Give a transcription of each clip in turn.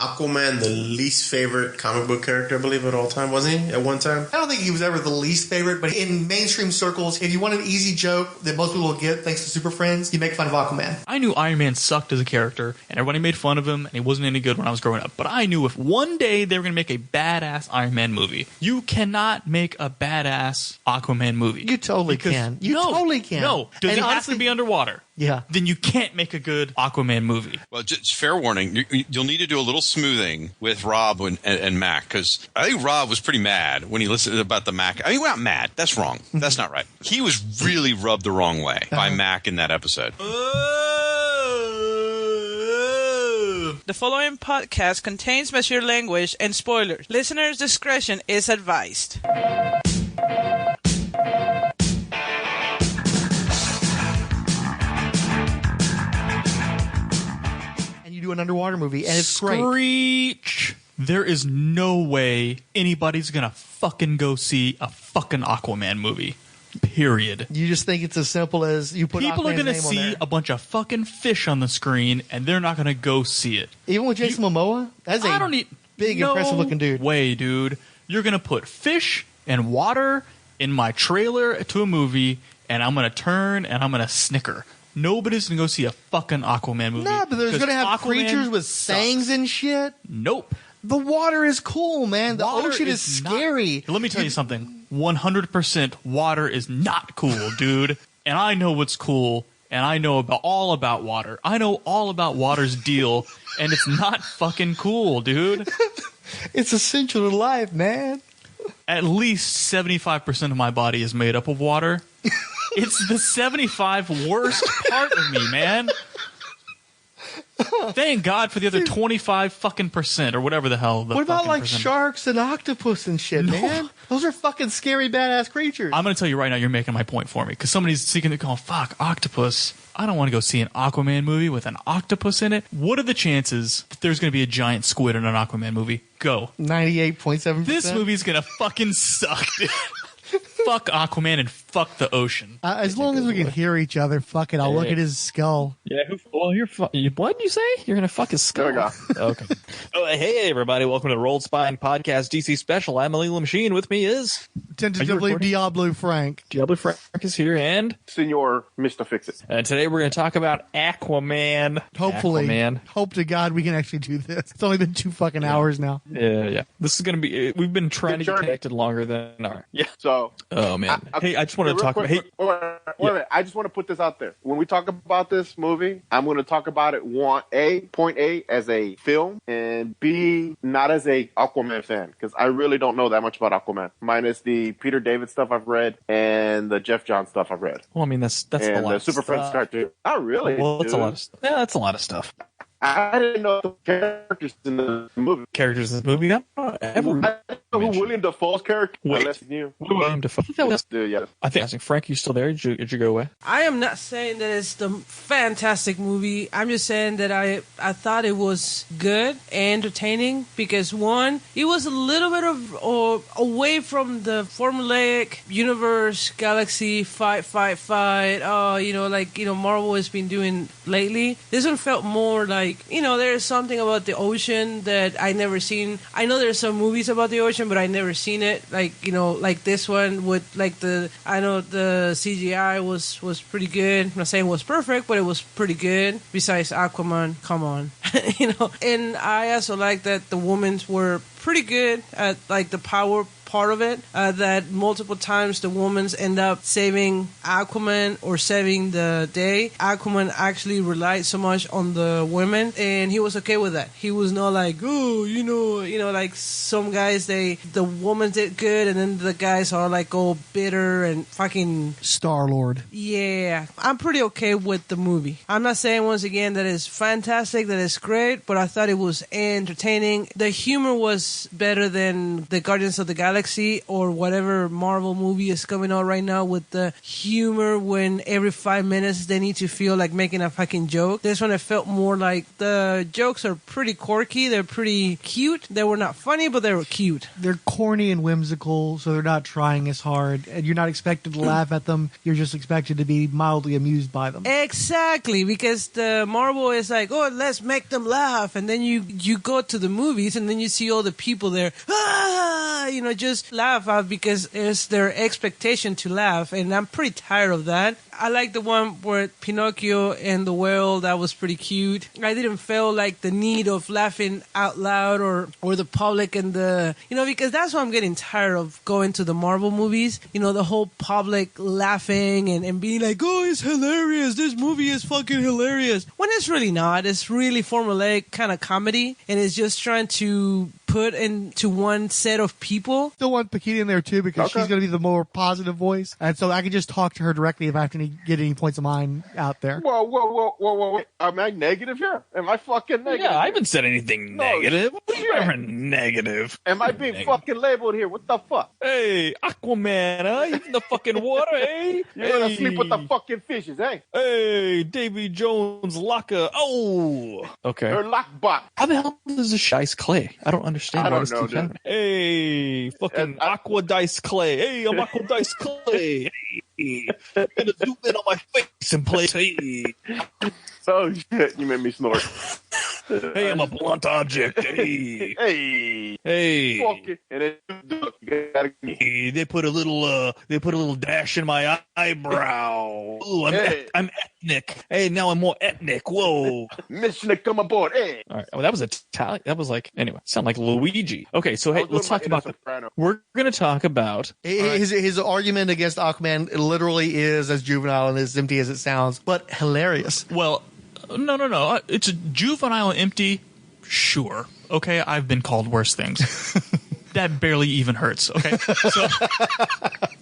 Aquaman the least favorite comic book character, I believe, at all time, wasn't he? At one time? I don't think he was ever the least favorite, but in mainstream circles, if you want an easy joke that most people will get thanks to Super Friends, you make fun of Aquaman. I knew Iron Man sucked as a character, and everybody made fun of him, and he wasn't any good when I was growing up. But I knew if one day they were going to make a badass Iron Man movie, you cannot make a badass Aquaman movie. You totally can. You totally can. No. Does he have to be underwater? Yeah. Then you can't make a good Aquaman movie. Well, just fair warning, you'll need to do a little smoothing with Rob and Mac, because I think Rob was pretty mad when he listened about the Mac. I mean, we're not mad. That's wrong. That's not right. He was really rubbed the wrong way by Mac in that episode. The following podcast contains mature language and spoilers. Listeners' discretion is advised. Do an underwater movie, and it's great. Screech! There is no way anybody's gonna fucking go see a fucking Aquaman movie. Period. You just think it's as simple as you put people Aquaman's are gonna name on see there. a bunch of fucking fish on the screen, and they're not gonna go see it. Even with Jason Momoa? That's a big, impressive-looking dude. No way, dude. You're gonna put fish and water in my trailer to a movie, and I'm gonna turn and I'm gonna snicker. Nobody's gonna go see a fucking Aquaman movie. No, but there's gonna have Aquaman creatures with fangs and shit. Nope. The water is cool, man. The Water ocean is scary. Let me tell you something. 100% water is not cool, dude. And I know what's cool, and I know all about water. I know all about water's deal, and it's not fucking cool, dude. It's essential to life, man. At least 75% of my body is made up of water. It's the 75 worst part of me, man. Thank God for the other 25 fucking percent or whatever the hell. What about like sharks and octopus and shit, man? Those are fucking scary, badass creatures. I'm going to tell you right now, you're making my point for me. Because somebody's seeking to go, fuck, octopus. I don't want to go see an Aquaman movie with an octopus in it. What are the chances that there's going to be a giant squid in an Aquaman movie? Go. 98.7%. This movie's going to fucking suck, dude. Fuck Aquaman and fuck the ocean. As long as we can hear each other, fuck it. I'll look at his skull. Yeah, what did you say? You're going to fuck his skull? There we go. Okay. Oh, hey, everybody. Welcome to the Rolled Spine Podcast DC Special. I'm Illegal Machine. With me is... Tentatively Diabolu Frank. Diabolu Frank is here, and... Senor Mr. Fixit. And today we're going to talk about Aquaman. Hopefully. Aquaman. Hope to God we can actually do this. It's only been 2 fucking hours now. Yeah. This is going to be... We've been trying to get connected longer than... Yeah. So... Oh, man. Hey, I just want to talk about... Wait a minute. I just want to put this out there. When we talk about this movie, I'm going to talk about it, point A, as a film, and B, not as a Aquaman fan, because I really don't know that much about Aquaman, minus the Peter David stuff I've read and the Jeff Johns stuff I've read. Well, I mean, that's a and lot the of Super Friends cartoon. Not really. Well, that's a lot of stuff. Yeah, that's a lot of stuff. I didn't know the characters in the movie. Characters in the movie? I don't know who William Dafoe's character. Wait. William Dafoe. I think Frank, you still there? Did you go away? I am not saying that it's the fantastic movie. I'm just saying that I thought it was good and entertaining because, one, it was a little bit of away from the formulaic universe, galaxy, fight. Marvel has been doing lately. This one felt more like, there's something about the ocean that I never seen. I know there's some movies about the ocean, but I never seen it. Like this one with the CGI was pretty good. I'm not saying it was perfect, but it was pretty good. Besides Aquaman, come on, And I also like that the women were pretty good at the power part of it, that multiple times the women end up saving Aquaman or saving the day. Aquaman actually relied so much on the women, and he was okay with that. He was not like, like some guys, the woman did good, and then the guys are like all bitter and fucking Star-Lord. Yeah, I'm pretty okay with the movie. I'm not saying once again that it's fantastic, that it's great, but I thought it was entertaining. The humor was better than the Guardians of the Galaxy Galaxy or whatever Marvel movie is coming out right now with the humor when every 5 minutes they need to feel like making a fucking joke. This one, it felt more like the jokes are pretty quirky. They're pretty cute. They were not funny, but they were cute. They're corny and whimsical, so they're not trying as hard. And you're not expected to laugh at them. You're just expected to be mildly amused by them. Exactly, because the Marvel is like, oh, let's make them laugh. And then you go to the movies and then you see all the people there, just laugh out because it's their expectation to laugh. And I'm pretty tired of that. I like the one where Pinocchio and the whale, that was pretty cute. I didn't feel like the need of laughing out loud or the public and because that's what I'm getting tired of going to the Marvel movies. The whole public laughing and being like, oh, it's hilarious. This movie is fucking hilarious. When it's really not. It's really formulaic kind of comedy and it's just trying to put into one set of people. Still want Paquita in there too because she's going to be the more positive voice. And so I can just talk to her directly if I have to get any points of mine out there. Whoa. Am I negative here? Am I fucking negative? Yeah, I haven't said anything negative. What are you ever negative? Am I being fucking labeled here? What the fuck? Hey, Aquaman, huh? You in the fucking water, eh? You're gonna sleep with the fucking fishes, eh? Hey, Davy Jones locker. Oh, okay. Her lockbox. How the hell does this ice clay? I don't understand. I don't know, dude. Hey, fucking Aqua Dice Clay. Hey, I'm Aqua Dice Clay. Hey, I'm gonna zoom in on my face and play. Hey. Oh shit, you made me snort. Hey, I'm a blunt object. Hey. Hey. Fuck it. And then Hey, they put a little dash in my eyebrow. Ooh, I'm ethnic. Hey, now I'm more ethnic. Whoa. Mission come aboard. Hey. All right. Well, that was Italian. That was like, anyway, sound like Luigi. Okay, so hey, let's talk about we're going to talk about his argument against Aquaman literally is as juvenile and as empty as it sounds, but hilarious. Well, no. It's a juvenile and empty. Sure. Okay, I've been called worse things. That barely even hurts. Okay, so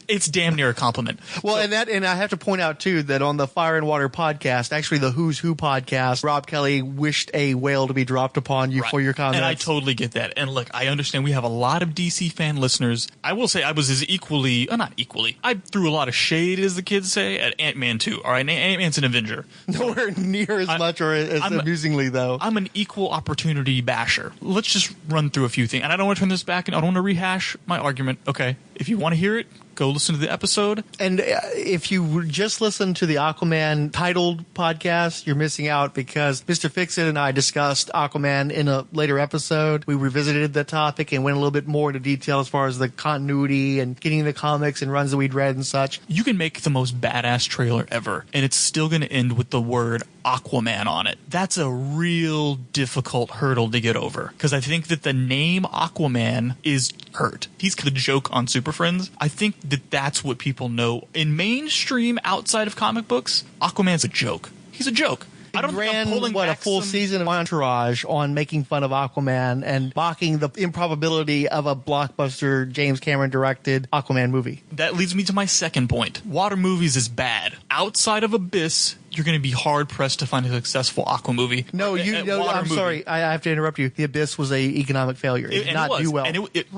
it's damn near a compliment. Well, and I have to point out too that on the Fire and Water podcast, actually the Who's Who podcast, Rob Kelly wished a whale to be dropped upon you for your comments. And I totally get that. And look, I understand we have a lot of DC fan listeners. I will say I was as equally, not equally, I threw a lot of shade, as the kids say, at Ant-Man 2. All right, Ant-Man's an Avenger. Nowhere near as much or as amusingly, though. I'm an equal opportunity basher. Let's just run through a few things. And I don't want to turn this back, and I don't want to rehash my argument. Okay, if you want to hear it, go listen to the episode. And if you just listen to the Aquaman titled podcast, you're missing out because Mr. Fixit and I discussed Aquaman in a later episode. We revisited the topic and went a little bit more into detail as far as the continuity and getting the comics and runs that we'd read and such. You can make the most badass trailer ever, and it's still going to end with the word Aquaman on it. That's a real difficult hurdle to get over, because I think that the name Aquaman is hurt. He's the joke on Super Friends. I think that that's what people know. In mainstream, outside of comic books, Aquaman's a joke. He's a joke. I don't ran a full season of Entourage on making fun of Aquaman and mocking the improbability of a blockbuster James Cameron directed Aquaman movie. That leads me to my second point. Water movies is bad. Outside of Abyss, you're going to be hard pressed to find a successful Aqua movie. I'm sorry. I have to interrupt you. The Abyss was a economic failure. It did not do well. And it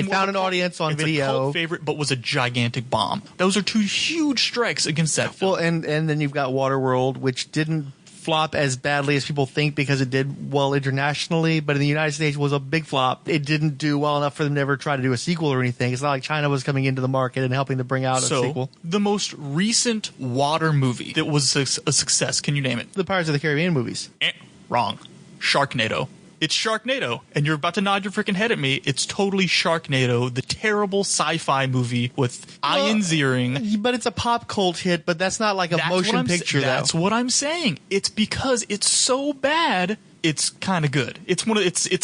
found an audience on video. It's a cult favorite, but was a gigantic bomb. Those are two huge strikes against that film. Well, and then you've got Waterworld, which didn't flop as badly as people think because it did well internationally, but in the United States was a big flop. It didn't do well enough for them to ever try to do a sequel or anything. It's not like China was coming into the market and helping to bring out a sequel. The most recent water movie that was a success, can you name it? The Pirates of the Caribbean movies. Wrong. Sharknado. It's Sharknado, and you're about to nod your freaking head at me. It's totally Sharknado, the terrible sci-fi movie with Ian Ziering. But it's a pop cult hit, but that's not like a motion picture, though. That's what I'm saying. It's because it's so bad, it's kind of good. It's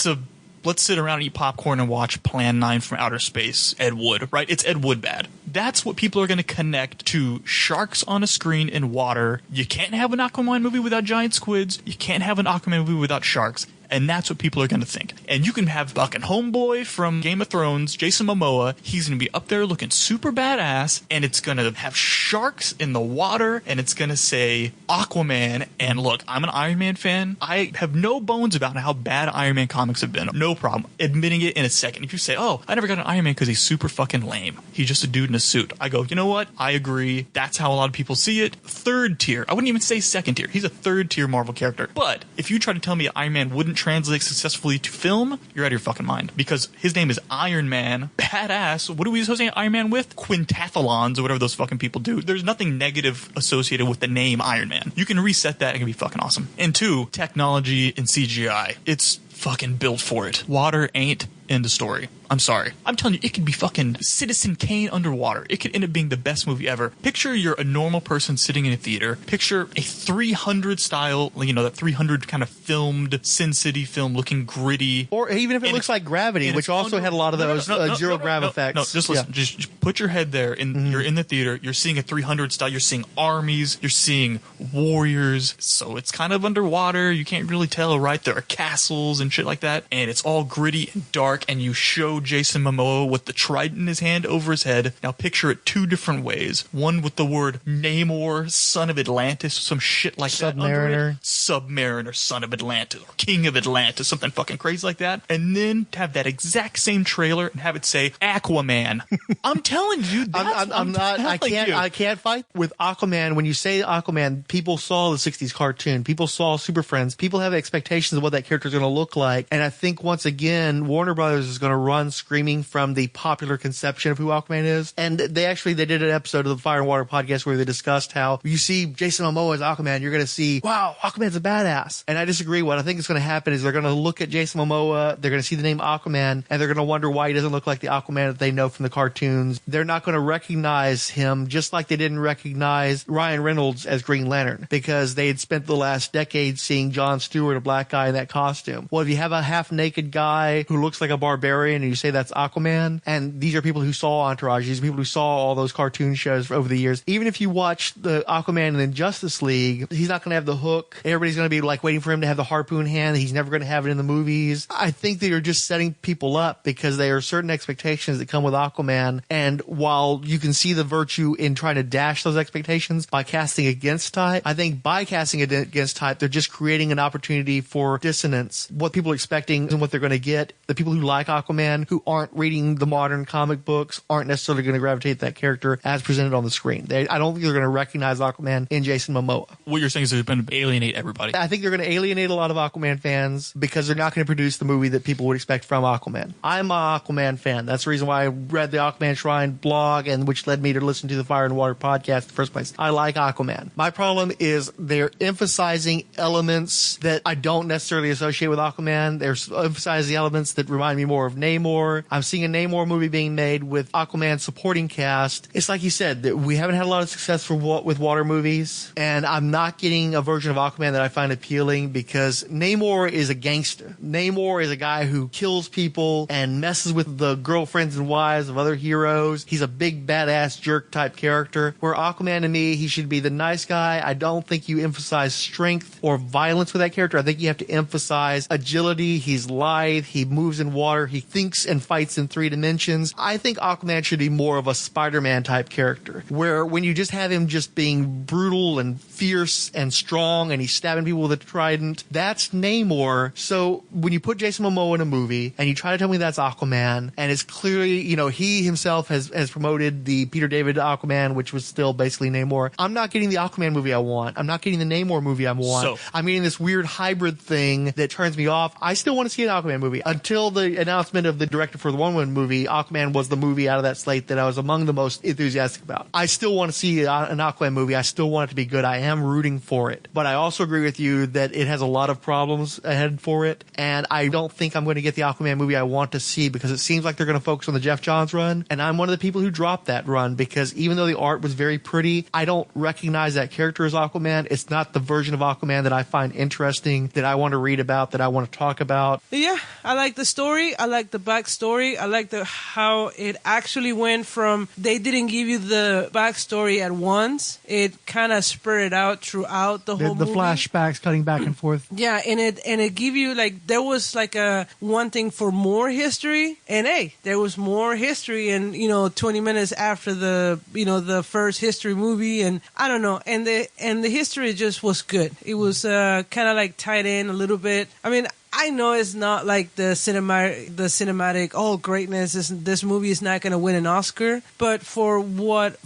a let's sit around and eat popcorn and watch Plan 9 from Outer Space, Ed Wood, right? It's Ed Wood bad. That's what people are going to connect to sharks on a screen in water. You can't have an Aquaman movie without giant squids. You can't have an Aquaman movie without sharks. And that's what people are going to think. And you can have fucking homeboy from Game of Thrones, Jason Momoa. He's going to be up there looking super badass, and it's going to have sharks in the water, and it's going to say Aquaman. And look, I'm an Iron Man fan. I have no bones about how bad Iron Man comics have been. No problem admitting it in a second. If you say, oh, I never got an Iron Man because he's super fucking lame. He's just a dude in a suit. I go, you know what? I agree. That's how a lot of people see it. Third tier. I wouldn't even say second tier. He's a third tier Marvel character. But if you try to tell me Iron Man wouldn't translate successfully to film, you're out of your fucking mind. Because his name is Iron Man. Badass. What are we associating Iron Man with? Quintathlons or whatever those fucking people do. There's nothing negative associated with the name Iron Man. You can reset that and it can be fucking awesome. And two, technology and CGI. It's fucking built for it. Water ain't in the story. I'm sorry. I'm telling you, it could be fucking Citizen Kane underwater. It could end up being the best movie ever. Picture you're a normal person sitting in a theater. Picture a 300 style, that 300 kind of filmed Sin City film looking gritty. Or even if it looks like Gravity, which also had a lot of those zero grav effects. No, just listen. Just put your head there. You're in the theater. You're seeing a 300 style. You're seeing armies. You're seeing warriors. So it's kind of underwater. You can't really tell, right? There are castles and shit like that. And it's all gritty and dark. And you show Jason Momoa with the trident in his hand over his head. Now picture it two different ways. One with the word Namor, son of Atlantis, some shit like that. Submariner. Submariner, son of Atlantis, or king of Atlantis, something fucking crazy like that. And then to have that exact same trailer and have it say Aquaman. I'm telling you, I can't fight with Aquaman. When you say Aquaman, people saw the 60s cartoon. People saw Super Friends. People have expectations of what that character is going to look like. And I think once again, Warner Brothers is going to run screaming from the popular conception of who Aquaman is. And they did an episode of the Fire and Water podcast where they discussed how you see Jason Momoa as Aquaman, you're going to see, wow, Aquaman's a badass. And I disagree. What I think is going to happen is they're going to look at Jason Momoa, they're going to see the name Aquaman, and they're going to wonder why he doesn't look like the Aquaman that they know from the cartoons. They're not going to recognize him just like they didn't recognize Ryan Reynolds as Green Lantern because they had spent the last decade seeing Jon Stewart, a black guy in that costume. Well, if you have a half-naked guy who looks like a barbarian and you say that's Aquaman, and these are people who saw Entourage, these are people who saw all those cartoon shows over the years. Even if you watch the Aquaman in Justice League, he's not going to have the hook. Everybody's going to be like waiting for him to have the harpoon hand. He's never going to have it in the movies. I think that you're just setting people up because there are certain expectations that come with Aquaman. And while you can see the virtue in trying to dash those expectations by casting against type, I think by casting against type, they're just creating an opportunity for dissonance. What people are expecting and what they're going to get. The people who like Aquaman, who aren't reading the modern comic books, aren't necessarily going to gravitate to that character as presented on the screen. I don't think they're going to recognize Aquaman in Jason Momoa. What you're saying is they're going to alienate everybody. I think they're going to alienate a lot of Aquaman fans because they're not going to produce the movie that people would expect from Aquaman. I'm an Aquaman fan. That's the reason why I read the Aquaman Shrine blog, and which led me to listen to the Fire and Water podcast in the first place. I like Aquaman. My problem is they're emphasizing elements that I don't necessarily associate with Aquaman. They're emphasizing elements that remind me more of Namor. I'm seeing a Namor movie being made with Aquaman supporting cast. It's like you said, that we haven't had a lot of success with water movies, and I'm not getting a version of Aquaman that I find appealing because Namor is a gangster. Namor is a guy who kills people and messes with the girlfriends and wives of other heroes. He's a big badass jerk type character. Where Aquaman, to me, he should be the nice guy. I don't think you emphasize strength or violence with that character. I think you have to emphasize agility. He's lithe. He moves in water. He thinks and fights in 3 dimensions. I think Aquaman should be more of a Spider-Man type character, where when you just have him just being brutal and fierce and strong and he's stabbing people with a trident, that's Namor. So when you put Jason Momoa in a movie and you try to tell me that's Aquaman, and it's clearly, he himself has promoted the Peter David Aquaman, which was still basically Namor. I'm not getting the Aquaman movie I want. I'm not getting the Namor movie I want. I'm getting this weird hybrid thing that turns me off. I still want to see an Aquaman movie. Until the announcement of the director for the Wonder Woman movie, Aquaman was the movie out of that slate that I was among the most enthusiastic about. I still want to see an Aquaman movie. I still want it to be good. I am rooting for it. But I also agree with you that it has a lot of problems ahead for it, and I don't think I'm going to get the Aquaman movie I want to see because it seems like they're going to focus on the Jeff Johns run, and I'm one of the people who dropped that run because even though the art was very pretty, I don't recognize that character as Aquaman. It's not the version of Aquaman that I find interesting, that I want to read about, that I want to talk about. Yeah, I like the story. I like the backstory. I like how it actually went from they didn't give you the backstory at once. It kind of spread it out throughout the whole The movie. flashbacks cutting back and forth. Yeah, and it give you like there was like a one thing for more history, and hey, there was more history, and 20 minutes after the first history movie, and I don't know, and the history just was good. It was kind of like tied in a little bit. I mean, I know it's not like the cinematic greatness. This movie is not going to win an Oscar, but for what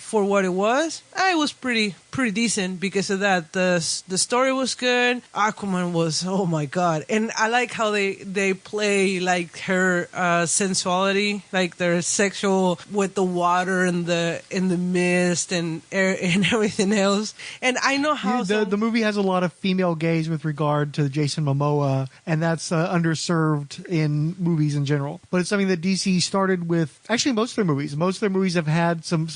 it was pretty decent because of that. The story was good. Aquaman was, oh my god, and I like how they play like her sensuality, like their sexual with the water and the mist and air and everything else. And I know how the movie has a lot of female gaze with regard to Jason Momoa, and that's underserved in movies in general. But it's something that DC started with. Actually, most of their movies. Most of their movies have had some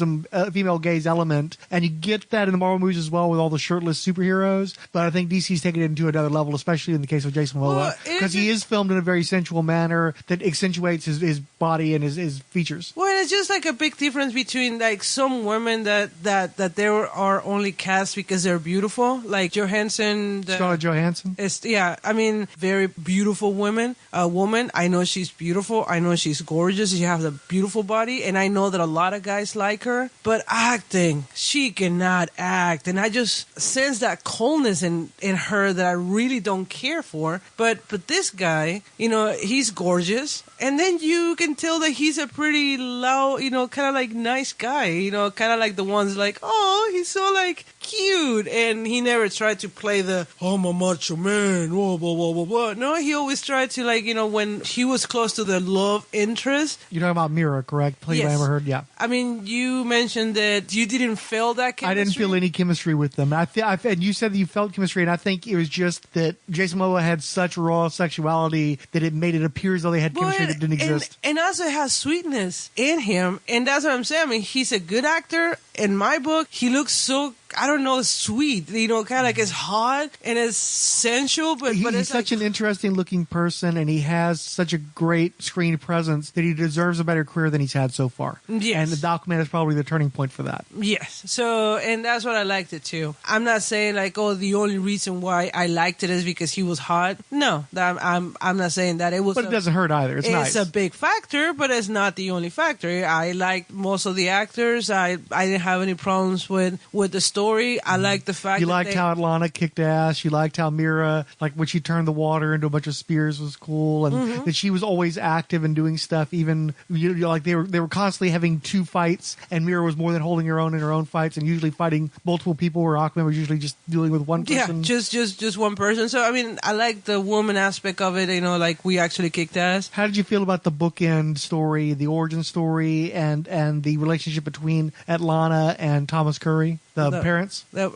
female gaze element, and you get that in the Marvel movies as well with all the shirtless superheroes. But I think DC's taken it to another level, especially in the case of Jason Momoa, because he is filmed in a very sensual manner that accentuates his body and his features. Well, it's just like a big difference between like some women that there are only cast because they're beautiful, like Johansson. Scarlett Johansson. I mean, very beautiful woman. I know she's beautiful. I know she's gorgeous. She has a beautiful body, and I know that a lot of guys like her. But acting, she cannot act, and I just sense that coldness in her that I really don't care for. But this guy, he's gorgeous, and then you can tell that he's a pretty low, kind of like nice guy. Kind of like the ones like, oh, he's so like cute, and he never tried to play the I'm a macho man. Whoa, whoa, whoa, whoa, whoa. No, he always tried to like when he was close to the love interest. You're talking about Mira, correct? Played by Amber Heard. Yeah. I mean, you mentioned that you didn't feel that chemistry. I didn't feel any chemistry with them. And you said that you felt chemistry, and I think it was just that Jason Momoa had such raw sexuality that it made it appear as though they had chemistry that didn't exist. And also has sweetness in him, and that's what I'm saying. I mean, he's a good actor. In my book, he looks so, I don't know, sweet. Kind of like it's hot and it's sensual, but he's it's such an interesting looking person, and he has such a great screen presence that he deserves a better career than he's had so far. Yes. And the Aquaman is probably the turning point for that. Yes. So, and that's what I liked it too. I'm not saying like, oh, the only reason why I liked it is because he was hot. No, I'm not saying that. It was. But it doesn't hurt either. It's nice. It's a big factor, but it's not the only factor. I liked most of the actors. I didn't have any problems with the story. I liked the fact you liked how Atlanta kicked ass. You liked how Mira, like when she turned the water into a bunch of spears, was cool, and that she was always active and doing stuff. Even like they were constantly having two fights, and Mira was more than holding her own in her own fights, and usually fighting multiple people. Where Aquaman was usually just dealing with one person. Yeah, just one person. So I mean, I like the woman aspect of it. Like we actually kicked ass. How did you feel about the bookend story, the origin story, and the relationship between Atlanta and Thomas Curry, the parents? It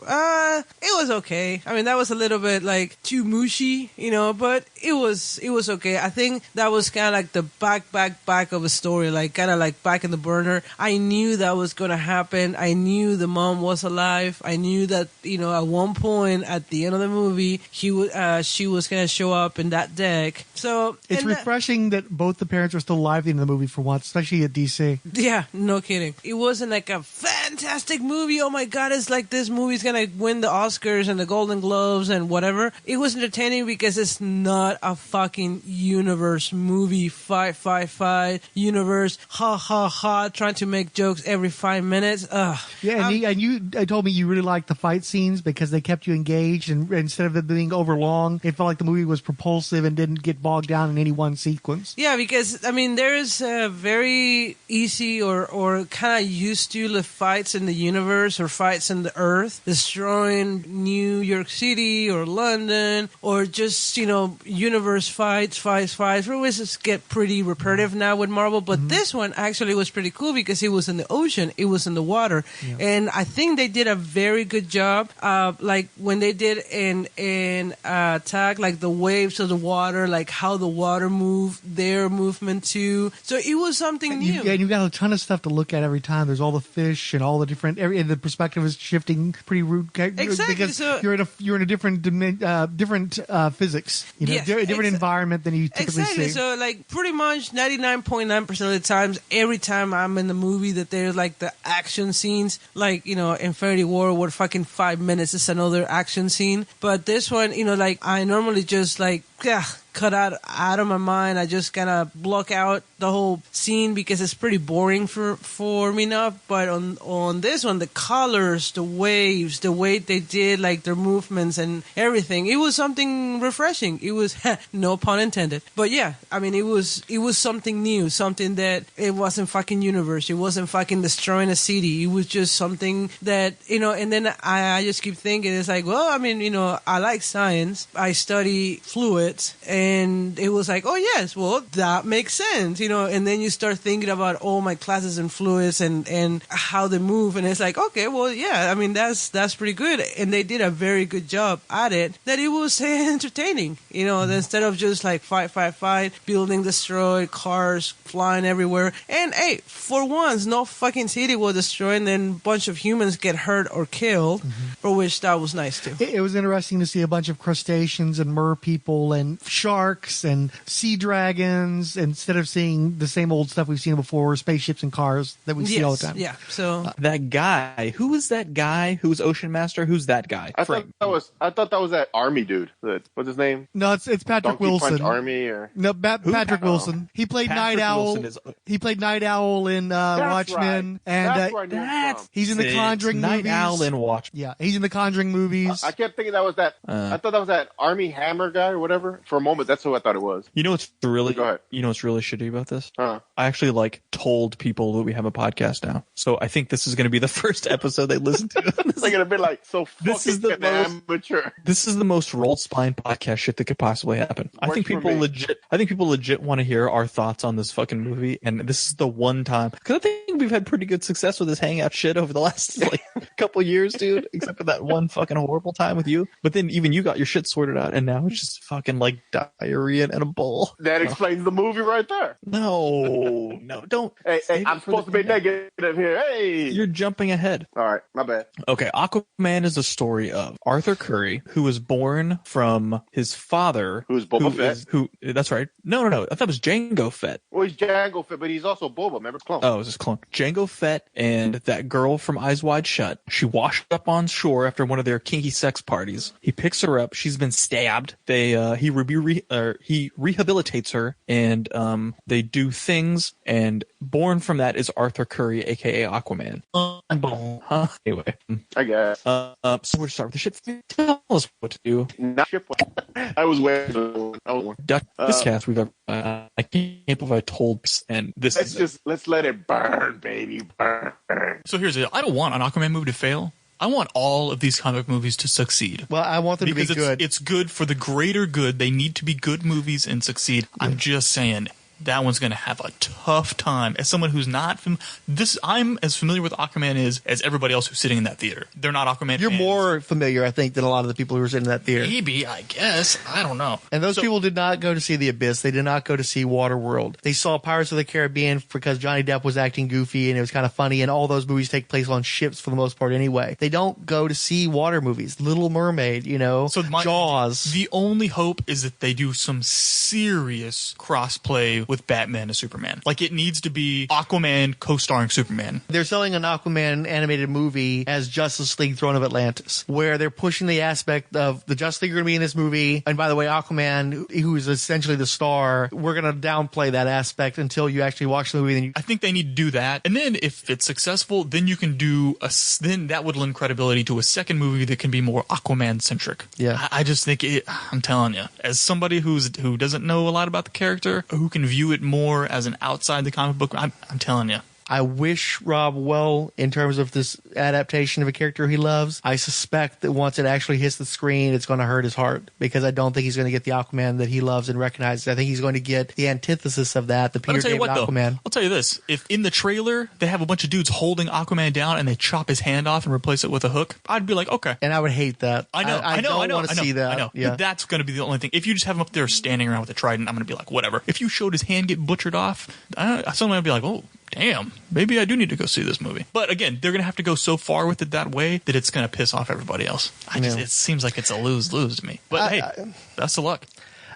was okay. I mean, that was a little bit like too mushy, but it was okay. I think that was kind of like the back of a story, like kind of like back in the burner. I knew that was going to happen. I knew the mom was alive. I knew that, at one point at the end of the movie, she was going to show up in that deck. So it's refreshing that both the parents are still alive in the movie for once, especially at DC. Yeah, no kidding. It wasn't like a fantastic movie. Oh my God, it's like this movie's going to win the Oscars and the Golden Globes and whatever. It was entertaining because it's not a fucking universe movie. Fight, universe, ha, trying to make jokes every 5 minutes. Ugh. Yeah, and you told me you really liked the fight scenes because they kept you engaged, and instead of it being overlong, it felt like the movie was propulsive and didn't get bogged down in any one sequence. Yeah, because, I mean, there is a very easy or kind of used to the fights in the universe or fights in the earth, destroying New York City or London, or just, universe fights. We always just get pretty repetitive now with Marvel, but this one actually was pretty cool because it was in the ocean, it was in the water, and I think they did a very good job, like when they did in Attack, like the waves of the water, like how the water moved, their movement too. So it was something new. And you got a ton of stuff to look at every time. There's all the fish and all the different the perspective is shifting pretty rude Exactly, because so- you're in a different different physics, Yes, different environment than you typically Exactly. see. So, like, pretty much 99.9% of the times, every time I'm in the movie that there's, like, the action scenes, like, Infinity War, where fucking 5 minutes is another action scene. But this one, like, I normally just, like, cut out of my mind. I just kind of block out the whole scene because it's pretty boring for me now. But on this one, the colors, the waves, the way they did like their movements and everything, it was something refreshing. It was no pun intended. But yeah, I mean, it was something new, something that it wasn't fucking universe. It wasn't fucking destroying a city. It was just something that And then I just keep thinking, it's like, well, I mean, I like science. I study fluids. And it was like, oh yes, well that makes sense, and then you start thinking about all my classes in fluids and how they move, and it's like, okay, well yeah, I mean that's pretty good, and they did a very good job at it, that it was entertaining, instead of just like fight, building destroyed, cars flying everywhere, and hey, for once no fucking city was destroyed and then a bunch of humans get hurt or killed, for which that was nice too. It was interesting to see a bunch of crustaceans and mer people and sharks and sea dragons instead of seeing the same old stuff we've seen before, spaceships and cars that we see all the time. Yeah. So That guy. Who was that guy who was Ocean Master? Who's that guy? I thought that was that army dude. What's his name? No, it's Patrick Donkey Wilson. Punch Army or No, Patrick Wilson. He played Patrick Night Owl. Wilson is- He played Night Owl in Watchmen, right. and That's where I knew him from. he's in the Conjuring Night movies. Owl and Watch. Yeah, he's in the Conjuring movies. I kept thinking that was that. I thought that was that Army Hammer guy or whatever. For a moment, that's who I thought it was. You know what's really Go ahead. shitty about this? Huh. I actually told people that we have a podcast now. So I think this is going to be the first episode they listen to. They're gonna be like so This is fucking the most- amateur. This is the most rolled spine podcast shit that could possibly happen. I think Works for people legit want to hear our thoughts on this fucking movie, and this is the one time, because I think we've had pretty good success with this hangout shit over the last couple years, dude. Except for that one fucking horrible time with you. But then even you got your shit sorted out, and now it's just fucking like diarrhea in a bowl. That explains the movie right there. No, don't. Hey, Save it I'm for supposed to the be end. negative here. Hey. You're jumping ahead. All right, my bad. Okay, Aquaman is a story of Arthur Curry, who was born from his father, Who's Boba Fett? That's right. No. I thought it was Jango Fett. Well, he's Jango Fett, but he's also Boba. Remember, clone. Oh, it was his clone. Jango Fett and that girl from Eyes Wide Shut. She washed up on shore after one of their kinky sex parties. He picks her up. She's been stabbed. He rehabilitates her, and they do things. And born from that is Arthur Curry, aka Aquaman. Huh? Anyway, I guess. so we'll start with the shit. Tell us what to do. Not ship. I was waiting. This cast we've ever. I can't believe I told this, and this is Let's let it burn, baby, burn. So here's it. I don't want an Aquaman movie to fail. I want all of these comic movies to succeed. Well, I want them Because to be good. it's good for the greater good. They need to be good movies and succeed. I'm just saying that one's going to have a tough time. As someone who's not I'm as familiar with Aquaman as everybody else who's sitting in that theater. They're not Aquaman You're fans. more familiar, I think, than a lot of the people who were sitting in that theater. Maybe, I guess. I don't know. And those people did not go to see The Abyss. They did not go to see Waterworld. They saw Pirates of the Caribbean because Johnny Depp was acting goofy and it was kind of funny, and all those movies take place on ships for the most part anyway. They don't go to see water movies. Little Mermaid, Jaws. The only hope is that they do some serious crossplay with Batman and Superman. Like, it needs to be Aquaman co-starring Superman. They're selling an Aquaman animated movie as Justice League Throne of Atlantis, where they're pushing the aspect of the Justice League are going to be in this movie. And by the way, Aquaman, who is essentially the star, we're going to downplay that aspect until you actually watch the movie. I think they need to do that. And then if it's successful, then you can do then that would lend credibility to a second movie that can be more Aquaman centric. Yeah. I just think I'm telling you, as somebody who doesn't know a lot about the character, who can view it more as an outside the comic book, I'm telling you. I wish Rob well in terms of this adaptation of a character he loves. I suspect that once it actually hits the screen, it's going to hurt his heart, because I don't think he's going to get the Aquaman that he loves and recognizes. I think he's going to get the antithesis of that, the Peter David Aquaman. I'll tell you this. If in the trailer they have a bunch of dudes holding Aquaman down and they chop his hand off and replace it with a hook, I'd be like, okay. And I would hate that. I don't want to see that. I know. Yeah. That's going to be the only thing. If you just have him up there standing around with a trident, I'm going to be like, whatever. If you showed his hand get butchered off, suddenly I'd be like, oh, damn, maybe I do need to go see this movie. But again, they're going to have to go so far with it that way that it's going to piss off everybody else. It seems like it's a lose-lose to me. But hey, best of luck.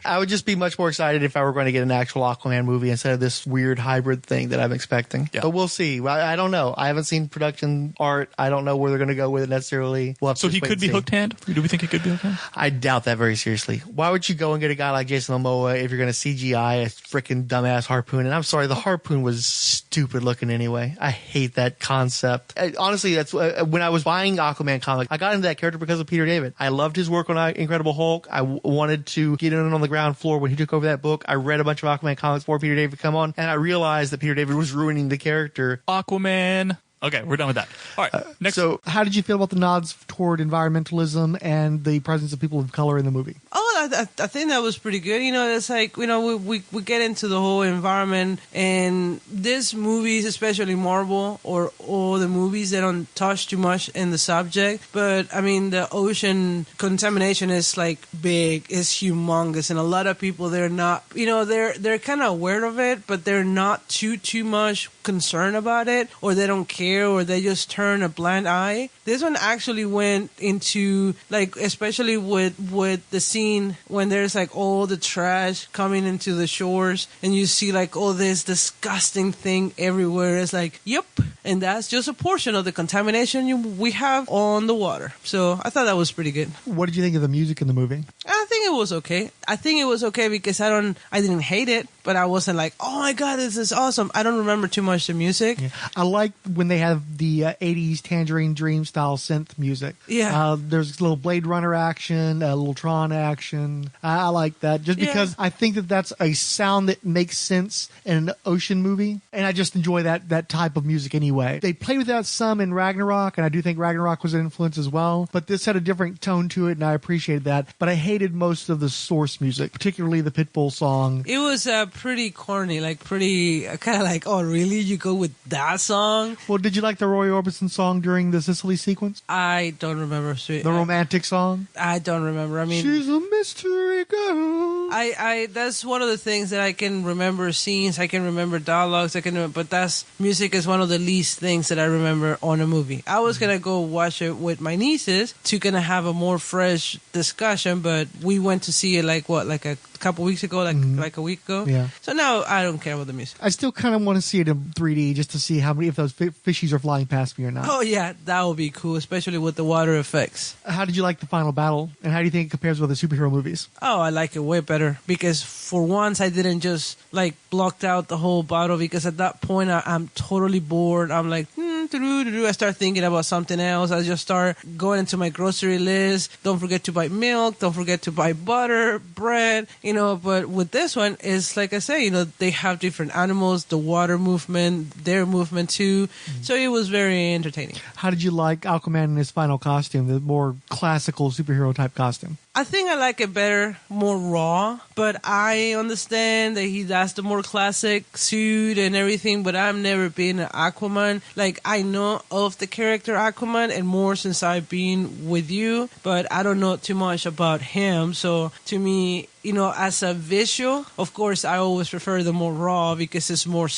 I would just be much more excited if I were going to get an actual Aquaman movie instead of this weird hybrid thing that I'm expecting. Yeah. But we'll see. I don't know. I haven't seen production art. I don't know where they're going to go with it necessarily. We'll have so to he could be hooked hand? Do we think he could be hooked hand? I doubt that very seriously. Why would you go and get a guy like Jason Momoa if you're going to CGI a freaking dumbass harpoon? And I'm sorry, the harpoon was stupid looking anyway. I hate that concept. Honestly, that's when I was buying Aquaman comics, I got into that character because of Peter David. I loved his work on Incredible Hulk. I wanted to get in on the ground floor when he took over that book. I read a bunch of Aquaman comics before Peter David come on, and I realized that Peter David was ruining the character. Aquaman. Okay, we're done with that. All right, next. So, how did you feel about the nods toward environmentalism and the presence of people of color in the movie? Oh, I think that was pretty good. It's like, we get into the whole environment, and these movies, especially Marvel or all the movies, they don't touch too much in the subject. But, I mean, the ocean contamination is, like, big, it's humongous, and a lot of people, they're not, they're kind of aware of it, but they're not too much concerned about it, or they don't care, or they just turn a blind eye. This one actually went into, like, especially with the scene when there's like all the trash coming into the shores, and you see like all this disgusting thing everywhere. It's like, yep, and that's just a portion of the contamination we have on the water. So I thought that was pretty good. What did you think of the music in the movie? I think it was okay. I think it was okay because I didn't hate it, but I wasn't like, oh my god, this is awesome. I don't remember too much the music. Yeah. I like when they have the 80s Tangerine Dream style synth music. Yeah. There's a little Blade Runner action, a little Tron action. I like that just because I think that that's a sound that makes sense in an ocean movie, and I just enjoy that type of music anyway. They played with that some in Ragnarok, and I do think Ragnarok was an influence as well, but this had a different tone to it, and I appreciated that. But I hated most of the source music, particularly the Pitbull song. It was pretty corny, like pretty kind of like, oh really, you go with that song? Well, did you like the Roy Orbison song during the Sicily sequence? I don't remember. The romantic song? I don't remember. I mean, she's a mystery girl. I that's one of the things that I can remember scenes. I can remember dialogues. But that's music is one of the least things that I remember on a movie. I was gonna go watch it with my nieces to gonna have a more fresh discussion, but we went to see it like a couple weeks ago, like a week ago. Yeah. So now I don't care about the music. I still kind of want to see it in 3D just to see how many if those fishies are flying past me or not. Oh yeah, that would be cool, especially with the water effects. How did you like the final battle, and how do you think it compares with the superhero movies? Oh, I like it way better because for once I didn't just like blocked out the whole battle, because at that point I'm totally bored. I'm like, I start thinking about something else. I just start going into my grocery list. Don't forget to buy milk. Don't forget to buy butter, bread. But with this one, it's like I say, they have different animals, the water movement, their movement too. So it was very entertaining. How did you like Aquaman in his final costume, the more classical superhero type costume? I think I like it better, more raw, but I understand that that's the more classic suit and everything, but I've never been an Aquaman. Like, I know of the character Aquaman and more since I've been with you, but I don't know too much about him. So to me, as a visual, of course, I always prefer the more raw because it's more,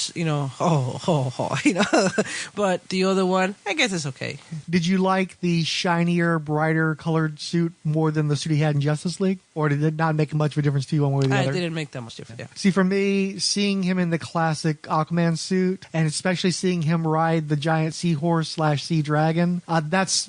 but the other one, I guess it's okay. Did you like the shinier, brighter colored suit more than the suit he had in Justice League? Or did it not make much of a difference to you one way or the other? It didn't make that much difference, yeah. See, for me, seeing him in the classic Aquaman suit, and especially seeing him ride the giant seahorse / sea dragon, that's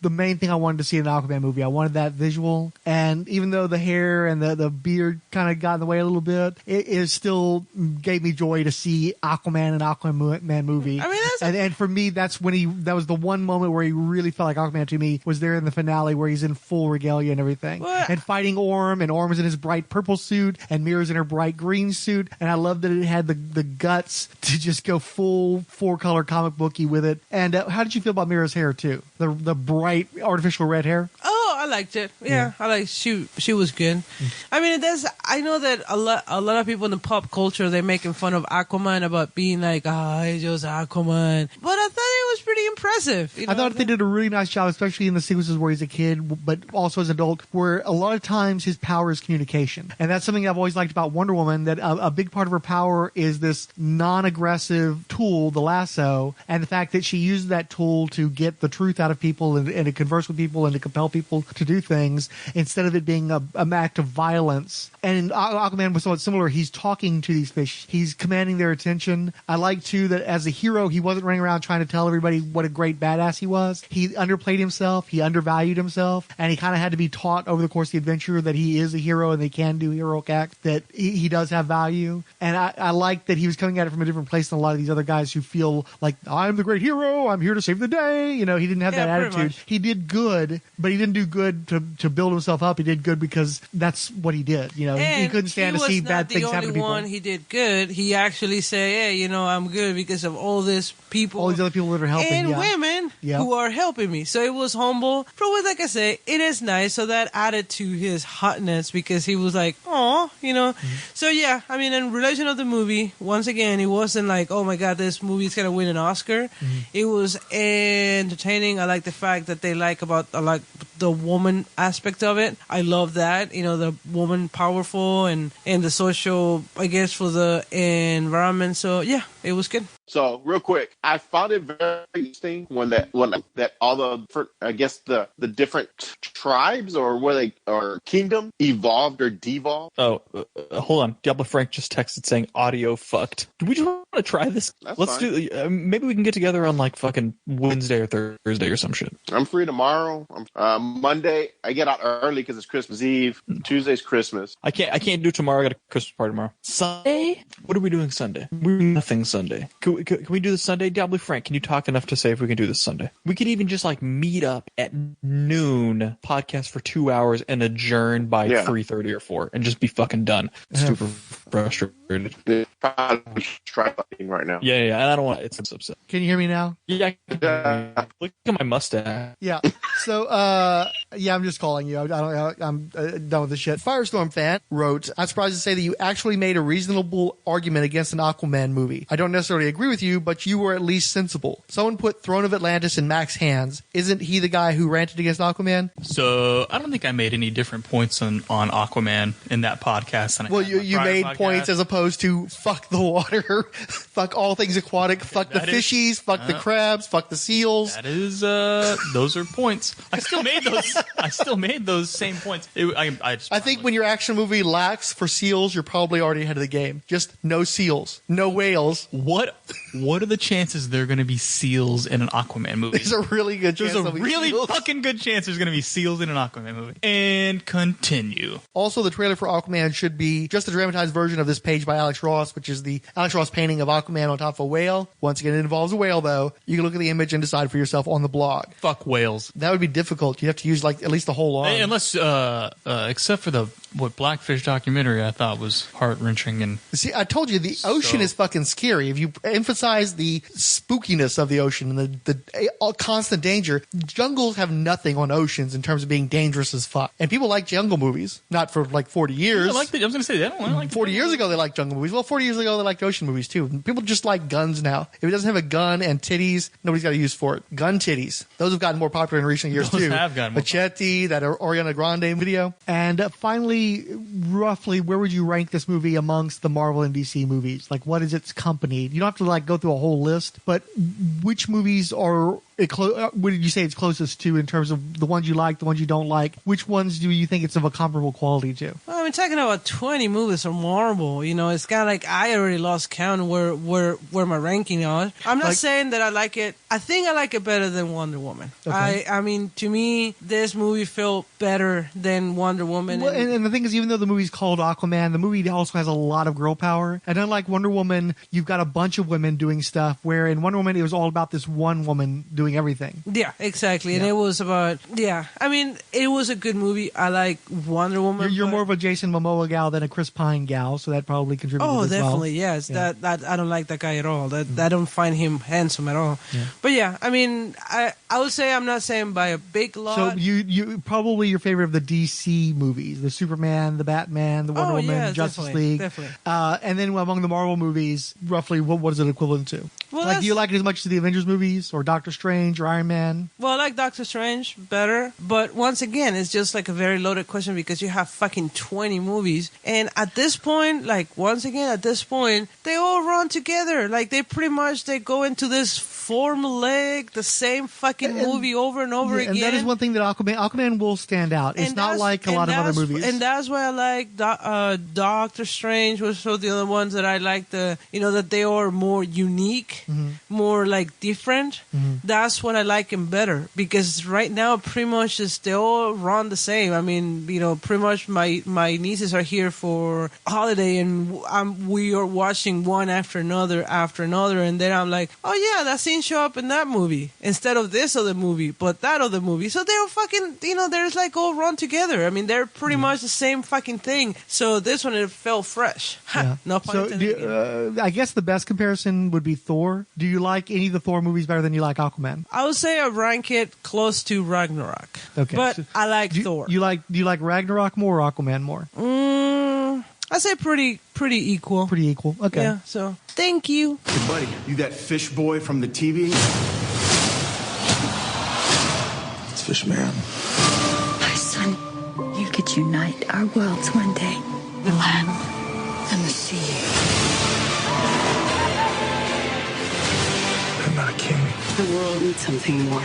the main thing I wanted to see in an Aquaman movie. I wanted that visual. And even though the hair and the beard kind of got in the way a little bit, it still gave me joy to see Aquaman and Aquaman movie. I mean, and for me, that was the one moment where he really felt like Aquaman to me, was there in the finale where he's in full regalia and everything. And fighting Orm, and Orm is in his bright purple suit, and Mira's in her bright green suit, and I love that it had the guts to just go full 4-color comic booky with it. And how did you feel about Mira's hair too? The bright artificial red hair? Oh, I liked it. Yeah. I like she was good. I mean, I know that a lot of people in the pop culture, they're making fun of Aquaman about being like, it's just Aquaman. But I thought it was pretty impressive. impressive. I thought they did a really nice job, especially in the sequences where he's a kid, but also as an adult, where a lot of times his power is communication. And that's something I've always liked about Wonder Woman, that a big part of her power is this non-aggressive tool, the lasso, and the fact that she uses that tool to get the truth out of people and to converse with people and to compel people to do things instead of it being an act of violence. And Aquaman was somewhat similar. He's talking to these fish. He's commanding their attention. I like, too, that as a hero, he wasn't running around trying to tell everybody what a great badass he was. He underplayed himself. He undervalued himself. And he kind of had to be taught over the course of the adventure that he is a hero and they can do heroic acts, that he does have value. And I like that he was coming at it from a different place than a lot of these other guys who feel like, I'm the great hero. I'm here to save the day. You know, he didn't have that attitude. Much. He did good, but he didn't do good to build himself up. He did good because that's what he did. You know, he couldn't stand to see bad things happen to people. One he did good. He actually said, "Hey, you know, I'm good because of all these people, all these other people that are helping, and women who are helping me." So it was humble. But like I say, it is nice. So that added to his hotness because he was like, "Oh, you know." Mm-hmm. So yeah, I mean, in relation of the movie, once again, it wasn't like, "Oh my God, this movie is gonna win an Oscar." Mm-hmm. It was entertaining. I like the fact that they like the woman aspect of it. I love that. You know, the woman powerful and the social, I guess, for the environment. So yeah, it was good. So real quick, I found it very interesting when that all the different tribes or kingdom evolved or devolved. Oh, hold on. Diablo Frank just texted saying audio fucked. Do we just want to try this? Let's fine. do. Maybe we can get together on like fucking Wednesday or Thursday or some shit. I'm free tomorrow. Monday I get out early because it's Christmas Eve. Tuesday's Christmas. I can't do tomorrow. I got a Christmas party tomorrow. Sunday? What are we doing Sunday? We're doing nothing Sunday. Can we do this Sunday? Diablo Frank, can you talk enough to say if we can do this Sunday? We could even just like meet up at noon, podcast for 2 hours, and adjourn by 3:30 or 4, and just be fucking done. Super frustrated. Probably striking right now. Yeah, and I don't want. It's upset. Can you hear me now? Yeah. Look at my mustache. Yeah. So, I'm just calling you. I'm done with this shit. Firestorm fan wrote, I'm surprised to say that you actually made a reasonable argument against an Aquaman movie. I don't necessarily agree with you, but you were at least sensible. Someone put Throne of Atlantis in Mac's hands. Isn't he the guy who ranted against Aquaman? So, I don't think I made any different points on Aquaman in that podcast. Than you made points as opposed to fuck the water, fuck all things aquatic, fuck the fishies, fuck the crabs, fuck the seals. That is, those are points. I still made those same points. I think when your action movie lacks for seals, you're probably already ahead of the game. Just no seals, no whales. What are the chances there are going to be seals in an Aquaman movie? There's a really good chance. There's a really fucking good chance there's going to be seals in an Aquaman movie. And continue. Also, the trailer for Aquaman should be just a dramatized version of this page by Alex Ross, which is the Alex Ross painting of Aquaman on top of a whale. Once again, it involves a whale, though. You can look at the image and decide for yourself on the blog. Fuck whales. That would be difficult. You'd have to use like at least the whole arm. Unless, except for the Blackfish documentary, I thought was heart-wrenching. And see, I told you the ocean is fucking scary. If you emphasize the spookiness of the ocean and the constant danger, jungles have nothing on oceans in terms of being dangerous as fuck. And people like jungle movies, not for like 40 years. I was going to say that. I don't like 40 years ago they liked jungle movies. Well, 40 years ago they liked ocean movies too. People just like guns now. If it doesn't have a gun and titties, nobody's got a use for it. Gun titties. Those have gotten more popular in recent years too. Have gotten more Machete, that Ariana Grande video. And finally, roughly, where would you rank this movie amongst the Marvel and DC movies? Like, what is its company? You don't have to like go through a whole list, but which movies are what did you say it's closest to in terms of the ones you like, the ones you don't like? Which ones do you think it's of a comparable quality to? Well, I mean, talking about 20 movies from Marvel, you know, it's kind of like I already lost count where my ranking is. I'm not saying that I like it. I think I like it better than Wonder Woman. Okay. I mean, to me, this movie felt better than Wonder Woman. Well, and the thing is, even though the movie's called Aquaman, the movie also has a lot of girl power. And unlike Wonder Woman, you've got a bunch of women doing stuff, where in Wonder Woman, it was all about this one woman doing everything. Yeah, exactly. And it was about, I mean, it was a good movie. I like Wonder Woman. You're more of a Jason Momoa gal than a Chris Pine gal, so that probably contributed as well. Oh, definitely, yes. Yeah. That I don't like that guy at all. I don't find him handsome at all. Yeah. But yeah, I mean, I would say I'm not saying by a big lot. So you probably your favorite of the DC movies, the Superman, the Batman, the Wonder Woman, Justice League. Definitely. And then among the Marvel movies, roughly what is it equivalent to? Well, Like, do you like it as much as the Avengers movies or Doctor Strange or Iron Man? Well, I like Doctor Strange better, but once again, it's just like a very loaded question because you have fucking 20 movies, and at this point, they all run together. Like they go into this formulaic, the same fucking movie over and over again. And that is one thing that Aquaman will stand out. It's not like a lot of other movies. And that's why I like Doctor Strange was so the other ones that I like that they are more unique, more like different. That's what I like them better because right now pretty much they all run the same. I mean, pretty much my nieces are here for holiday and we are watching one after another, and then I'm like, oh yeah, that scene show up in that movie instead of this other movie, but that other movie. So they're fucking, there's like all run together. I mean, they're pretty much the same fucking thing. So this one, it felt fresh. Yeah. No pun intended. I guess the best comparison would be Thor. Do you like any of the Thor movies better than you like Aquaman? I would say I rank it close to Ragnarok. Okay. But I like Thor. Do you like Ragnarok more or Aquaman more? I say pretty equal. Pretty equal. Okay. Yeah, so thank you. Hey, buddy, you that fish boy from the TV? It's Fish Man. My son, you could unite our worlds one day. The land and the sea. I'm not a king. The world needs something more.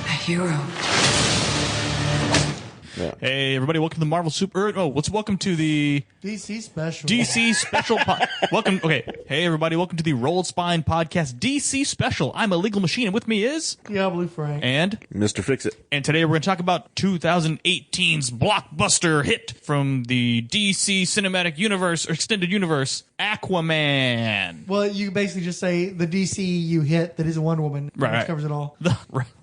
A hero. Hey, everybody, welcome to the Marvel welcome to the DC special. DC special. Welcome. Okay. Hey, everybody, welcome to the Rolled Spine Podcast DC special. I'm a legal machine, and with me is Diabolu Frank. and Mr. Fixit. And today we're going to talk about 2018's blockbuster hit from the DC Cinematic Universe or Extended Universe, Aquaman. Well, you basically just say the DCU hit that isn't Wonder Woman. Right. Which covers it all.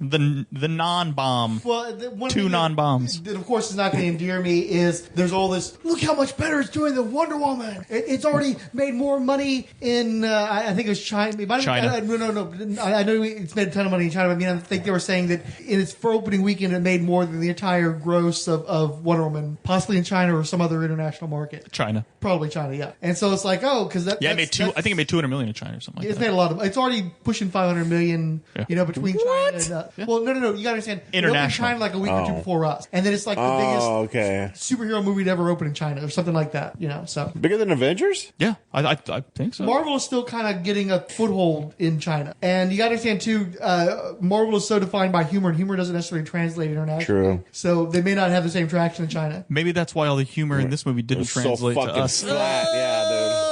The non-bomb. Well, Two non-bombs. That, of course, is not going to endear me is there's all this, look how much better it's doing than Wonder Woman. It's already made more money in, I think it was China. China. No. I know it's made a ton of money in China, but I mean, I think they were saying that in its opening weekend, it made more than the entire gross of Wonder Woman, possibly in China or some other international market. China. Probably China, yeah. And so it's like, oh, because that. Yeah, I think it made 200 million in China or something like it's that. made a lot of. It's already pushing 500 million. Yeah. Between China and. Yeah. Well, no. You got to understand. International. It opened in China like a week or two before us, and then it's like the biggest superhero movie to ever open in China or something like that. So Bigger than Avengers? Yeah, I think so. Marvel is still kind of getting a foothold in China, and you got to understand too. Marvel is so defined by humor, and humor doesn't necessarily translate internationally. True. So they may not have the same traction in China. Maybe that's why all the humor in this movie didn't translate so to fucking us. flat. Yeah, dude.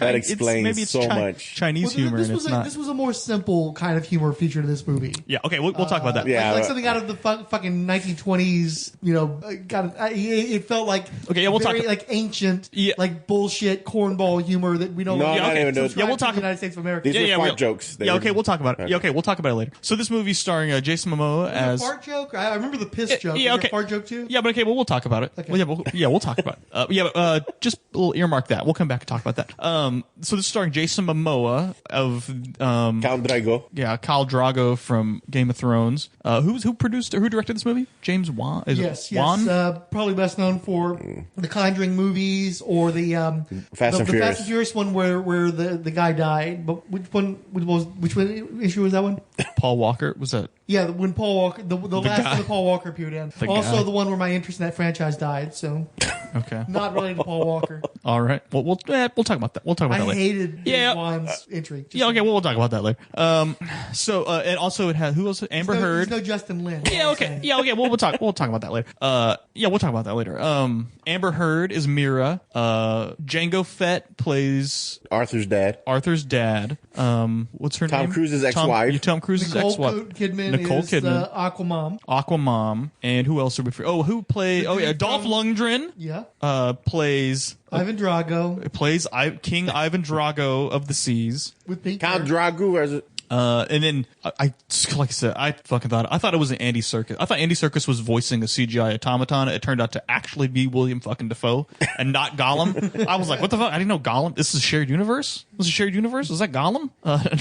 That explains so much. Chinese humor, and it's not. This was a more simple kind of humor feature to this movie. Yeah, okay, we'll talk about that. Yeah, like something out of the fucking 1920s. It felt like we'll talk. Like ancient, like bullshit cornball humor that we don't. No, not even. We'll talk. The United States of America. These were fart jokes. We'll talk about it. Yeah, okay, we'll talk about it later. So this movie's starring Jason Momoa as a fart joke. I remember the piss joke. Yeah, okay. A fart joke too. Yeah, but okay, we'll talk about it. Okay. We'll talk about it. Just a little earmark that. We'll come back and talk about that. So this is starring Jason Momoa of Khal Drogo. Yeah, Khal Drogo from Game of Thrones. Who directed this movie? James Wan. Yes. Wan? Probably best known for the Conjuring movies or the Fast and Furious one where the guy died. But which one issue was that one? Paul Walker was that? Yeah, when Paul Walker, the last guy. one that Paul Walker appeared in. Also, the one where my interest in that franchise died. So, okay, not related to Paul Walker. All right. Well, we'll talk about that. We'll talk about that later. I hated Juan's entry. Okay. We'll talk about that later. And also it had who else? Amber Heard. There's no Justin Lin. Yeah. Okay. Yeah. Okay. We'll talk about that later. We'll talk about that later. Amber Heard is Mira. Jango Fett plays Arthur's dad. What's her name? Tom Cruise's ex-wife. Tom Cruise's ex-wife. Nicole Kidman. Aquaman. And who else are we? Who play? Dolph Lundgren. Yeah. Plays Ivan Drago. Plays King Ivan Drago of the Seas. With pink Khal hair. Drogo as it. And then I like I said, I thought it was an Andy Serkis. I thought Andy Serkis was voicing a CGI automaton. It turned out to actually be William fucking Dafoe and not Gollum. I was like, what the fuck? I didn't know Gollum. This is a shared universe. Was that Gollum?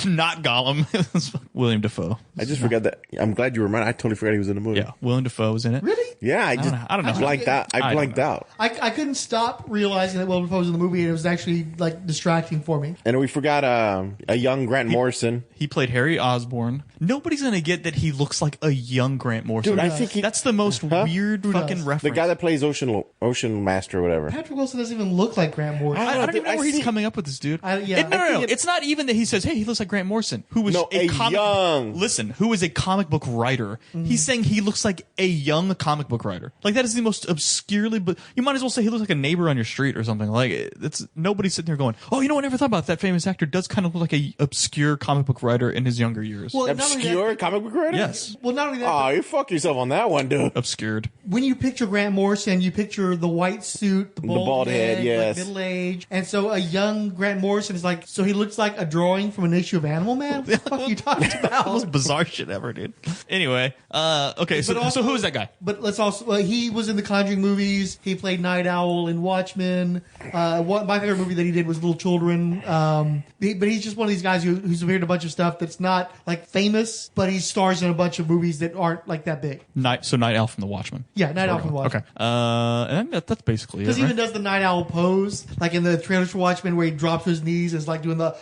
Not Gollum. It was William Dafoe. I just forgot that. I'm glad you reminded. I totally forgot he was in the movie. Yeah, William Dafoe was in it. Really? Yeah, I don't know. Blanked out. I blanked out. I couldn't stop realizing that Willem Dafoe was in the movie, and it was actually like distracting for me. And we forgot a young Grant Morrison. He played Harry Osborn. Nobody's gonna get that he looks like a young Grant Morrison. Dude, I think that's the most weird fucking reference. The guy that plays Ocean Master or whatever. Patrick Wilson doesn't even look like Grant Morrison. I don't even know where he's coming up with this dude. No. It's not even that he says, "Hey, he looks like Grant Morrison," who was who is a comic book writer. Mm-hmm. He's saying he looks like a young comic book writer. Like that is the most obscurely. But you might as well say he looks like a neighbor on your street or something. Like it's nobody's sitting there going, "Oh, you know, I never thought about that famous actor does kind of look like a obscure comic book writer in his younger years." Well, obscure comic book writer? Yes. Well, not only that. Oh, you fuck yourself on that one, dude. Obscured. When you picture Grant Morrison, you picture the white suit, the bald head, yes, like middle age, and so a young Grant Morrison is like. So he looks like a drawing from an issue of Animal Man. What the fuck are you talking about? The most bizarre shit ever, dude. Anyway, okay, so who is that guy? But let's also he was in the Conjuring movies. He played Night Owl in Watchmen. My favorite movie that he did was Little Children. But he's just one of these guys who's appeared in a bunch of stuff that's not like famous, but he stars in a bunch of movies that aren't like that big. Night Owl from the Watchmen. Yeah, Night Owl from the Watchmen. Okay, and that's basically it. Because he even does the Night Owl pose, like in the trailers for Watchmen, where he drops to his knees, is like doing the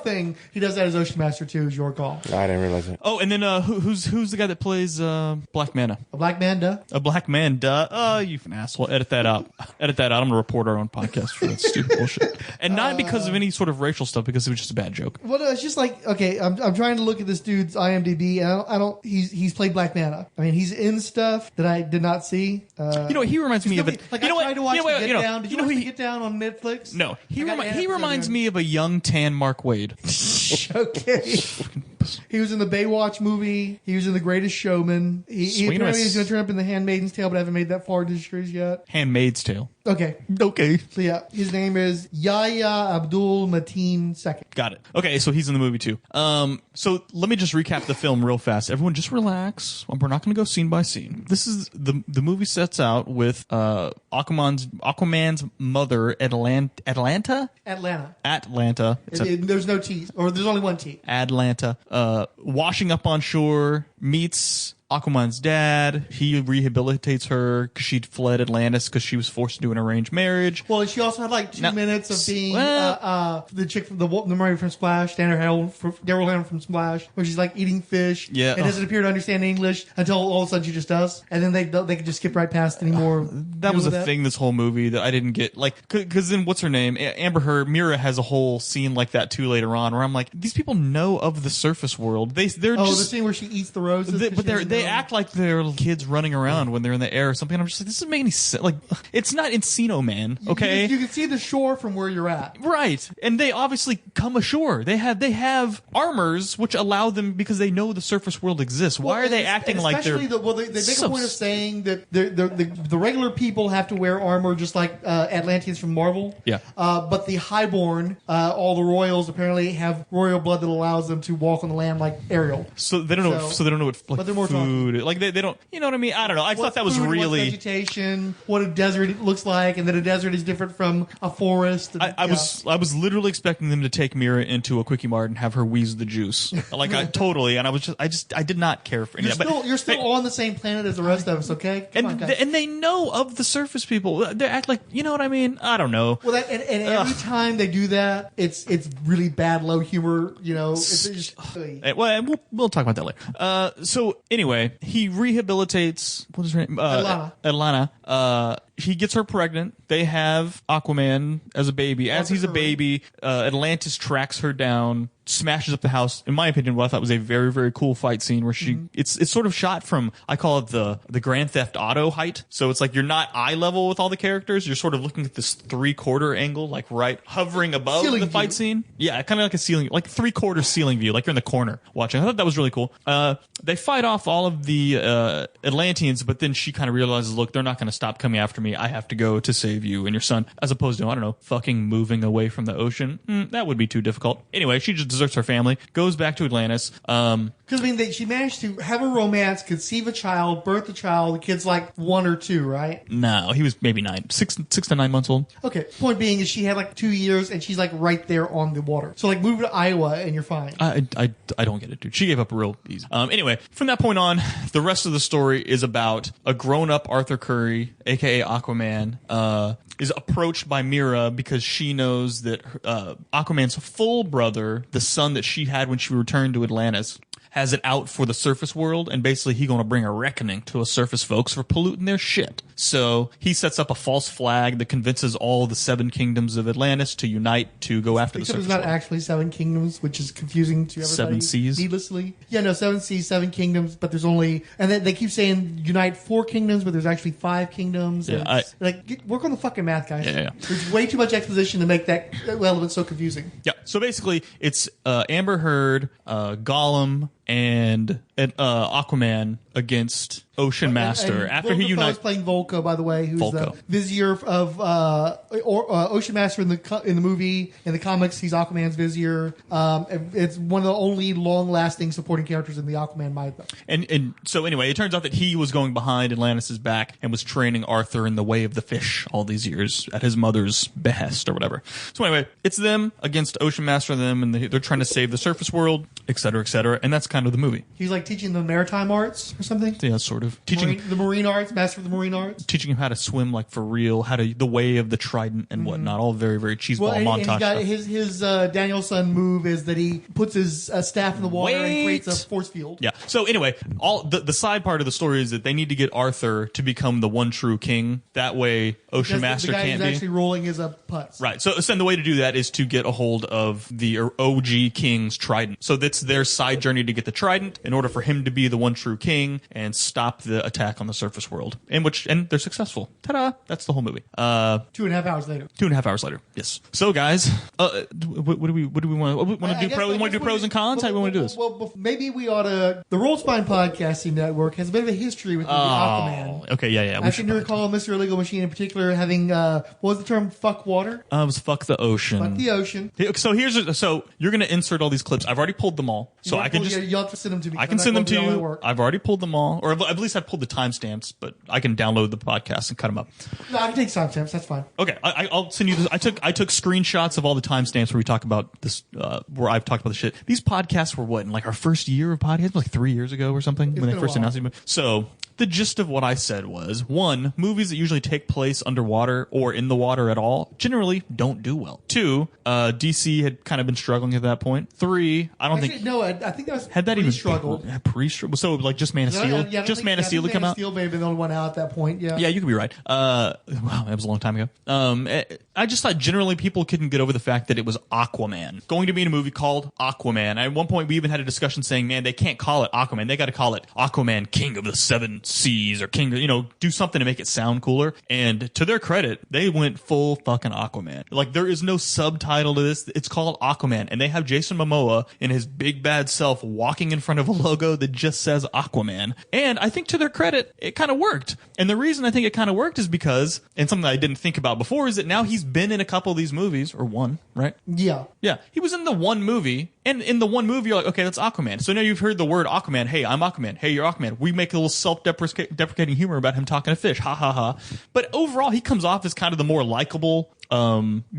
thing. He does that as Ocean Master too. Is your call? I didn't realize it. Oh, and then who's the guy that plays Black Manta? A Black Manta. A Black Man, duh. Oh, you an asshole. Edit that out. Edit that out. I'm going to report our own podcast for that stupid bullshit. And not because of any sort of racial stuff, because it was just a bad joke. Well, no, it's just like, okay, I'm trying to look at this dude's IMDb, and I don't he's played Black Manta. I mean, he's in stuff that I did not see. He reminds me of it. Like, I tried to watch The Get Down. Did you watch The Get Down on Netflix? No. He reminds me of a young tan Mark Wade. Okay. He was in the Baywatch movie. He was in The Greatest Showman. He apparently is going to turn up in The Handmaid's Tale, but I haven't made that far into the series yet. Handmaid's Tale. Okay. So yeah, his name is Yahya Abdul Mateen II. Got it. Okay, so he's in the movie too. So let me just recap the film real fast. Everyone just relax. We're not going to go scene by scene. This is the movie sets out with Aquaman's mother, Atlanta. There's no T, or there's only one T. Atlanta. Washing up on shore, meets Aquaman's dad. He rehabilitates her because she fled Atlantis because she was forced to do an arranged marriage. Well, and she also had like 2 minutes of being the chick from the mermaid from Splash, Daryl Hannah from Splash, where she's like eating fish. Yeah, and doesn't appear to understand English until all of a sudden she just does, and then they can just skip right past anymore. That was a thing this whole movie that I didn't get. Like, because then what's her name? Amber Heard, Mira has a whole scene like that too later on, where I'm like, these people know of the surface world. They're just the scene where she eats the roses, they act like they're kids running around when they're in the air or something. And I'm just like, this doesn't make any sense. Like, it's not Encino Man, okay? You can see the shore from where you're at, right? And they obviously come ashore. They have armors which allow them because they know the surface world exists. Why are they acting like they're? They make a point of saying that the regular people have to wear armor just like Atlanteans from Marvel. Yeah. But the highborn, all the royals apparently have royal blood that allows them to walk on the land like Ariel. So they don't know. So they don't know what but they're more food. Like they don't. You know what I mean? I don't know. I thought that was really vegetation. What a desert looks like, and that a desert is different from a forest. I was literally expecting them to take Mira into a Quickie Mart and have her wheeze the juice. Like totally. And I did not care for any of that. You're still on the same planet as the rest of us. Okay. And they know of the surface people. They act like, you know what I mean? I don't know. Well, and every time they do that, it's really bad, low humor. You know, it's just. Well, we'll talk about that later. So anyway, he rehabilitates. What is her name? Atlanta. He gets her pregnant. They have Aquaman as a baby. As he's a baby, Atlantis tracks her down, smashes up the house. In my opinion, what I thought was a very, very cool fight scene where it's sort of shot from, I call it the Grand Theft Auto height. So it's like you're not eye level with all the characters. You're sort of looking at this 3/4 angle, like right hovering above ceiling the fight scene. Yeah, kind of like a ceiling, like 3/4 ceiling view, like you're in the corner watching. I thought that was really cool. They fight off all of the Atlanteans, but then she kind of realizes, look, they're not going to stop coming after me. I have to go to save you and your son, as opposed to, I don't know, fucking moving away from the ocean. That would be too difficult. Anyway, she just deserts her family, goes back to Atlantis. Because, I mean, she managed to have a romance, conceive a child, birth a child. The kid's like 1 or 2, right? No, he was maybe 6 to 9 months old. Okay. Point being is she had like 2 years and she's like right there on the water. So like move to Iowa and you're fine. I don't get it, dude. She gave up real easy. Anyway, from that point on, the rest of the story is about a grown-up Arthur Curry, aka Aquaman, is approached by Mira because she knows that Aquaman's full brother, the son that she had when she returned to Atlantis, has it out for the surface world, and basically he's going to bring a reckoning to us surface folks for polluting their shit. So he sets up a false flag that convinces all the 7 kingdoms of Atlantis to unite to go after the surface Except it's not world. actually 7 kingdoms, which is confusing to everybody. 7 seas? Needlessly. Yeah, no, 7 seas, 7 kingdoms, but there's only... And then they keep saying unite 4 kingdoms, but there's actually 5 kingdoms. Yeah, work on the fucking math, guys. Yeah. There's way too much exposition to make that element so confusing. Yeah. So basically, it's Amber Heard, Gollum, and Aquaman against Ocean Master And after Willem he Dafoe's unites. playing Volko, by the way, who's Volko. the vizier of Ocean Master in the movie. In the comics, he's Aquaman's vizier. It's one of the only long-lasting supporting characters in the Aquaman mythos. And so anyway, it turns out that he was going behind Atlantis' back and was training Arthur in the way of the fish all these years at his mother's behest or whatever. So anyway, it's them against Ocean Master and them, and they're trying to save the surface world, et cetera, and that's kind of the movie. He's like teaching them maritime arts or something. Yeah, sort of. Teaching The marine arts, master of the marine arts. teaching him how to swim like for real, the way of the trident and whatnot. All very, very cheeseball and montage he's got stuff. his Danielson move is that he puts his staff in the water and creates a force field. Yeah. So anyway, all the side part of the story is that they need to get Arthur to become the one true king. That way, Ocean Master the guy can't who's be. actually rolling is a putz. Right. So the way to do that is to get a hold of the OG king's trident. So that's their side journey to get the trident in order for him to be the one true king and stop the attack on the surface world. And they're successful. Ta-da! That's the whole movie. 2.5 hours later. 2.5 hours later. Yes. So guys, what do we want? Want to do pros? Want to do pros and cons? How do we want to do this? Well, maybe we ought to. The Roll Spine Podcasting Network has a bit of a history with the Aquaman. Okay. Yeah. I seem to recall Mr. Illegal Machine in particular having what was the term? Fuck water. It was fuck the ocean. Fuck the ocean. So you're going to insert all these clips. I've already pulled them all, so I can just. You'll have to send them to me. I can send them to you. I've already pulled them all, or at least I've pulled the timestamps, but I can download the podcast and cut them up. No, I can take timestamps. That's fine. Okay, I'll send you this. I took screenshots of all the timestamps where we talk about this, where I've talked about the shit. These podcasts were what, in like our first year of podcast, like 3 years ago or something, when they first announced it. So the gist of what I said was, 1, movies that usually take place underwater or in the water at all generally don't do well. 2, DC had kind of been struggling at that point. 3, I don't think. No, I think that was had that even struggled. Pre-struggle. So like just Man of Steel, just Man of Steel to come out. Steel may have been the only one out at that point. Yeah. Yeah, you could be right. Wow, that was a long time ago. I just thought generally people couldn't get over the fact that it was Aquaman going to be in a movie called Aquaman. At one point, we even had a discussion saying, "Man, they can't call it Aquaman. They got to call it Aquaman, King of the Seven Seas, or King. Do something to make it sound cooler." And to their credit, they went full fucking Aquaman. Like there is no subtitle to this. It's called Aquaman, and they have Jason Momoa in his big bad self walking in front of a logo that just says Aquaman. And I think to their credit, it kind of worked. And the reason I think it kind of worked is because, and something that I didn't think about before, is that now he's been in a couple of these movies, or one, right? Yeah. Yeah. He was in the one movie, and in the one movie, you're like, okay, that's Aquaman. So now you've heard the word Aquaman. Hey, I'm Aquaman. Hey, you're Aquaman. We make a little self-deprecating humor about him talking to fish. Ha, ha, ha. But overall, he comes off as kind of the more likable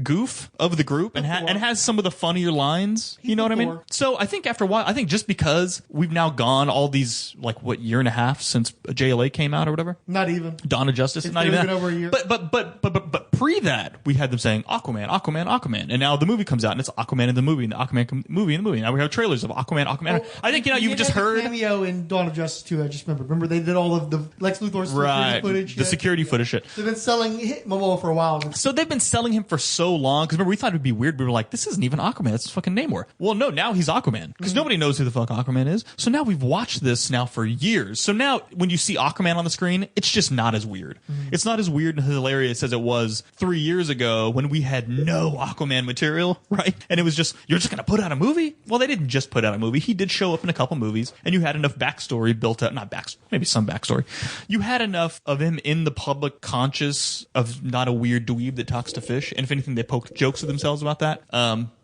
goof of the group and has some of the funnier lines. You know what I mean? So I think after a while, just because we've now gone all these, like, what, year and a half since JLA came out or whatever? Not even. Dawn of Justice? It's Not even been that. over a year. But pre that, we had them saying Aquaman, Aquaman, Aquaman. And now the movie comes out and it's Aquaman in the movie and the Aquaman movie in the movie. Now we have trailers of Aquaman, Aquaman. Oh, I think, you've just heard. Cameo in Dawn of Justice too. I just remember they did all of the Lex Luthor security footage. The security footage shit. They've been selling Momoa for a while. So they've been selling him for so long. Because remember, we thought it'd be weird. We were like, this isn't even Aquaman. That's his fucking Namor. Well, no, now he's Aquaman. Because nobody knows who the fuck Aquaman is. So now we've watched this now for years. So now when you see Aquaman on the screen, it's just not as weird. It's not as weird and hilarious as it was 3 years ago when we had no Aquaman material, right? And it was just, you're just going to put out a movie? Well, they didn't just put out a movie. He did show up in a couple movies, and you had enough backstory built up. Not backstory, maybe some backstory. You had enough of him in the public conscious of not a weird dweeb that talks to fish. And if anything, they poked jokes at themselves about that.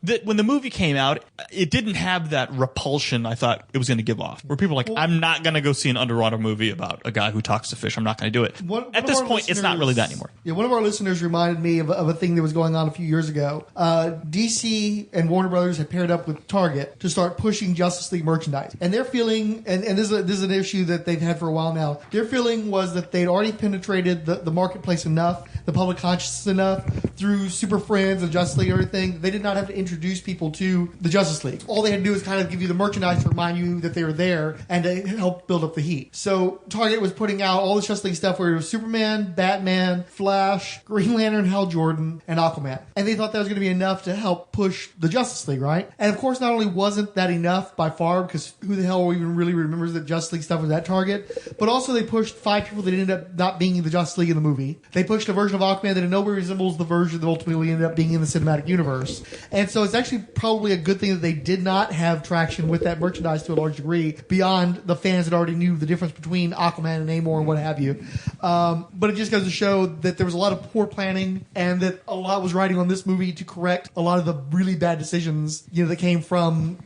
that when the movie came out, it didn't have that repulsion I thought it was going to give off. Where people are like, I'm not going to go see an underwater movie about a guy who talks to fish. I'm not going to do it. At this point, it's not really that anymore. Yeah, one of our listeners reminded me of a thing that was going on a few years ago. DC and Warner Brothers had paired up with Target to start pushing Justice League merchandise. And their feeling, and this is an issue that they've had for a while now, their feeling was that they'd already penetrated the marketplace enough, the public consciousness enough, through Super Friends and Justice League and everything, they did not have to introduce people to the Justice League. All they had to do was kind of give you the merchandise to remind you that they were there and to help build up the heat. So Target was putting out all the Justice League stuff where it was Superman, Batman, Flash, Green Lantern, Hal Jordan, and Aquaman. And they thought that was going to be enough to help push the Justice League, right? And of course, not only wasn't that enough by far, because who the hell even really remembers that Justice League stuff was at Target, but also they pushed 5 people that ended up not being in the Justice League in the movie. They pushed a version of Aquaman that in no way resembles the version that ultimately ended up being in the cinematic universe. And so it's actually probably a good thing that they did not have traction with that merchandise to a large degree beyond the fans that already knew the difference between Aquaman and Namor and what have you. But it just goes to show that there was a lot of poor planning and that a lot was riding on this movie to correct a lot of the really bad decisions, that came from,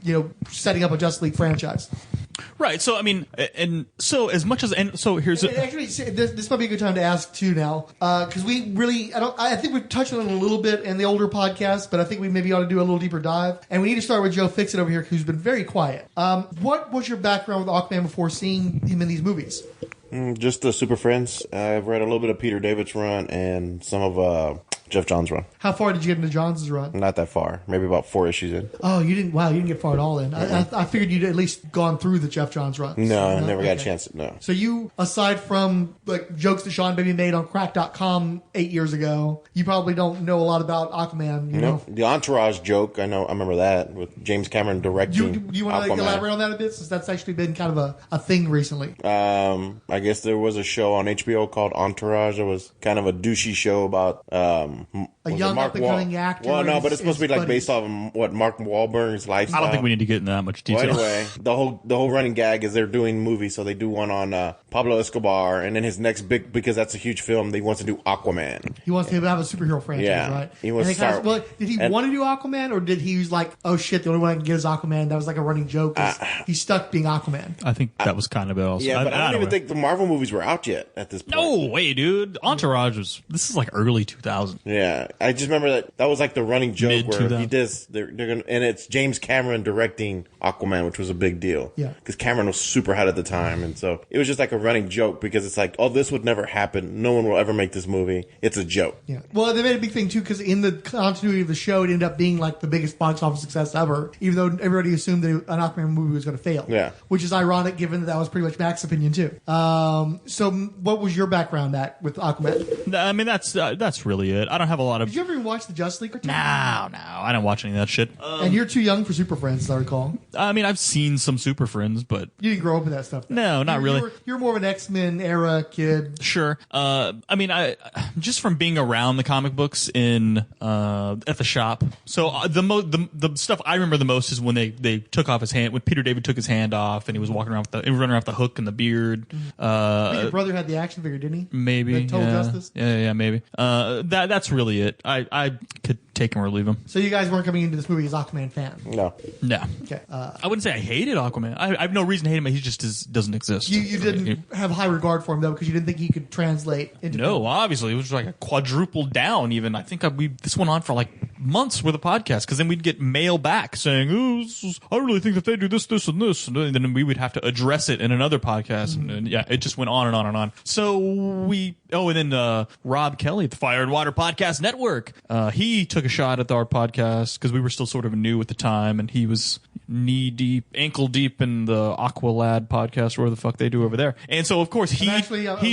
setting up a Justice League franchise. Right. So, I mean, and so as much as, and so here's actually, this might be a good time to ask too now, because we really, I think we've touched on it a little bit in the older podcast, but I think we maybe ought to do a little deeper dive. And we need to start with Joe Fixit over here, who's been very quiet. What was your background with Aquaman before seeing him in these movies? Just the Super Friends. I've read a little bit of Peter David's run and some of Jeff Johns' run. How far did you get into Johns' run? Not that far. Maybe about 4 issues in. Oh, you didn't. Wow, you didn't get far at all in. I figured you'd at least gone through the Jeff Johns run. No, I never got a chance. No. So you, aside from like jokes that Sean Baby made on Crack.com 8 years ago, you probably don't know a lot about Aquaman. You know the Entourage joke. I remember that with James Cameron directing. You want to elaborate on that a bit, since that's actually been kind of a thing recently. I guess there was a show on HBO called Entourage. It was kind of a douchey show about a young up-and-coming actor. Well, no, but it's supposed to be like based off of what Mark Wahlberg's lifestyle. I don't think we need to get into that much detail. Well, anyway, the whole running gag is they're doing movies, so they do one on Pablo Escobar, and then his next big, because that's a huge film, he wants to do Aquaman. He wants to have a superhero franchise, right? He wants to start. Did he want to do Aquaman, or did he was like, oh shit, the only one I can get is Aquaman? That was like a running joke. He's stuck being Aquaman. I think that was kind of it also. Yeah, but I don't even think the Marvel movies were out yet at this point. No way, dude. Entourage this is like early 2000. Yeah, I just remember that was like the running joke Mid-2000. where he does. They're gonna, and it's James Cameron directing Aquaman, which was a big deal. Yeah, because Cameron was super hot at the time, and so it was just like a running joke because it's like, oh, this would never happen. No one will ever make this movie. It's a joke. Yeah. Well, they made a big thing too because in the continuity of the show, it ended up being like the biggest box office success ever, even though everybody assumed that an Aquaman movie was going to fail. Yeah. Which is ironic given that was pretty much Mac's opinion too. So what was your background with Aquaman? I mean, that's really it. I don't have a lot of. Did you ever even watch the Justice League cartoon? No, I don't watch any of that shit. And you're too young for Super Friends, as I recall. I mean, I've seen some Super Friends, but you didn't grow up with that stuff. Though. No, not really. You're more of an X-Men era kid. Sure. I mean, I just from being around the comic books in at the shop. So the stuff I remember the most is when they took off his hand, when Peter David took his hand off, and he was walking around running around with the hook and the beard. Your brother had the action figure, didn't he? Maybe. Total Justice. Yeah, maybe. That's really it. I could take him or leave him. So you guys weren't coming into this movie as Aquaman fan? No. Okay. I wouldn't say I hated Aquaman. I have no reason to hate him. He just doesn't exist. You didn't have high regard for him though, because you didn't think he could translate into. No, film. Obviously it was like a quadruple down. Even I think this went on for like months with a podcast, because then we'd get mail back saying, "Oh, I really think that they do this, this, and this," and then we would have to address it in another podcast, and yeah, it just went on and on and on. So and then Rob Kelly at the Fire and Water Podcast Network, he took a shot at our podcast because we were still sort of new at the time, and he was knee deep, ankle deep in the Aqualad podcast, or whatever the fuck they do over there. And so, of course, he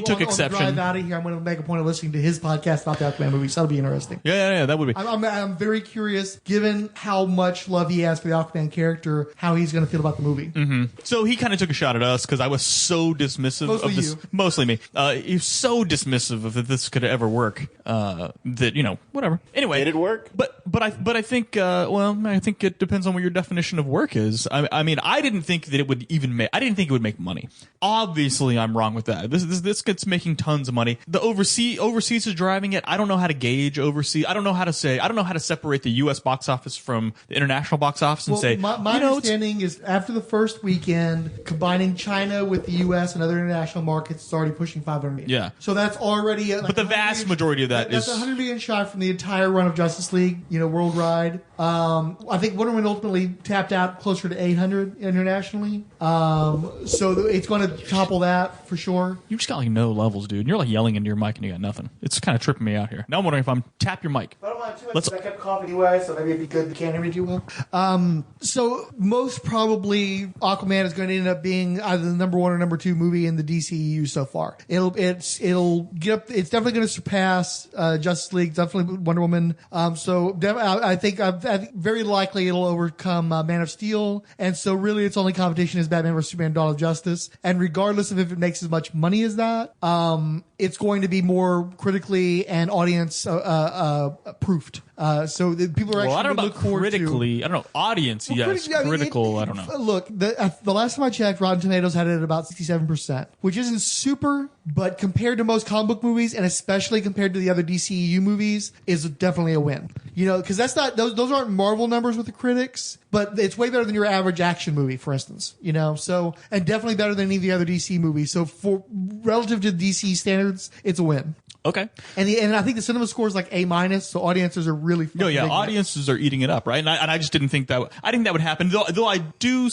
took exception. On the drive out of here, I'm going to make a point of listening to his podcast about the Aquaman movie. So that'll be interesting. Yeah, that would be. I'm very curious, given how much love he has for the Aquaman character, how he's going to feel about the movie. Mm-hmm. So he kind of took a shot at us because I was so dismissive of this. Mostly me. He was so dismissive of if this could ever work. That whatever. Anyway, did it work? work. But I think I think it depends on what your definition of work is. I mean, I didn't think that it would even make. I didn't think it would make money. Obviously, I'm wrong with that. This gets making tons of money. The overseas is driving it. I don't know how to gauge overseas. I don't know how to separate the U.S. box office from the international box office and say. My understanding is after the first weekend, combining China with the U.S. and other international markets, it's already pushing 500 million. Yeah. So that's already. But the vast majority of that's 100 million shy from the entire run of Justice League, worldwide. I think Wonder Woman ultimately tapped out closer to 800 internationally. So it's going to topple that for sure. You just got like no levels, dude. You're like yelling into your mic and you got nothing. It's kind of tripping me out here. Now I'm wondering if I'm tap your mic. I don't mind too much. I kept coughing anyway, so maybe it'd be good. You can't hear me too well. So most probably Aquaman is going to end up being either the number 1 or number 2 movie in the DCEU so far. It'll get up. It's definitely going to surpass Justice League. Definitely Wonder Woman. I think very likely it'll overcome Man of Steel. And so really its only competition is Batman vs Superman: Dawn of Justice. And regardless of if it makes as much money as that, it's going to be more critically and audience proofed. So that people are actually I don't know look about forward critically. to. I don't know. Audience, yes. Critical, I don't know. Look, the last time I checked, Rotten Tomatoes had it at about 67%, which isn't super, but compared to most comic book movies, and especially compared to the other DCEU movies, is definitely a win. Because that's not those aren't Marvel numbers with the critics, but it's way better than your average action movie, for instance. So and definitely better than any of the other DC movies. So for relative to DC standards, it's a win. Okay. And I think the cinema score is like A-, so audiences are really audiences are eating it up, right? And I just didn't think that would happen. Though I do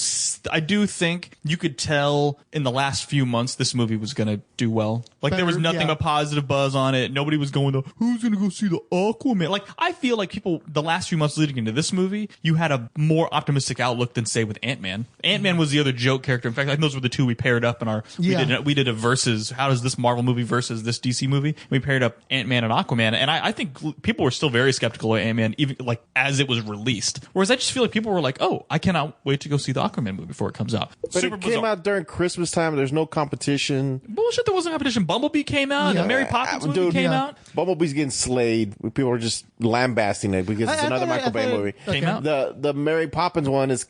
think you could tell in the last few months this movie was going to do well. Like there was nothing but positive buzz on it. Nobody was going to who's going to go see the Aquaman. Like I feel like people the last few months leading into this movie, you had a more optimistic outlook than say with Ant-Man. Ant-Man was the other joke character. In fact, I think those were the two we paired up in our we did a versus. How does this Marvel movie versus this DC movie? We paired up Ant-Man and Aquaman, and I think people were still very skeptical of Ant-Man even like as it was released. Whereas I just feel like people were like, "Oh, I cannot wait to go see the Aquaman movie before it comes out." But it came out during Christmas time. There's no competition. Bullshit. There wasn't competition. Bumblebee came out. The Mary Poppins movie came out. Bumblebee's getting slayed. People are just lambasting it because it's another Michael Bay movie. Came out. The Mary Poppins one is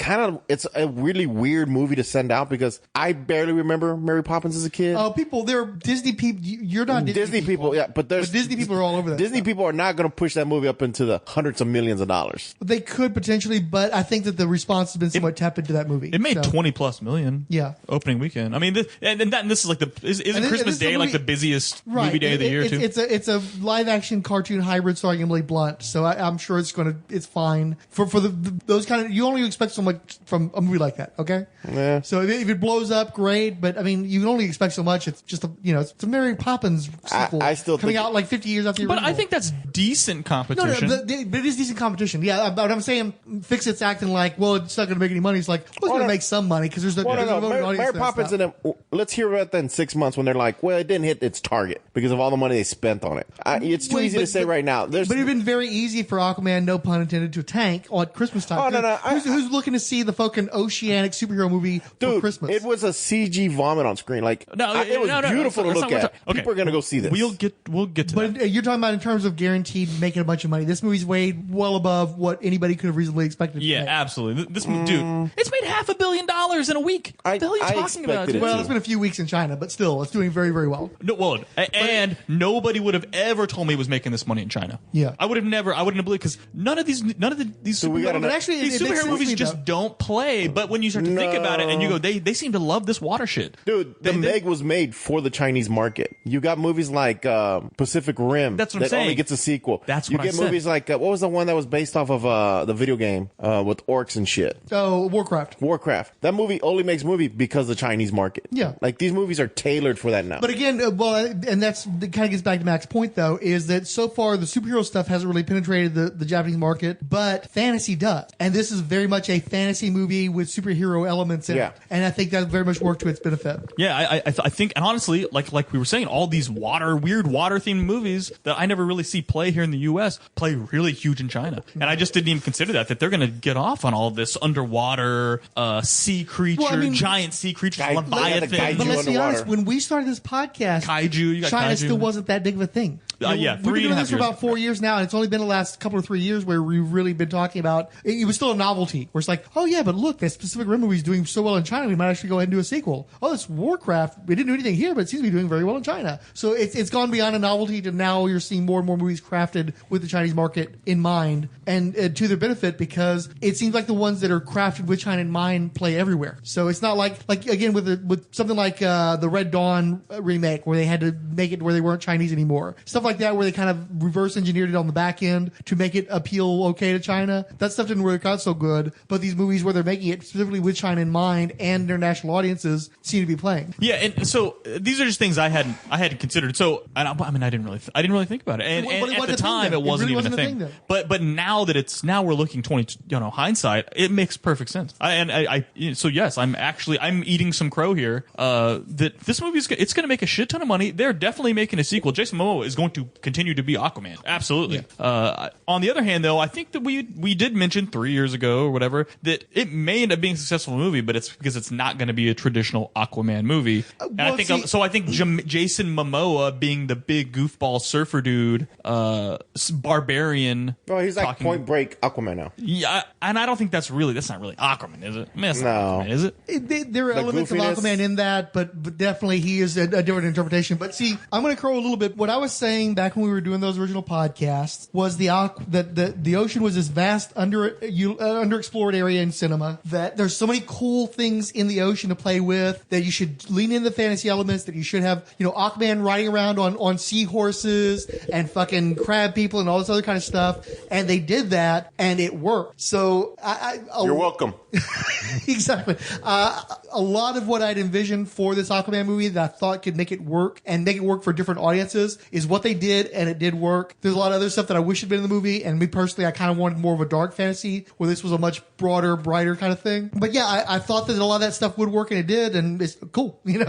it's a really weird movie to send out because I barely remember Mary Poppins as a kid. Oh, they're Disney people. You're not Disney people. Yeah, but Disney people are all over that. Disney people are not going to push that movie up into the hundreds of millions of dollars. They could potentially, but I think that the response has been somewhat tapped into that movie. It made 20+ million. Yeah, opening weekend. I mean, this is like isn't Christmas Day like the busiest movie day of the year too? It's a live action cartoon hybrid starring Emily Blunt, so I'm sure it's fine for those kind of. You only expect so much from a movie like that, okay? Yeah. So if it blows up, great, but I mean, you can only expect so much. It's just it's a Mary Poppins sequel. I still coming out like 50 years after the original. But I think that's decent competition. No, but it is decent competition. Yeah, but I'm saying Fixit's acting like, well, it's not going to make any money. It's like, well, it's going to make some money because there's a Mary Poppins and them. Let's hear about that in 6 months when they're like, well, it didn't hit its target because of all the money they spent on it. It's too easy to say right now. But it'd been very easy for Aquaman, no pun intended, to tank on Christmas time. Oh, no. Who's looking to see the fucking oceanic superhero movie for Christmas? It was a CG vomit on screen. Like, it was beautiful to look at. Okay. People are going to go see this. We'll get to that. But you're talking about in terms of guaranteed making a bunch of money. This movie's way well above what anybody could have reasonably expected. Yeah, absolutely. This dude, it's made $500 million in a week. What the hell are you talking about? Dude? Well, it's been a few weeks in China, but still, it's doing very, very well. No, and nobody would have ever told me it was making this money in China. Yeah, I wouldn't have believed because none of these superhero movies just don't play. But when you start to think about it, and you go, they seem to love this water shit. Dude, the Meg was made for the Chinese market. You got movies like Pacific Rim. That's what I'm saying. Only gets a sequel. That's what you get movies like what was the one that was based off of the video game with orcs and shit? Oh, Warcraft. That movie only makes movie because of the Chinese market. Yeah, like these movies are tailored that for that now. But again, and that kind of gets back to Mac's point, though, is that so far the superhero stuff hasn't really penetrated the Japanese market, but fantasy does. And this is very much a fantasy movie with superhero elements in it. And I think that very much worked to its benefit. Yeah, I think, and honestly, like we were saying, all these weird water-themed movies that I never really see play here in the U.S. play really huge in China. And I just didn't even consider that they're going to get off on all this underwater sea creature, giant sea creatures, Leviathan. But let's be honest, when we started this podcast, China still wasn't that big of a thing. We've been doing this for about 4 years now, and it's only been the last couple of 3 years where we've really been talking about it. Was still a novelty where it's like, oh yeah, but look, that specific Rim movie is doing so well in China, we might actually go ahead and do a sequel. Oh, this Warcraft, we didn't do anything here, but it seems to be doing very well in China. So it's gone beyond a novelty to now you're seeing more and more movies crafted with the Chinese market in mind and to their benefit, because it seems like the ones that are crafted with China in mind play everywhere. So it's not like again with something like the Red Dawn remake where they had to make it where they weren't Chinese anymore. Stuff like that where they kind of reverse engineered it on the back end to make it appeal okay to China. That stuff didn't work out so good. But these movies where they're making it specifically with China in mind and international audiences seem to be playing. Yeah, and so these are just things I hadn't considered. So I didn't really think about it. And at the time it wasn't even a thing. But now that now we're looking hindsight, it makes perfect sense. So yes, I'm eating some crow here. That this movie it's going to make a shit ton of money. They're definitely making a sequel. Jason Momoa is going to continue to be Aquaman. Absolutely. Yeah. On the other hand, though, I think that we did mention 3 years ago or whatever that it may end up being a successful movie, but it's because it's not going to be a traditional Aquaman movie. And I think Jason Momoa being the big goofball surfer dude, barbarian. Oh, he's like Point Break Aquaman now. Yeah, and I don't think that's not really Aquaman, is it? I mean, that's not Aquaman, is it? There are elements of Aquaman in that, but definitely he is a different interpretation. But see, I'm going to crow a little bit. What I was saying back when we were doing those original podcasts was the ocean was this vast underexplored area in cinema that there's so many cool things in the ocean to play with that you should lean in the fantasy elements, that you should have Aquaman riding around on seahorses and fucking crab people and all this other kind of stuff, and they did that and it worked. So you're welcome. Exactly. A lot of what I'd envisioned for this Aquaman movie that I thought could make it work and make it work for different audiences is what they did, and it did work. There's a lot of other stuff that I wish had been in the movie, and me personally, I kind of wanted more of a dark fantasy where this was a much broader, brighter kind of thing. But yeah, I thought that a lot of that stuff would work, and it did, and it's cool. When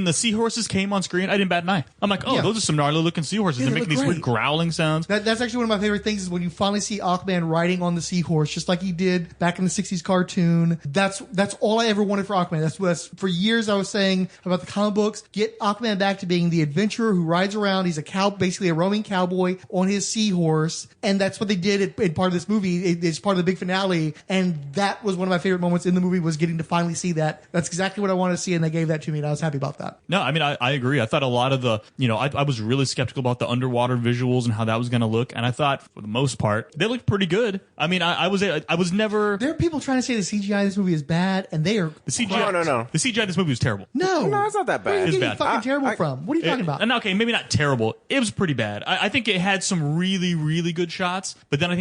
the seahorses came on screen, I didn't bat an eye. I'm like, those are some gnarly looking seahorses. They're making these weird growling sounds. That's actually one of my favorite things is when you finally see Aquaman riding on the seahorse, just like he did back in the 60s cartoon. That's all I ever wanted for Aquaman. That's for years I was saying about the comic books. Get Aquaman back to being the adventurer who rides around. He's basically a roaming cowboy on his seahorse, and that's what they did in part of this movie. It's part of the big finale, and that was one of my favorite moments in the movie, was getting to finally see that. That's exactly what I wanted to see, and they gave that to me, and I was happy about that. No, I mean, I agree. I thought a lot of the, I was really skeptical about the underwater visuals and how that was going to look, and I thought, for the most part, they looked pretty good. I mean, I was never... There are people trying to say the CGI in this movie is bad, and they are... The CGI, no. The CGI in this movie was terrible. No, it's not that bad. Where are you getting fucking terrible from? What are you talking about? Okay, maybe not terrible. It was pretty bad. I think it had some really, really good shots, but then I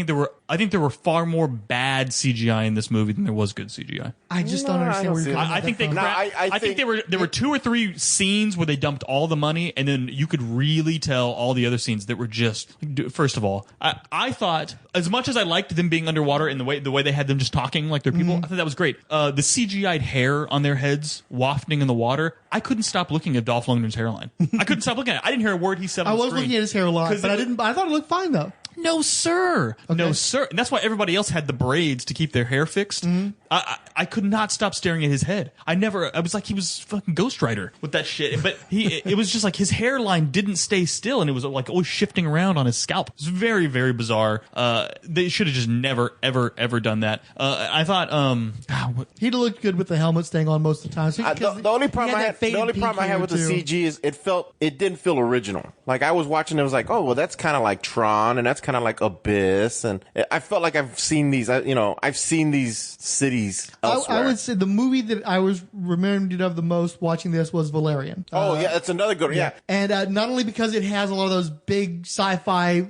think there were far more bad CGI in this movie than there was good CGI. I just don't understand where you're coming from. I think there were 2 or 3 scenes where they dumped all the money, and then you could really tell all the other scenes that were just... First of all, I thought, as much as I liked them being underwater and the way they had them just talking like they're people, I thought that was great. The CGI'd hair on their heads wafting in the water, I couldn't stop looking at Dolph Lundgren's hairline. I couldn't stop looking at it. I didn't hear a word he said on the screen. I was looking at his hair a lot, but I thought it looked fine, though. No, sir. Okay. No, sir. And that's why everybody else had the braids to keep their hair fixed. Mm-hmm. I could not stop staring at his head. I was like, he was fucking Ghost Rider with that shit. But it was just like his hairline didn't stay still, and it was like always shifting around on his scalp. It was very, very bizarre. They should have just never, ever, ever done that. I thought, he'd looked good with the helmet staying on most of the time. So the only problem I had with the CG is it didn't feel original. Like I was watching, it was like, oh well, that's kind of like Tron, and that's kind of like Abyss, and I felt like I've seen these. I've seen these cities elsewhere. I would say the movie that I was remembered of the most watching this was Valerian. Yeah, that's another good one. Yeah. And not only because it has a lot of those big sci-fi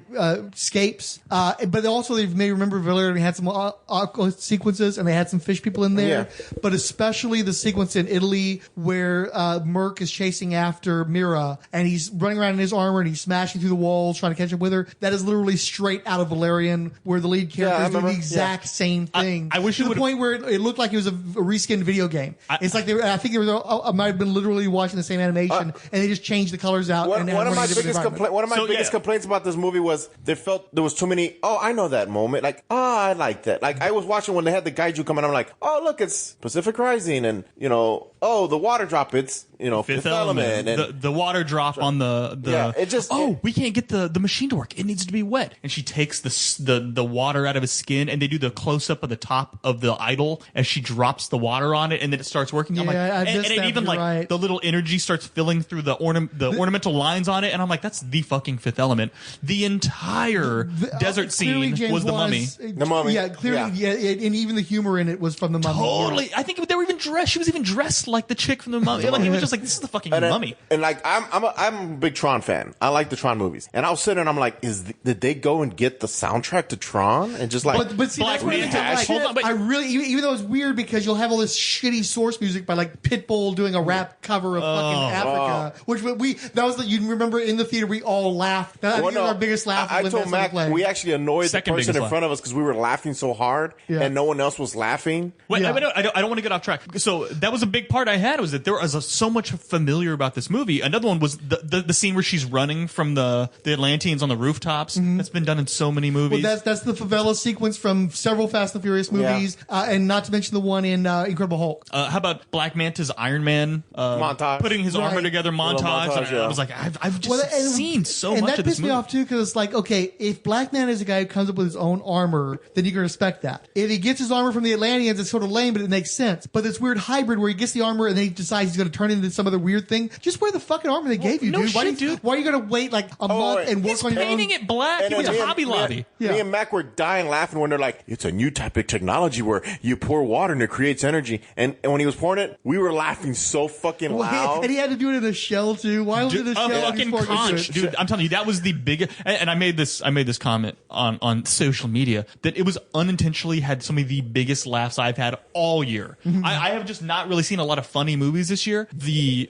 scapes, but also they may remember Valerian had some aqua sequences, and they had some fish people in there. Yeah. But especially the sequence in Italy where Merc is chasing after Mira, and he's running around in his armor and he's smashing through the walls trying to catch up with her. That is literally straight out of Valerian, where the lead characters do the exact same thing. I wish to the point where it looked like it was a reskinned video game. It's like I think I might have been literally watching the same animation, and they just changed the colors out. One of my biggest complaints about this movie was there was too many. Oh, I know that moment. Like, I like that. Like, I was watching when they had the kaiju come in. I'm like, oh, look, it's Pacific Rising, and the water drop. It's Fifth Element, and the water drop on the. It just we can't get the machine to work. It needs to be wet, and she takes the water out of his skin, and they do the close up of the top of the idol as she drops the water on it, and then it starts working. I'm like, and even like the little energy starts filling through the ornamental lines on it, and I'm like, that's the fucking Fifth Element. The entire desert scene was the Mummy. The Mummy, yeah, clearly, and even the humor in it was from the Mummy. Totally, I think they were even dressed. She was even dressed like the chick from the Mummy. Like, it was just like, this is the fucking Mummy. And like, I'm a big Tron fan. I like the Tron movies, and I was sitting and I'm like, did they go and get the soundtrack to Tron and just like, but see, that's what I really, even though it's weird because you'll have all this shitty source music by like Pitbull doing a rap cover of fucking Africa, which you remember in the theater we all laughed. I think it was our biggest laugh. I told Mac we actually annoyed the person in front of us because we were laughing so hard and no one else was laughing. Wait, I don't want to get off track. So that was a big part I had, was that there was so much familiar about this movie. Another one was the scene where she's running from the Atlanteans on the rooftops. That's been done in so many movies. Well, that's the favela sequence from several Fast and Furious movies, and not to mention the one in Incredible Hulk. How about Black Manta's Iron Man montage, putting his armor together montage? I was like, I've just seen so much of this movie. And that pissed me off too, because it's like, okay, if Black Manta is a guy who comes up with his own armor, then you can respect that. If he gets his armor from the Atlanteans, it's sort of lame, but it makes sense. But this weird hybrid where he gets the armor and then he decides he's going to turn it into some other weird thing. Just wear the fucking armor they gave you, dude. Why are you going to wait like a month and work on your own? He's painting it black. He went to Hobby Lobby. Me and Mac were dying laughing when they're like, it's a new type of technology where you pour water and it creates energy. And when he was pouring it, we were laughing so fucking loud. And he had to do it in a shell too. Why was it a shell? Fucking conch, dude. I'm telling you, that was the biggest. And I made this comment on social media that it was unintentionally had some of the biggest laughs I've had all year. I have just not really seen a lot of funny movies this year. The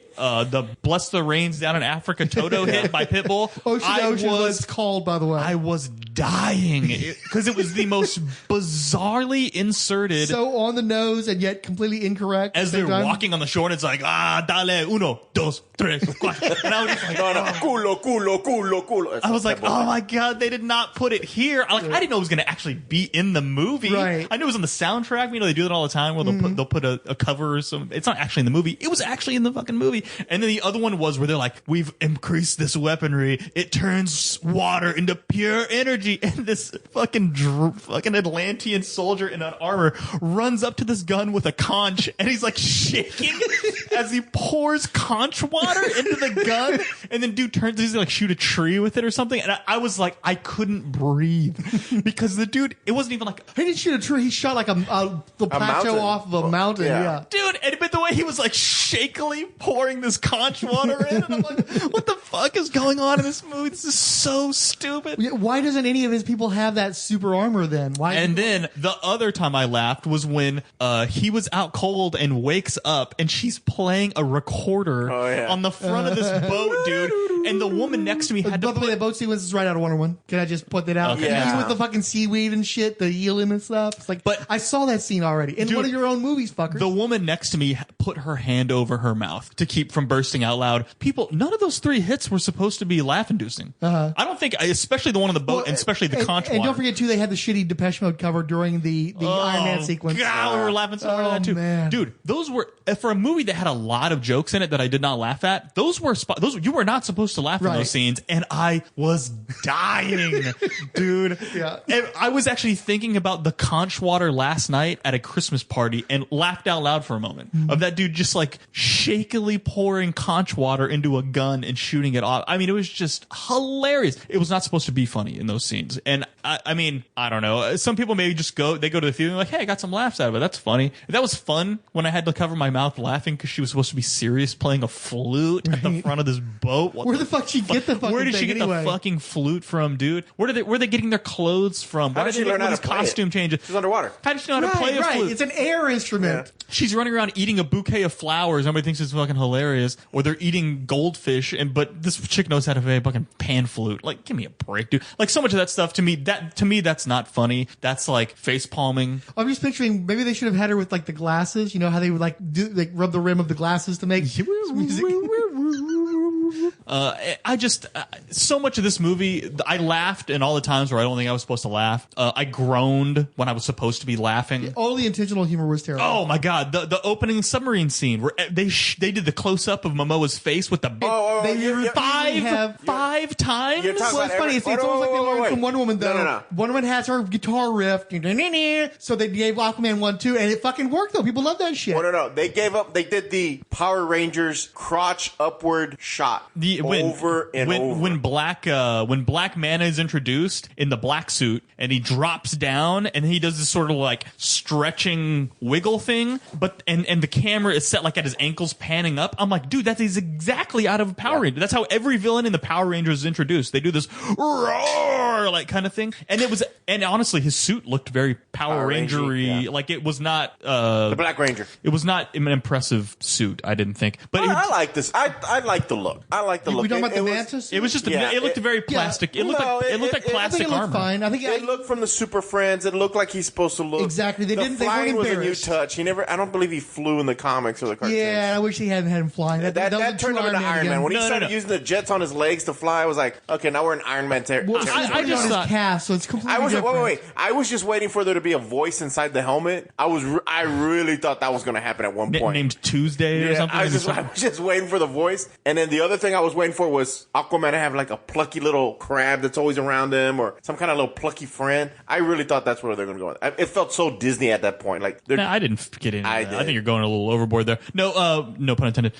Bless the Rains Down in Africa Toto hit by Pitbull. Ocean was called, by the way. I was dying because it was the most bizarrely inserted, so on the nose and yet completely incorrect. As they're walking on the shore, and it's like dale 1, 2, 3, 4. And I was just like, culo. I was like, oh my god, they did not put it here. I didn't know it was going to actually be in the movie. Right. I knew it was on the soundtrack. They do that all the time where they'll put a cover or something. It's not actually in the movie. It was actually in the fucking movie. And then the other one was where they're like, we've increased this weaponry. It turns water into pure energy. And this fucking Atlantean soldier in an armor runs up to this gun with a conch, and he's like shaking as he pours conch water into the gun. And then dude turns, he's like shoot a tree with it or something. And I was like, I couldn't breathe because the dude, it wasn't even like he didn't shoot a tree. He shot like the plateau off of a mountain. Yeah. Dude, but the way he was like shakily pouring this conch water in, and I'm like, what the fuck is going on in this movie? This is so stupid. Why doesn't any of his people have that super armor then? Why? And then the other time I laughed was when he was out cold and wakes up and she's playing a recorder on the front of this boat, dude. And the woman next to me had to. By the way, the boat sequence is right out of Wonder Woman. Can I just put that out? Okay. Yeah. Even with the fucking seaweed and shit, the elim and stuff. It's like, but I saw that scene already in one of your own movies, fuckers. The woman next to me put her hand over her mouth to keep from bursting out loud. People, none of those 3 hits were supposed to be laugh-inducing. I don't think, especially the one on the boat, and especially the conch water. And don't forget too, they had the shitty Depeche Mode cover during the Iron Man sequence. God, we were laughing so hard at that too. Man. Dude, those were, for a movie that had a lot of jokes in it that I did not laugh at, those you were not supposed to laugh in those scenes, and I was dying, dude. Yeah. And I was actually thinking about the conch water last night at a Christmas party and laughed out loud for a moment of that dude just like shakily pouring conch water into a gun and shooting it off. I mean, it was just hilarious. It was not supposed to be funny in those scenes. And I mean, I don't know. Some people maybe just go to the theater and like, hey, I got some laughs out of it. That's funny. That was fun when I had to cover my mouth laughing because she was supposed to be serious playing a flute at the front of this boat. What were the fuck did she get the fucking Where did she thing get anyway? the fucking flute from, dude? Where are they getting their clothes from? How Why did are she they learn making how all to these play costume it? changes? She's underwater. How does she know how to play a Right, flute? it's an air instrument. Yeah. She's running around eating a bouquet of flowers. Everybody thinks it's fucking hilarious. Or they're eating goldfish, but this chick knows how to play a fucking pan flute. Like, give me a break, dude. Like, so much of that stuff to me, that's not funny. That's like face palming. I'm just picturing maybe they should have had her with like the glasses. You know how they would like rub the rim of the glasses to make music. So much of this movie, I laughed, and all the times where I don't think I was supposed to laugh. I groaned when I was supposed to be laughing. All the intentional humor was terrible. Oh my god, the opening submarine scene where they did the close up of Momoa's face with the five times. Well, it's funny. It's almost like they learned from Wonder Woman, though. No. Wonder Woman has her guitar riff, so they gave Aquaman one too, and it fucking worked though. People love that shit. No. They gave up. They did the Power Rangers crotch upward shot over and over. When Black Manta is introduced in the black suit and he drops down and he does this sort of like stretching wiggle thing, but and the camera is set like at his ankles panning up. I'm like, dude, that is exactly out of Power Rangers. That's how every villain in the Power Rangers is introduced. They do this roar like kind of thing, and honestly, his suit looked very Power Ranger-y. Yeah. Like it was not the Black Ranger. It was not an impressive suit, I didn't think. But I like this. I like the look. I like the look. We talking about the Mantis? It was just it looked very plastic. It looked like plastic it looked armor. fine. I think it looked from the Super Friends. It looked like he's supposed to look. Exactly. They flying weren't was a new embarrassed. touch. I don't believe he flew in the comics or the cartoons. Yeah, I wish he hadn't had him flying. That turned him into Iron Man. When he started using the jets on his legs to fly, I was like, okay, now we're in Iron Man territory. Well, I just on his cast, so it's completely different. Wait. I was just waiting for there to be a voice inside the helmet. I really thought that was going to happen at one point. Named Tuesday or something. I was just waiting for the voice. And then the other thing I was waiting for was Aquaman to have like a plucky little crab that's always around him or some kind of little plucky friend. I really thought that's where they're going to go. It felt so Disney at that point. Like I didn't get into that. I think you're going a little overboard there. No, no pun intended.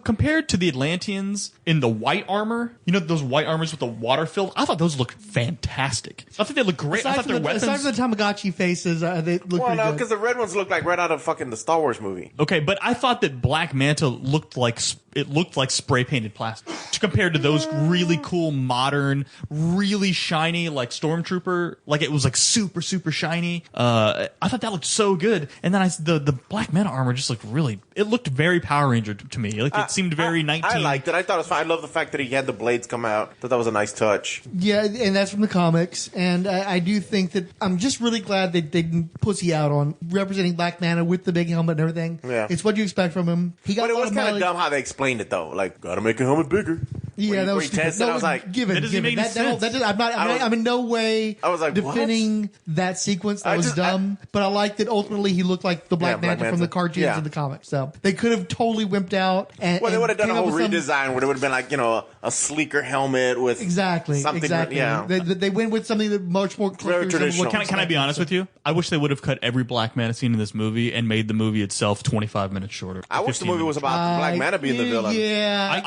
Compared to the Atlanteans in the white armor, you know those white armors with the water filled. I thought those looked fantastic. I thought they looked great. I thought their weapons. Aside from the Tamagotchi faces, they look pretty good. Because the red ones look like right out of fucking the Star Wars movie. Okay, but I thought that Black Manta looked like spray painted plastic compared to those really cool, modern, really shiny like Stormtrooper. Like it was like super shiny. I thought that looked so good. And then the Black Manta armor just looked it looked very Power Ranger to me. Like it seemed very 19. I liked it. I thought it was fine. I love the fact that he had the blades come out. Thought that was a nice touch. Yeah, and that's from the comics. And I do think that I'm just really glad they didn't pussy out on representing Black Manta with the big helmet and everything. Yeah. It's what you expect from him. But it was kind of dumb how they explained it though. Like, gotta make a helmet bigger. Yeah, that was stupid. I was like, given. That doesn't make any sense. I'm in no way defending what? that sequence. That was dumb. But I like that ultimately he looked like the Black Manta from the cartoons and the comics. So they could have totally wimped out. They would have done a whole redesign where it would have been like, a sleeker helmet with something. Yeah. They went with something that much more very traditional. Can I be honest with you? I wish they would have cut every Black Manta scene in this movie and made the movie itself 25 minutes shorter. I wish the movie was about Black Manta being the villain. Yeah,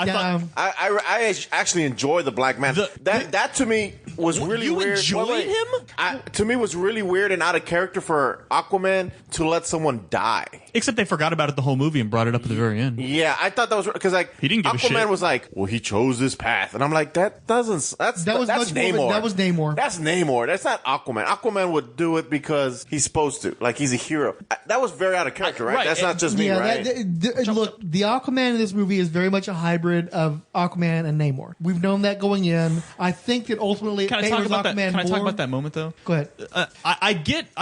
I actually enjoy the Black Manta. That to me was really weird. You enjoyed him? To me was really weird and out of character for Aquaman to let someone die. Except they forgot about it the whole movie and brought it up at the very end. Yeah, I thought that was because he didn't give a shit. Aquaman was like, well, he chose this path, and I'm like, that's Namor. That was Namor. That's Namor. That's not Aquaman. Aquaman would do it because he's supposed to. Like he's a hero. That was very out of character, right? That's not just me, right? Look, the Aquaman in this movie is very much a hybrid of Aquaman and Namor. We've known that going in. I think that ultimately, Can I talk about that moment though? Go ahead. I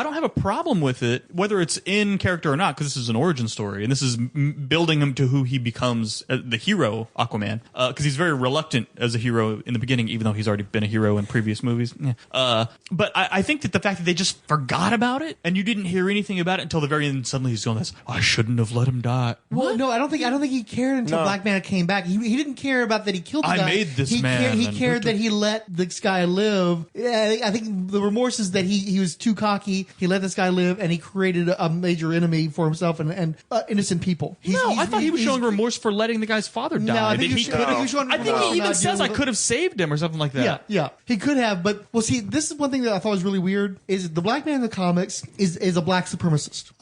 don't have a problem with it, whether it's in character or not, because this is an origin story, and this is building him to who he becomes, the hero Aquaman, because he's very reluctant as a hero in the beginning, even though he's already been a hero in previous movies. Yeah. But I think that the fact that they just forgot about it, and you didn't hear anything about it until the very end, suddenly he's going this, I shouldn't have let him die. Well, no, I don't think he cared until Black Manta came back. He didn't care about that he killed the guy. I made this he man. He cared that he let this guy live. Yeah, I think the remorse is that he was too cocky. He let this guy live, and he created a major enemy for himself and innocent people. I thought he was showing remorse for letting the guy's father die. No, I think he even says I could have saved him or something like that. Yeah, he could have. But well, see, this is one thing that I thought was really weird. Is the black man in the comics is a black supremacist.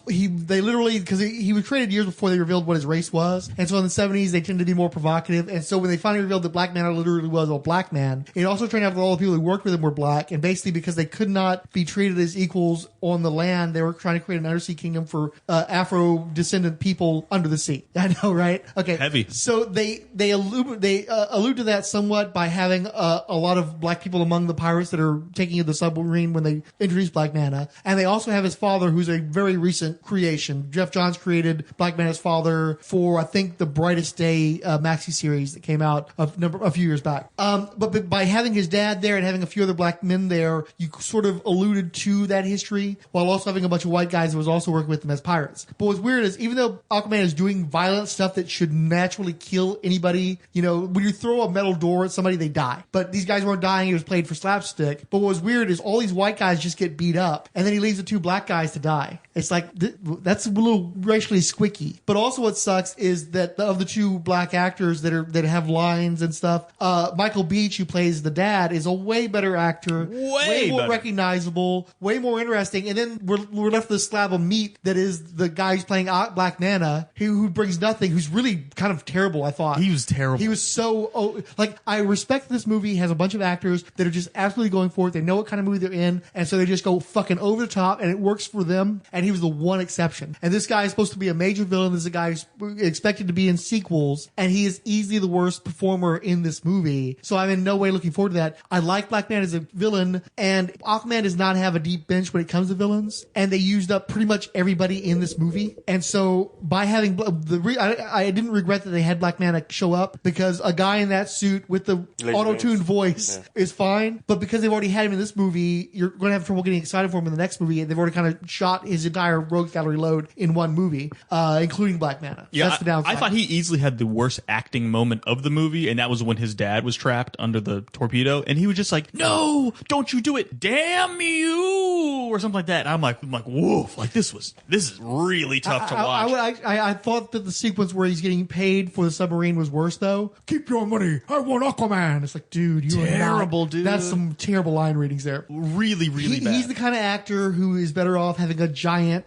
They literally, because he was created years before they revealed what his race was, and so in the 70s they tended to be more provocative. And so when they finally revealed that Black Manta literally was a black man, it also turned out that all the people who worked with him were black, and basically because they could not be treated as equals on the land, they were trying to create an undersea kingdom for Afro descendant people under the sea. I know, right? Okay, heavy. So they allude to that somewhat by having a lot of black people among the pirates that are taking the submarine when they introduce Black Manta, and they also have his father, who's a very recent creation. Jeff Johns created Black Manta's father for, I think, the Brightest Day maxi series that came out a few years back. But by having his dad there and having a few other black men there, you sort of alluded to that history while also having a bunch of white guys that was also working with them as pirates. But what's weird is even though Aquaman is doing violent stuff that should naturally kill anybody, when you throw a metal door at somebody, they die. But these guys weren't dying. It was played for slapstick. But what was weird is all these white guys just get beat up, and then he leaves the two black guys to die. It's like, that's a little racially squicky. But also what sucks is that of the two black actors that have lines and stuff, Michael Beach, who plays the dad, is a way better actor, way more recognizable, way more interesting. And then we're left with this slab of meat that is the guy who's playing Black Manta, who brings nothing, who's really kind of terrible, I thought. He was terrible. He was so, I respect this movie has a bunch of actors that are just absolutely going for it. They know what kind of movie they're in, and so they just go fucking over the top, and it works for them. And he was the one exception. And this guy is supposed to be a major villain. This is a guy who's expected to be in sequels, and he is easily the worst performer in this movie. So I'm in no way looking forward to that. I like Black Man as a villain, and Aquaman does not have a deep bench when it comes to villains, and they used up pretty much everybody in this movie. And so by having I didn't regret that they had Black Manta show up, because a guy in that suit with the auto-tuned voice is fine. But because they've already had him in this movie, you're going to have trouble getting excited for him in the next movie. And they've already kind of shot his entire rogue gallery load in one movie, including Black Manta. Yeah, that's the downside. I thought he easily had the worst acting moment of the movie, and that was when his dad was trapped under the torpedo, and he was just like, "No, don't you do it! Damn you!" or something like that. And I'm like, woof! Like this is really tough to watch. I thought that the sequence where he's getting paid for the submarine was worse, though. Keep your money. I want Aquaman. It's like, dude, you terrible, are not, dude. That's some terrible line readings there. Really, really bad. He's the kind of actor who is better off having a giant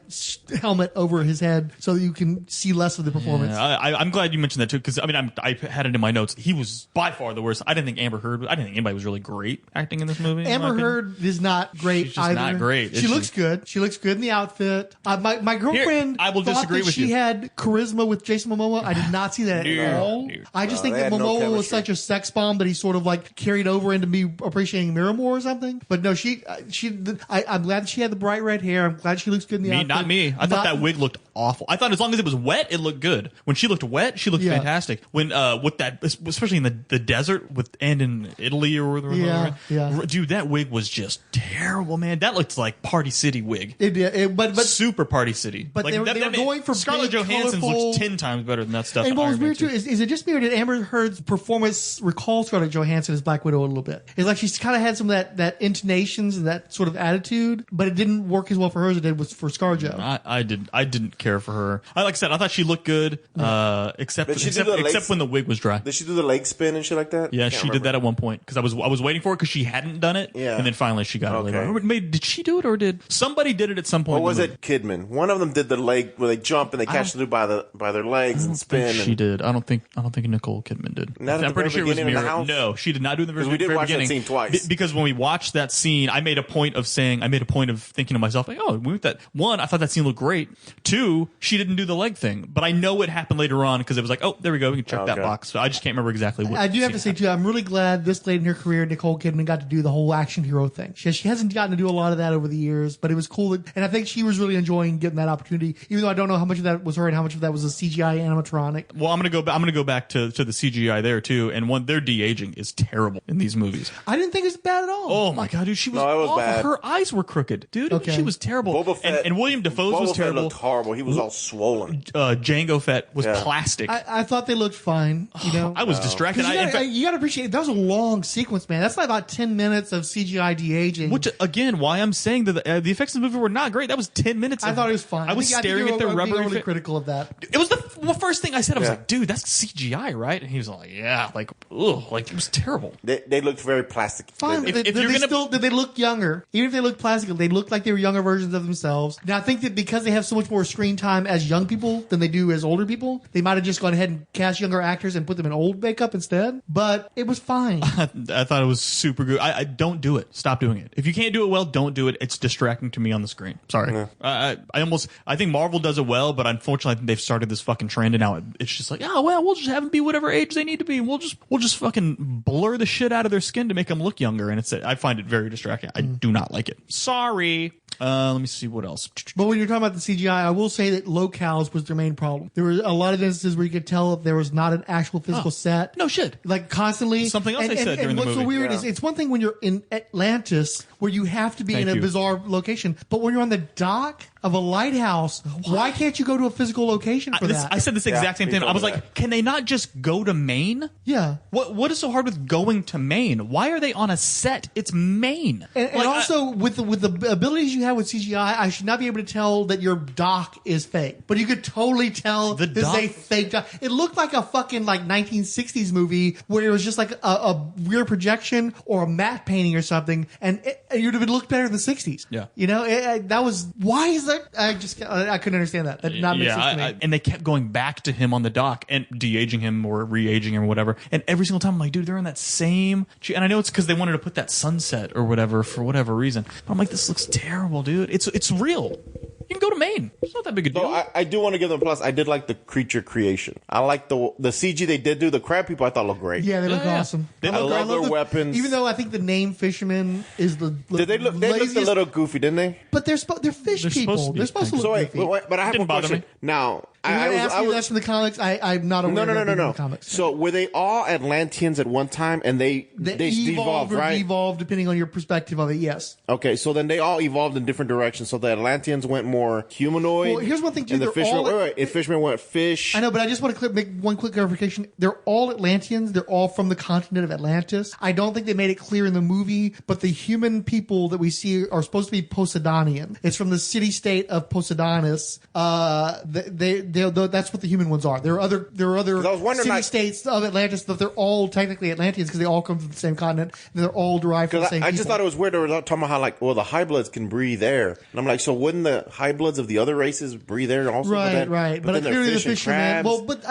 helmet over his head so that you can see less of the performance. Yeah, I'm glad you mentioned that too, because I had it in my notes. He was by far the worst. I didn't think anybody was really great acting in this movie. Amber Heard is not great. She's just either. not great. She looks good. She looks good in the outfit. My girlfriend I will thought disagree that with she you. had charisma with Jason Momoa. I did not see that at all. I just think that Momoa was such a sex bomb that he sort of like carried over into me appreciating Miramore or something. But no, I'm glad she had the bright red hair. I'm glad she looks good in the outfit. Not me. I thought that wig looked awful. I thought as long as it was wet, it looked good. When she looked wet, she looked fantastic. When with that, especially in the desert and in Italy or whatever. Yeah. Dude, that wig was just terrible, man. That looked like Party City wig. It did, but super Party City. But like, they were going for Scarlett big, Johansson's colorful, looks 10 times better than that stuff. And what was weird too is it just me or did Amber Heard's performance recall Scarlett Johansson as Black Widow a little bit? It's like she's kind of had some of that intonations and that sort of attitude, but it didn't work as well for her as it did for ScarJo. I didn't care for her. Like I said, I thought she looked good, except when the wig was dry. Did she do the leg spin and shit like that? Yeah, she did that at one point because I was waiting for it because she hadn't done it. Yeah, and then finally she got it. Did she do it or did somebody did it at some point? Or was it Kidman? One of them did the leg where they jump and they catch the dude by their legs and spin. She did. I don't think Nicole Kidman did. I'm pretty sure it was Mira. No, she did not do it in the very beginning. We did watch beginning. that scene twice. Because when we watched that scene, I made a point of thinking to myself, like, oh, we that one, I thought that scene looked great. Two, she didn't do the leg thing, but I know it happened later on because it was like, oh, there we go, we can check that box. So I just can't remember exactly what. I do have to say too, I'm really glad this late in her career, Nicole Kidman got to do the whole action hero thing. She hasn't gotten to do a lot of that over the years, but it was cool. And I think she was really enjoying getting that opportunity, even though I don't know how much of that was her and how much of that was a CGI animatronic. Well, I'm gonna go back to the CGI there too, and their de-aging is terrible in these movies. I didn't think it was bad at all. Oh my god, dude, she was was awful. bad. Her eyes were crooked, dude. Okay. She was terrible. Boba Fett, and William Dafoe's was Boba Fett terrible. looked horrible. He was all swollen. Jango Fett was Yeah. plastic. I thought they looked fine, you know. I was distracted. 'Cause you gotta appreciate that was a long sequence, man. That's like about 10 minutes of CGI de-aging. Which again, why I'm saying that the effects in the movie were not great. That was 10 minutes. I thought it was fine. I was staring at the being rubber. overly critical of that. It was the first thing I said. I was Yeah. like, dude, that's CGI, right? And he was like, yeah, like, ugh, like it was terrible. They looked very plastic. Fine, If but you're gonna- did they look younger? Even if they looked plastic, they looked like they were younger versions of themselves. Now, I think that because they have so much more screen time as young people than they do as older people, they might have just gone ahead and cast younger actors and put them in old makeup instead. But it was fine. I thought it was super good. I don't do it. Stop doing it. If you can't do it well, don't do it. It's distracting to me on the screen. Sorry. I think Marvel does it well, but unfortunately, I think they've started this fucking trend, and now it's just like, oh well, we'll just have them be whatever age they need to be. And we'll just fucking blur the shit out of their skin to make them look younger, and I find it very distracting. I do not like it. Sorry. Let me see what else. But when you're talking about the CGI, I will say that locales was their main problem. There were a lot of instances where you could tell if there was not an actual physical set. No shit. Like constantly. Something else they said during the what's movie. so weird is it's one thing when you're in Atlantis where you have to be in a bizarre location, but when you're on the dock of a lighthouse, why can't you go to a physical location for that? I said this exact same thing. I was like, can they not just go to Maine? Yeah. What is so hard with going to Maine? Why are they on a set? It's Maine. And also with the abilities you have with CGI, I should not be able to tell that your dock is fake, but you could totally tell this is a fake dock. It looked like a fucking like 1960s movie where it was just like a weird projection or a matte painting or something, and you'd have looked better in the 60s. Yeah. You know, that was why is that? I couldn't understand that. That did not make sense to me. And they kept going back to him on the dock and de-aging him or re-aging him or whatever. And every single time I'm like, dude, they're in that same. And I know it's because they wanted to put that sunset or whatever for whatever reason. But I'm like, this looks terrible, dude. It's real. You can go to Maine. It's not that big a deal. So I do want to give them a plus. I did like the creature creation. I like the CG they did do. The crab people I thought looked great. Yeah, they look awesome. I love their weapons. Even though I think the name fisherman is the Did they look? They looked a little goofy, didn't they? But they're fish people. They're supposed to look So wait, goofy. but I have Didn't a bother question. me. Now, I was that's from the comics. I'm not aware. of that being in the comics. So were they all Atlanteans at one time, and they devolved, or right? Evolved depending on your perspective of it. Yes. Okay, so then they all evolved in different directions. So the Atlanteans went more humanoid. Well, here's one thing too. And the They're fishermen, all- and fishermen went fish. I know, but I just want to make one quick clarification. They're all Atlanteans. They're all from the continent of Atlantis. I don't think they made it clear in the movie, but the human people that we see are supposed to be Poseidonian. It's from the city-state of Poseidonis. That's what the human ones are. There are other I was wondering, city-states of Atlantis, but they're all technically Atlanteans because they all come from the same continent. And they're all derived from the same I just people. thought it was weird. They were talking about how the high bloods can breathe air, and I'm like, so wouldn't the high bloods of the other races breathe air also? Right. But then they're clearly the fish and fishermen. crabs. Well, but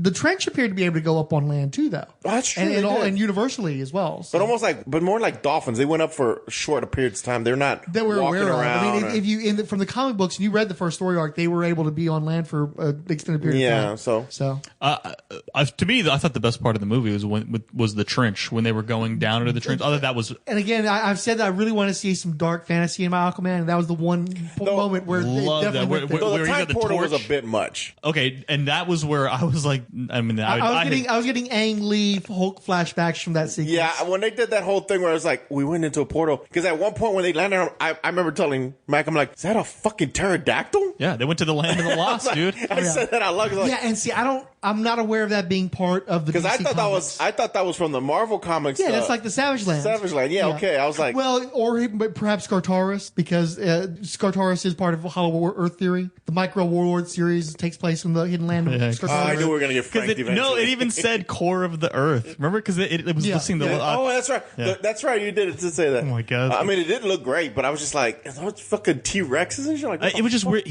the trench appeared to be able to go up on land too, though. That's true. And, they did. and universally as well. So. But more like dolphins. They went up for short periods of time. They're not that we're walking aware of. around. I mean, if you from the comic books and you read the first story arc, they were able to be on land for an extended period of time. So to me, I thought the best part of the movie was the trench when they were going down into the trench. Other that was. And again, I've said that I really want to see some dark fantasy in my Aquaman, and that was the one moment where it definitely went there. The time portal was a bit much. Okay, and that was where I was like, I was getting Ang Lee Hulk flashbacks from that sequence. Yeah, when they did that whole thing where it was like we went into a portal because at one point when they landed, I remember telling Mac, I'm like, is that a fucking pterodactyl? Yeah, they went to the land of the lost, dude. I said that out loud. Yeah, and see, I'm not aware of that being part of the DC comics. I thought that was from the Marvel comics. Yeah, that's like the Savage Land. Savage Land. Yeah, okay. I was like, well, or perhaps Skartaris, because Skartaris is part of Hollow Earth theory. The Micro Warlord series takes place in the hidden land of Skartaris. I knew we were going to get franked eventually. No, it even said core of the Earth. Remember, because it was listing the. Oh, that's right. Yeah. That's right. You did it to say that. Oh my god. I mean, it didn't look great, but I was just like, are those fucking T-Rexes and shit like that? It was just weird.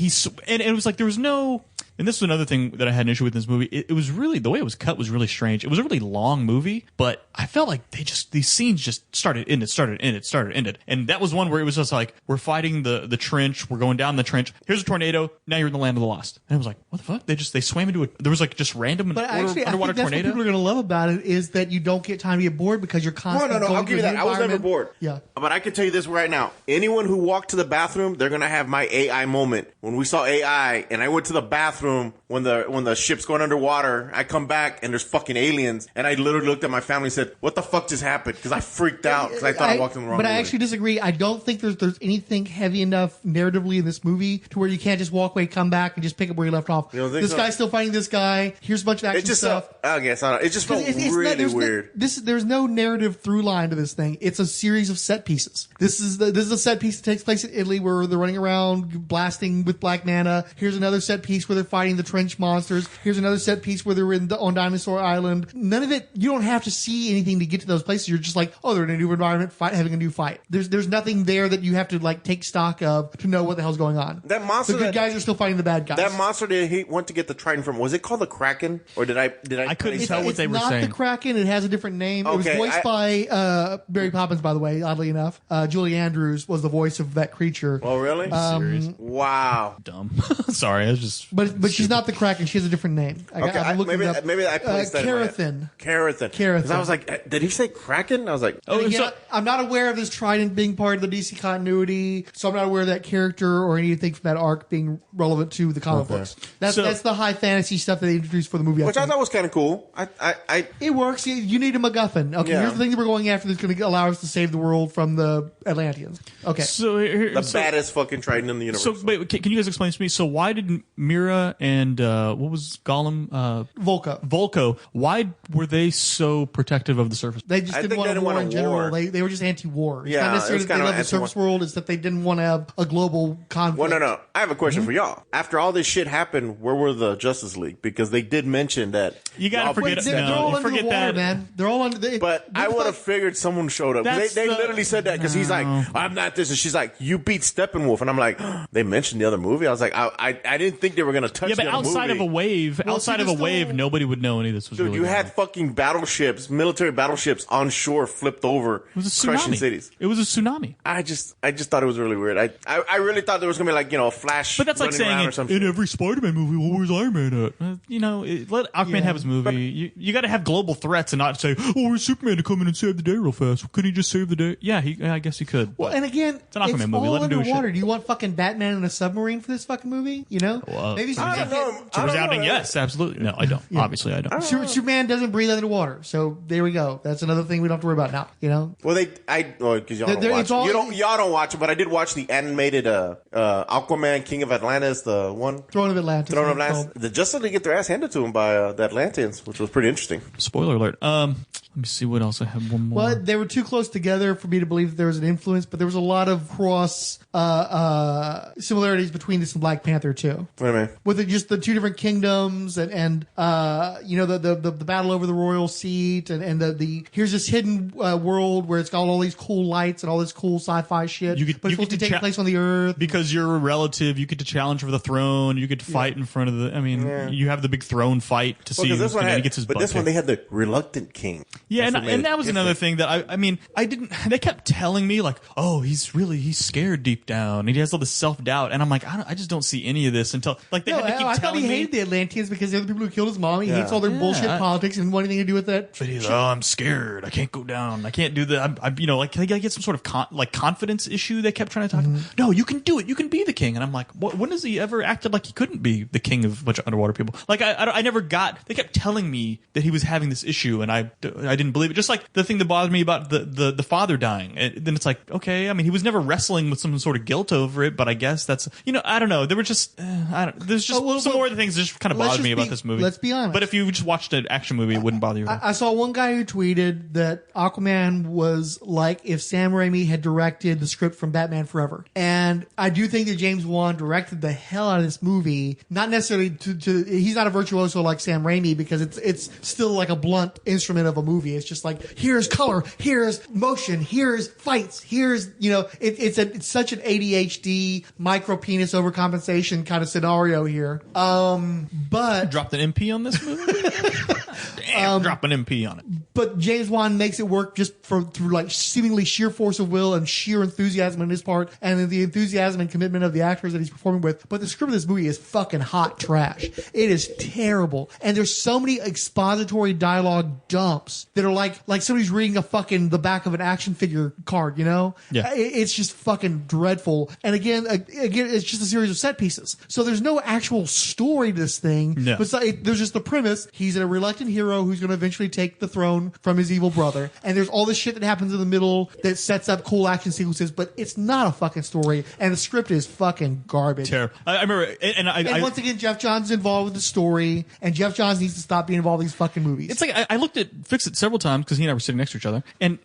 And it was like there was no. And this was another thing that I had an issue with in this movie. It was really, the way it was cut was really strange. It was a really long movie, but I felt like these scenes just started, ended. And that was one where it was just like, we're fighting the trench, we're going down the trench, here's a tornado, now you're in the land of the lost. And I was like, what the fuck? They swam into there was like just random underwater I think that's tornado. what people are going to love about it is that you don't get time to get bored because you're constantly No, going I'll give you that. I was never bored. Yeah. But I can tell you this right now. Anyone who walked to the bathroom, they're going to have my AI moment. When we saw AI and I went to the bathroom when the ship's going underwater, I come back and there's fucking aliens. And I literally looked at my family and said, what the fuck just happened? Because I freaked out because I thought I walked in the wrong But movie. I actually disagree. I don't think there's anything heavy enough narratively in this movie to where you can't just walk away, come back, and just pick up where you left off. This guy's still fighting this guy. Here's a bunch of action stuff. I guess, I don't know. It just felt really weird. There's no narrative through line to this thing. It's a series of set pieces. This is a set piece that takes place in Italy where they're running around blasting with black mana. Here's another set piece where they're fighting the trench monsters. Here's another set piece where they're on Dinosaur Island. None of it, you don't have to see anything to get to those places. You're just like, oh, they're in a new environment, having a new fight. There's nothing there that you have to like take stock of to know what the hell's going on. That monster, the good guys are still fighting the bad guys. That monster that he went to get the Trident from, was it called the Kraken? Or did I couldn't tell what they were saying. It's not the Kraken. It has a different name. Okay, it was voiced by Mary Poppins, by the way, oddly enough. Julie Andrews was the voice of that creature. Oh, really? Serious? Wow. Dumb. Sorry, I was just. But she's not the Kraken. She has a different name. Maybe I placed that. Carathin. Carathin. Because I was like, did he say Kraken? I was like, I'm not aware of this Trident being part of the DC continuity, so I'm not aware of that character or anything from that arc being relevant to the comic books. That's the high fantasy stuff that they introduced for the movie. Which I thought was kind of cool. It works. You need a MacGuffin. Okay, here's the thing that we're going after that's going to allow us to save the world from the Atlanteans. Okay. So the baddest fucking Trident in the universe. So wait, can you guys explain to me? So why did Mira and what was Gollum? Volko. Why were they so protective of the surface? They just didn't want war in general. They were just anti-war. It's not necessarily that they love the surface world. It's that they didn't want to have a global conflict. Well, no. I have a question for y'all. After all this shit happened, where were the Justice League? Because they did mention that. You gotta forget it. They're all under the water, man. They're all under. But I would have figured someone showed up. They literally said that because he's like, I'm not this, and she's like, you beat Steppenwolf, and I'm like, they mentioned the other movie. I was like, I didn't think they were gonna touch. Yeah, but outside of a wave, nobody would know any of this was. Dude, really you had fucking battleships, military battleships on shore flipped over, it was a crushing tsunami. cities. It was a tsunami. I just thought it was really weird. I really thought there was gonna be like a Flash. But that's like saying in every Spider-Man movie, what was Iron Man at? Let Aquaman have his movie. You got to have global threats and not say, oh, where's Superman to come in and save the day real fast? Couldn't he just save the day? Yeah, I guess he could. Well, and again, it's an Aquaman movie. Let him do his shit. Do you want fucking Batman in a submarine for this fucking movie? Well, maybe it's a resounding yes, absolutely. No, I don't. Yeah. Obviously, I don't. Superman doesn't breathe underwater, so there we go. That's another thing we don't have to worry about now. Well, because y'all don't watch it. Y'all don't watch it, but I did watch the animated Aquaman, King of Atlantis, the one Throne of Atlantis. The Justice League get their ass handed to him by the Atlanteans, which was pretty interesting. Spoiler alert. Let me see what else I have. One more. Well, they were too close together for me to believe that there was an influence, but there was a lot of cross similarities between this and Black Panther too. What do you mean? With just the two different kingdoms and the battle over the royal seat and the here's this hidden world where it's got all these cool lights and all this cool sci-fi shit. But it's supposed to take place on the Earth because you're a relative. You get to challenge for the throne. You get to fight in front of the. I mean, you have the big throne fight to see who's going to get his butt. But this one they had the reluctant king. Yeah, and that was another thing that I didn't. They kept telling me like, oh, he's scared deep down. He has all this self doubt, and I'm like, I just don't see any of this until like they had to keep I telling thought he me. hated the Atlanteans because they're the people who killed his mom. He hates all their bullshit politics and want anything to do with that. But he's I'm scared. I can't go down. I can't do that. Can I get some sort of confidence issue? They kept trying to talk. No, you can do it. You can be the king. And I'm like, when has he ever acted like he couldn't be the king of a bunch of underwater people? Like I never got. They kept telling me that he was having this issue, and I didn't believe it. Just like the thing that bothered me about the father dying. And then it's like, okay, I mean, he was never wrestling with some sort of guilt over it, but I guess that's I don't know. There were just there's just some more of the things that just kind of bothered me about this movie. Let's be honest. But if you just watched an action movie, it wouldn't bother you. I saw one guy who tweeted that Aquaman was like if Sam Raimi had directed the script from Batman Forever. And I do think that James Wan directed the hell out of this movie. Not necessarily to he's not a virtuoso like Sam Raimi because it's still like a blunt instrument of a movie. It's just like, here's color, here's motion, here's fights, here's, it's such an ADHD micro penis overcompensation kind of scenario here. But dropped an MP on this movie. Damn, drop an MP on it. But James Wan makes it work just through like seemingly sheer force of will and sheer enthusiasm on his part, and then the enthusiasm and commitment of the actors that he's performing with. But the script of this movie is fucking hot trash. It is terrible, and there's so many expository dialogue dumps that are like somebody's reading the back of an action figure card. You know, it's just fucking dreadful. And again, it's just a series of set pieces. So there's no actual story to this thing. No. But there's just the premise. He's a reluctant hero who's going to eventually take the throne from his evil brother. And there's all this shit that happens in the middle that sets up cool action sequences, but it's not a fucking story. And the script is fucking garbage. Terrible. I remember, and once again, Jeff Johns is involved with the story, and Jeff Johns needs to stop being involved in these fucking movies. It's like I looked at Fixit several times because he and I were sitting next to each other, and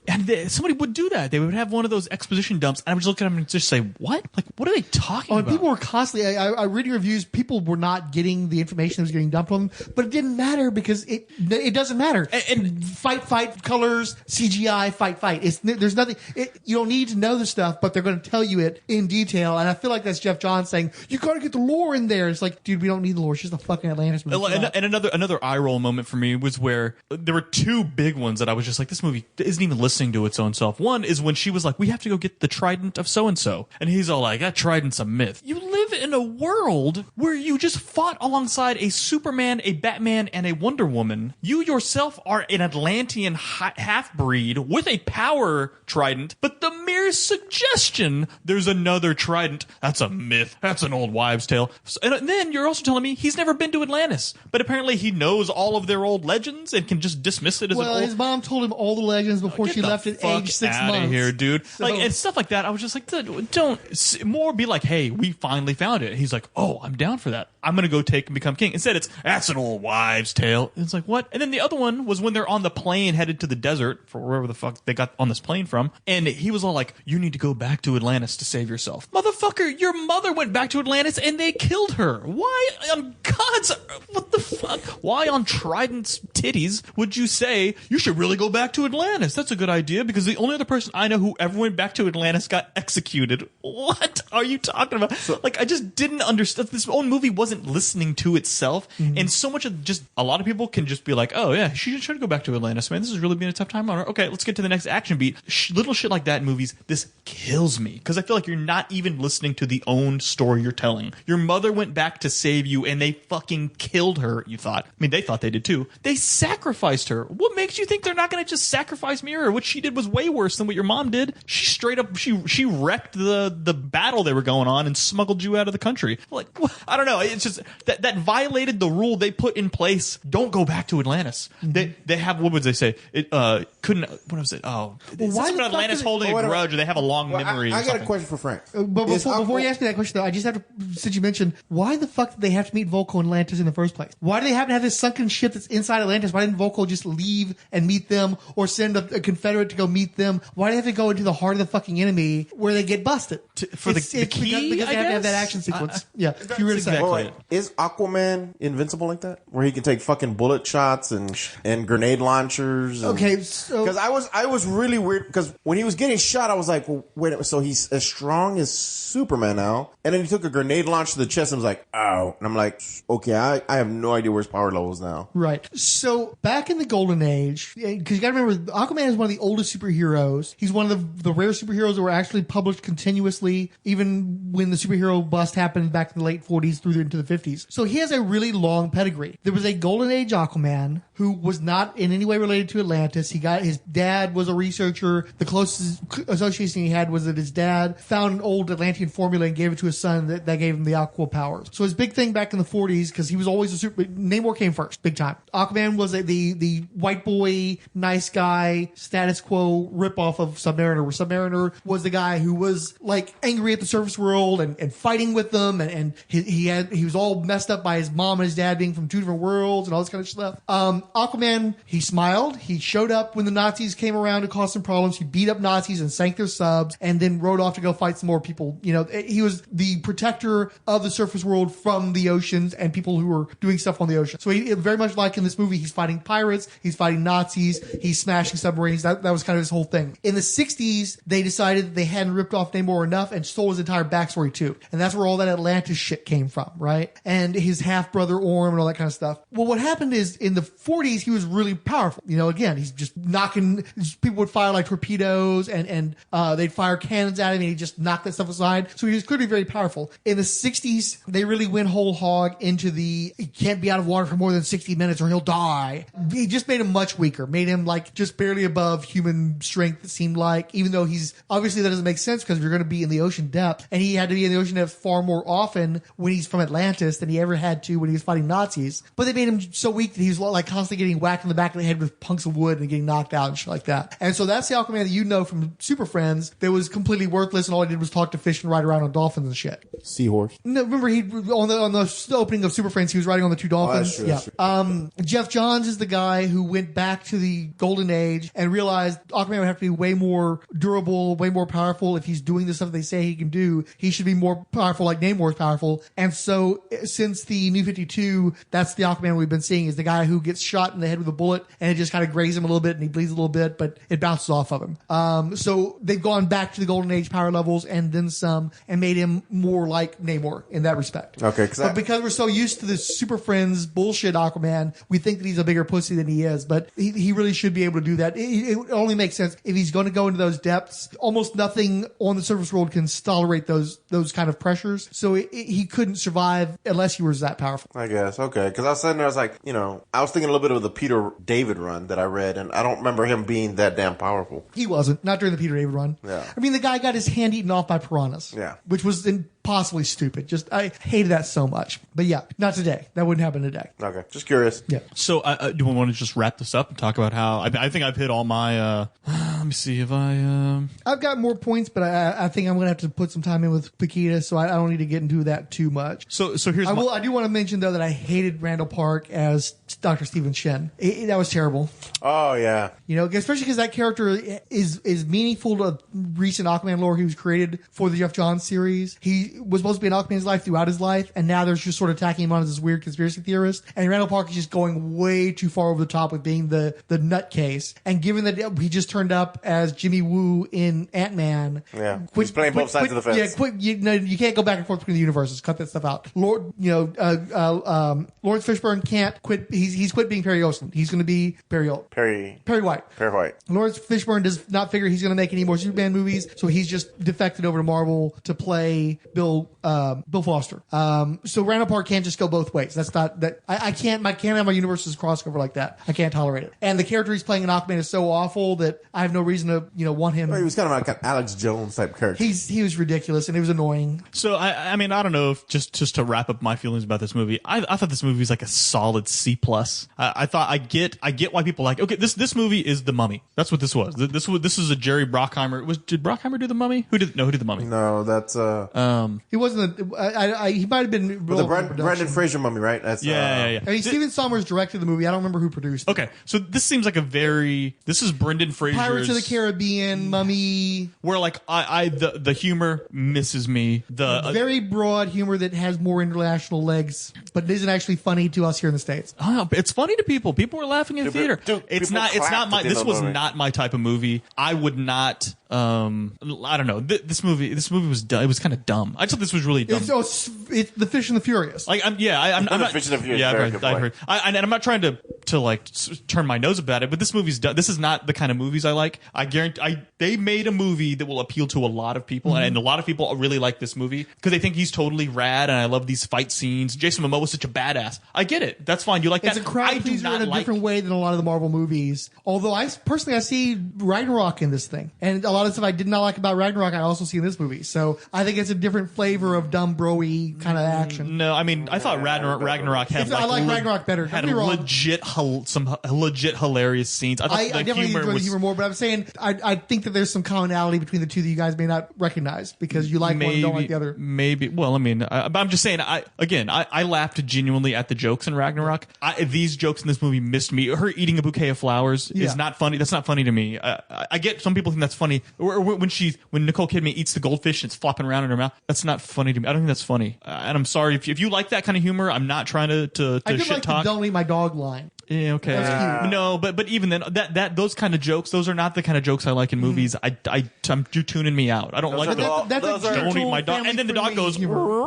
somebody would do that. They would have one of those exposition dumps, and I would just look at him and just say, "What? Like, what are they talking about?" People were constantly. I read reviews. People were not getting the information that was getting dumped on them, but it didn't matter because it doesn't matter. And fight, colors, CGI, fight. There's nothing. You don't need to know the stuff, but they're going to tell you it in detail. And I feel like that's Jeff Johns saying, "You got to get the lore in there." It's like, dude, we don't need the lore. It's just a fucking Atlantis movie. And another eye roll moment for me was where there were two big ones that I was just like, this movie isn't even listening to its own self. One is when she was like, "We have to go get the trident of so and so," and he's all like, "That trident's a myth." You live in a world where you just fought alongside a Superman, a Batman, and a Wonder Woman. You yourself are an Atlantean half-breed with a power trident, but the mere suggestion there's another trident, that's a myth. That's an old wives' tale. And then you're also telling me he's never been to Atlantis, but apparently he knows all of their old legends and can just dismiss it as an old... his mom told him all the legends before she left at age 6 months. Get the here, dude. So, and stuff like that. I was just like, don't more be like, "Hey, we finally found it." He's like, "Oh, I'm down for that. I'm gonna go take and become king." Instead, that's an old wives' tale. It's like, what? And then the other one was when they're on the plane headed to the desert for wherever the fuck they got on this plane from, and he was all like, "You need to go back to Atlantis to save yourself." Motherfucker, your mother went back to Atlantis and they killed her. Why on God's... What the fuck? Why on Trident's titties would you say you should really go back to Atlantis? That's a good idea because the only other person I know who ever went back to Atlantis got executed. What are you talking about? I just didn't understand. This own movie wasn't listening to itself. Mm-hmm. And so much of just a lot of people can just be like, "Oh yeah, she should go back to Atlantis, man. This has really been a tough time on her. Okay, let's get to the next action beat." Little shit like that in movies, this kills me because I feel like you're not even listening to the own story you're telling. Your mother went back to save you and they fucking killed her, you thought. I mean, they thought they did too. They sacrificed her. What makes you think they're not going to just sacrifice Mira? What she did was way worse than what your mom did. She straight up, she wrecked the battle they were going on and smuggled you out of the country. Like, I don't know. It's just that violated the rule they put in place. Don't go back to Atlantis. Mm-hmm. They have, what would they say? It couldn't, what was it? Oh, why is Atlantis holding a grudge or they have a long memory? I got a question for Frank. But before you ask me that question, though, I just have to, since you mentioned, why the fuck did they have to meet Volko in Atlantis in the first place? Why do they have to have this sunken ship that's inside Atlantis? Why didn't Volko just leave and meet them or send a Confederate to go meet them? Why do they have to go into the heart of the fucking enemy where they get busted? For the key, because they have to have that action sequence. Yeah, you were exactly. Is Aquaman invincible like that? Where he can take fucking bullet shots and grenade launchers? Okay, so... Because I was really weird, because when he was getting shot, I was like, well, wait a minute, so he's as strong as Superman now? And then he took a grenade launch to the chest and was like, ow. And I'm like, okay, I have no idea where his power level is now. Right. So, back in the Golden Age, because you gotta remember, Aquaman is one of the oldest superheroes. He's one of the rare superheroes that were actually published continuously, even when the superhero bust happened back in the late 40s through into the 50s. So he has a really long pedigree. There was a Golden Age Aquaman who was not in any way related to Atlantis. His dad was a researcher. The closest association he had was that his dad found an old Atlantean formula and gave it to his son that gave him the aqua powers. So his big thing back in the 40s, because he was always a super... Namor came first, big time. Aquaman was the white boy, nice guy, status quo ripoff of Submariner, where Submariner was the guy who was like angry at the surface world and fighting with them, and he was all messed up by his mom and his dad being from two different worlds and all this kind of stuff. Aquaman, he smiled. He showed up when the Nazis came around to cause some problems. He beat up Nazis and sank their subs, and then rode off to go fight some more people. You know, he was the protector of the surface world from the oceans and people who were doing stuff on the ocean. So he very much like in this movie, he's fighting pirates, he's fighting Nazis, he's smashing submarines. That was kind of his whole thing. In the 60s, they decided that they hadn't ripped off Namor enough and stole his entire backstory too. And that's where all that Atlantis shit came from, right? And his half-brother Orm and all that kind of stuff. Well, what happened is in the 40s, he was really powerful. You know, again, he's just knocking, people would fire like torpedoes and they'd fire cannons at him and he'd just knock that stuff aside. So he was clearly very powerful. In the 60s, they really went whole hog into he can't be out of water for more than 60 minutes or he'll die. He just made him much weaker, made him like just barely above human strength, it seemed like, even though he's, obviously that doesn't make sense because you're going to be in the ocean depth, and he had to be in the ocean depth far more often when he's from Atlantis than he ever had to when he was fighting Nazis. But they made him so weak that he was like constantly getting whacked in the back of the head with punks of wood and getting knocked out and shit like that. And so that's the Aquaman that you know from Super Friends that was completely worthless and all he did was talk to fish and ride around on dolphins and shit. Seahorse. No, remember he on the opening of Super Friends, he was riding on the two dolphins. Oh, that's true. Jeff Johns is the guy who went back to the Golden Age and realized Aquaman would have to be way more durable, way more powerful. If he's doing the stuff they say he can do, he should be more powerful like Namor is powerful. And so since the New 52, that's the Aquaman we've been seeing, is the guy who gets shot in the head with a bullet and it just kind of grazes him a little bit and he bleeds a little bit, but it bounces off of him. So they've gone back to the Golden Age power levels and then some and made him more like Namor in that respect. Okay. But because we're so used to this Super Friends bullshit Aquaman, we think that he's a bigger pussy than he is, but he really should be able to do that. It only makes sense if he's going to go into those depths. Almost nothing on the surface world can tolerate those kind of pressures. So he couldn't survive unless he was that powerful. I guess. Okay. Because I was sitting there, I was like, I was thinking a little bit of the Peter David run that I read, and I don't remember him being that damn powerful. He wasn't. Not during the Peter David run. Yeah. I mean, the guy got his hand eaten off by piranhas. Yeah. Which was impossibly stupid. I hated that so much. But yeah, not today. That wouldn't happen today. Okay. Just curious. Yeah. So do we want to just wrap this up and talk about how I think I've hit all my let me see if I've got more points, but I think I'm going to have to put some time in with Paquita, so I don't need to get into that too much. So here's I do want to mention though that I hated Randall Park as Dr. Stephen Shen. That was terrible. Oh yeah. Especially because that character is meaningful to recent Aquaman lore. He was created for the Jeff Johns series. He was supposed to be in Aquaman's life throughout his life, and now they're just sort of attacking him on as this weird conspiracy theorist. And Randall Park is just going way too far over the top with being the nutcase. And given that he just turned up as Jimmy Woo in Ant-Man, he's playing both sides of the fence. Yeah, you can't go back and forth between the universes. Cut that stuff out. Lawrence Fishburne can't quit. He's quit being Perry Olsen. He's going to be Perry White. Lawrence Fishburne does not figure he's going to make any more Superman movies, so he's just defected over to Marvel to play Bill Foster. So Randall Park can't just go both ways. That's not that. I can't have my universes crossover like that. I can't tolerate it. And the character he's playing in Aquaman is so awful that I have no reason to want him. Well, he was kind of like an Alex Jones type character. He was ridiculous and it was annoying. So I mean I don't know if just to wrap up my feelings about this movie, I thought this movie was like a solid C+. I thought I get why people like, okay, this movie is The Mummy. That's what this was. This is a Jerry Bruckheimer. Did Bruckheimer do The Mummy? Who did The Mummy? No, that's he wasn't. He might have been the Brendan Fraser Mummy, right? That's yeah. I mean, Steven Sommers directed the movie. I don't remember who produced it. Okay, so this seems like this is Brendan Fraser's Pirates of the Caribbean, Mummy, where like the humor misses me. The very broad humor that has more international legs, but isn't actually funny to us here in the States. It's funny to people. People were laughing in theater. It's not my. This was not my type of movie. I would not. I don't know. This movie was dumb. It was kind of dumb. I thought this was really dumb. It's The Fish and the Furious. Like I'm not. Fish and the Furious. Yeah, I heard. And I'm not trying to like turn my nose about it, but this movie's done. This is not the kind of movies I like. I guarantee they made a movie that will appeal to a lot of people, and a lot of people really like this movie because they think he's totally rad, and I love these fight scenes. Jason Momoa was such a badass. I get it. That's fine. You like that? It's a crowd pleaser in a different way than a lot of the Marvel movies. Although I see Ragnarok in this thing, and a lot of stuff I did not like about Ragnarok I also see in this movie. So I think it's a different flavor of dumb bro-y kind of action. No, I mean I thought Ragnarok had I like Ragnarok better. Had a legit some legit hilarious scenes. I thought I the definitely humor enjoy the was humor more, but I'm saying I think that there's some commonality between the two that you guys may not recognize because you like one and don't like the other. Maybe. Well, I mean, but I'm just saying. I laughed genuinely at the jokes in Ragnarok. These jokes in this movie missed me. Her eating a bouquet of flowers is not funny. That's not funny to me. I get some people think that's funny. Or when Nicole Kidman eats the goldfish and it's flopping around in her mouth. That's not funny to me. I don't think that's funny. And I'm sorry if you like that kind of humor. I'm not trying to I did shit like talk. the "Don't eat my dog" line. Yeah, okay. No, but even then, those kind of jokes, those are not the kind of jokes I like in movies. You're tuning me out. I don't like That's a don't eat my dog. And then the dog goes humor.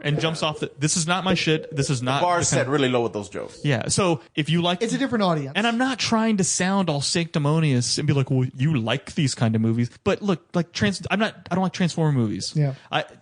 and jumps off. This is not my shit. This is not. The bar set really low with those jokes. Yeah. So if you like, it's a different audience. And I'm not trying to sound all sanctimonious and be like, well, you like these kind of movies. But look, like I don't like Transformer movies. Yeah.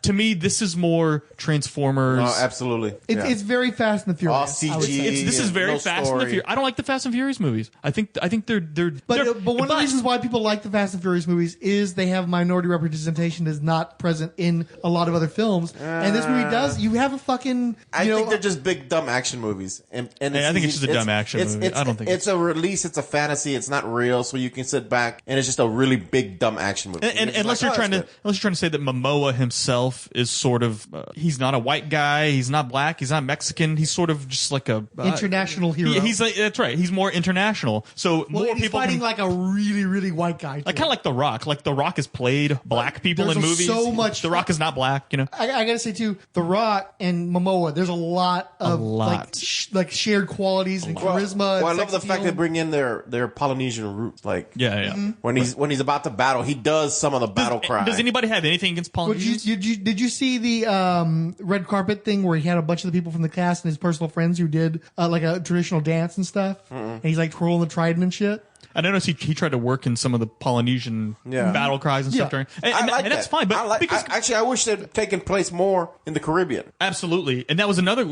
To me, this is more Transformers. Oh, absolutely. It's very Fast and the Furious. All CG. This is very no Fast story. and the Furious. I don't like the Fast and Furious movies. I think they're. But one of the reasons why people like the Fast and Furious movies is they have minority representation is not present in a lot of other films, and this movie does. You have a fucking. I think they're just big dumb action movies, and I think it's just a dumb action movie. I don't think it's a release. It's a fantasy. It's not real, so you can sit back and it's just a really big dumb action movie. And unless you're trying to say that Momoa himself is sort of he's not a white guy, he's not black, he's not Mexican, he's sort of just like a international hero. That's right. He's more international. So more he's people fighting like a really really white guy. Like kind of like The Rock. Like The Rock has played black people in movies. So much. The Rock is not black. You know. I gotta say too, The Rock and Momoa. There's a lot of like shared qualities and charisma. Well, I love the fact they bring in their Polynesian roots. Like when he's about to battle, he does some of the battle cry. Does anybody have anything against Polynesians? Did you see the red carpet thing where he had a bunch of the people from the cast and his personal friends who did like a traditional dance and stuff? And he's like twirling the trident and shit. I noticed he tried to work in some of the Polynesian battle cries and stuff during, and that's fine. But I wish they'd taken place more in the Caribbean. Absolutely, and that was another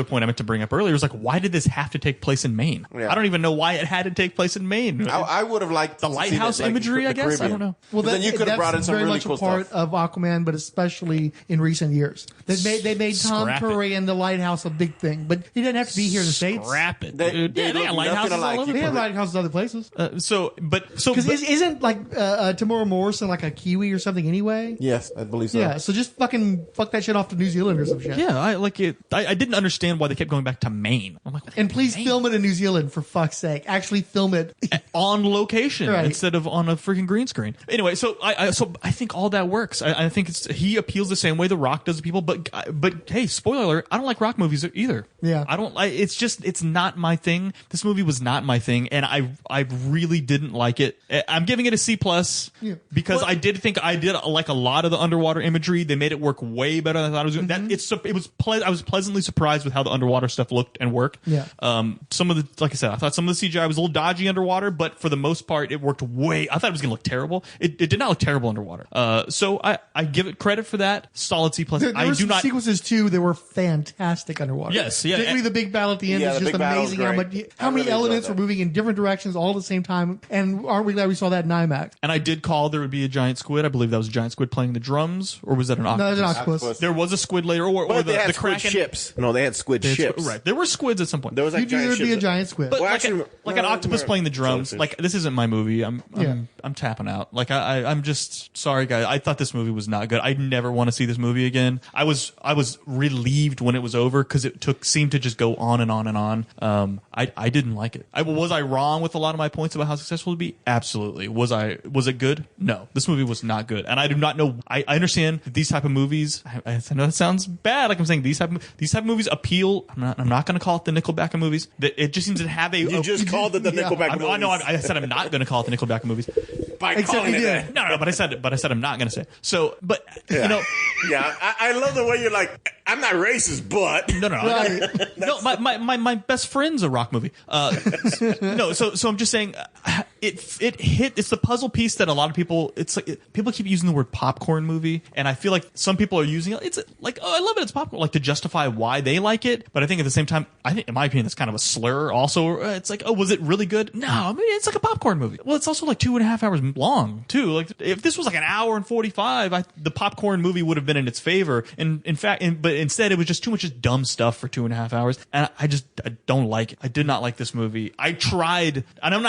point I meant to bring up earlier. It was like, why did this have to take place in Maine? Yeah. I don't even know why it had to take place in Maine. I would have liked the lighthouse imagery. I guess Caribbean. I don't know. Well, then you could have brought in some really cool stuff. Very much a part of Aquaman, but especially in recent years, they made Tom Curry and the lighthouse a big thing. But he didn't have to be here in the States. Scrap it. They got lighthouses all over. They have lighthouses other places. Because isn't like Tamora Morrison like a Kiwi or something anyway? Yes, I believe so. Yeah, so just fuck that shit off to New Zealand or some shit. Yeah, I like it. I didn't understand why they kept going back to Maine. I'm like, and please film it in New Zealand for fuck's sake. Actually film it on location instead of on a freaking green screen. Anyway, so I think all that works. I think he appeals the same way The Rock does to people. But hey, spoiler alert, I don't like rock movies either. Yeah, I don't. It's not my thing. This movie was not my thing, and I really didn't like it. I'm giving it a C+ because I did think I did like a lot of the underwater imagery. They made it work way better than I thought it was doing. I was pleasantly surprised with how the underwater stuff looked and worked. Yeah. Some of the, like I said, I thought some of the CGI was a little dodgy underwater, but for the most part, it worked way. I thought it was going to look terrible. It did not look terrible underwater. So I give it credit for that. Solid C+. There were some sequences too that were fantastic underwater. Yes, yeah. Particularly the big battle at the end is just amazing how many elements were moving in different directions all at the same time. And aren't we glad we saw that in IMAX? And I did call there would be a giant squid. I believe that was a giant squid playing the drums, or was that an octopus? No, it was an octopus. There was a squid later, or they had the squid Kraken ships. No, they had squid ships. Right, there were squids at some point. There was like there would be a giant squid. But like an octopus playing the drums. Like this isn't my movie. I'm tapping out. Like I'm just sorry, guys. I thought this movie was not good. I never want to see this movie again. I was relieved when it was over because it seemed to just go on and on and on. I didn't like it. Was I wrong with a lot of my points about how successful it would be? Absolutely. Was it good? No, this movie was not good, and I do not know. I understand that these type of movies. I know it sounds bad, like I'm saying these type of movies appeal. I'm not going to call it the Nickelback movies. It just seems to have a. You just called it the Nickelback movies. I know. I said I'm not going to call it the Nickelback movies. By calling it that. No. But I said I'm not going to say. So, but you know. Yeah, I love the way you're like. I'm not racist, but no. My best friend's a rock movie. No, so I'm just saying, it hit. It's the puzzle piece that a lot of people. It's like people keep using the word popcorn movie, and I feel like some people are using it. It's like, oh, I love it. It's popcorn, like to justify why they like it. But I think at the same time, I think in my opinion, it's kind of a slur. Also, it's like, oh, was it really good? No, I mean, it's like a popcorn movie. Well, it's also like 2.5 hours long too. Like if this was like an hour and 45, the popcorn movie would have been in its favor. And in fact, but instead, it was just too much just dumb stuff for 2.5 hours, and I don't like it. I did not like this movie. I tried, and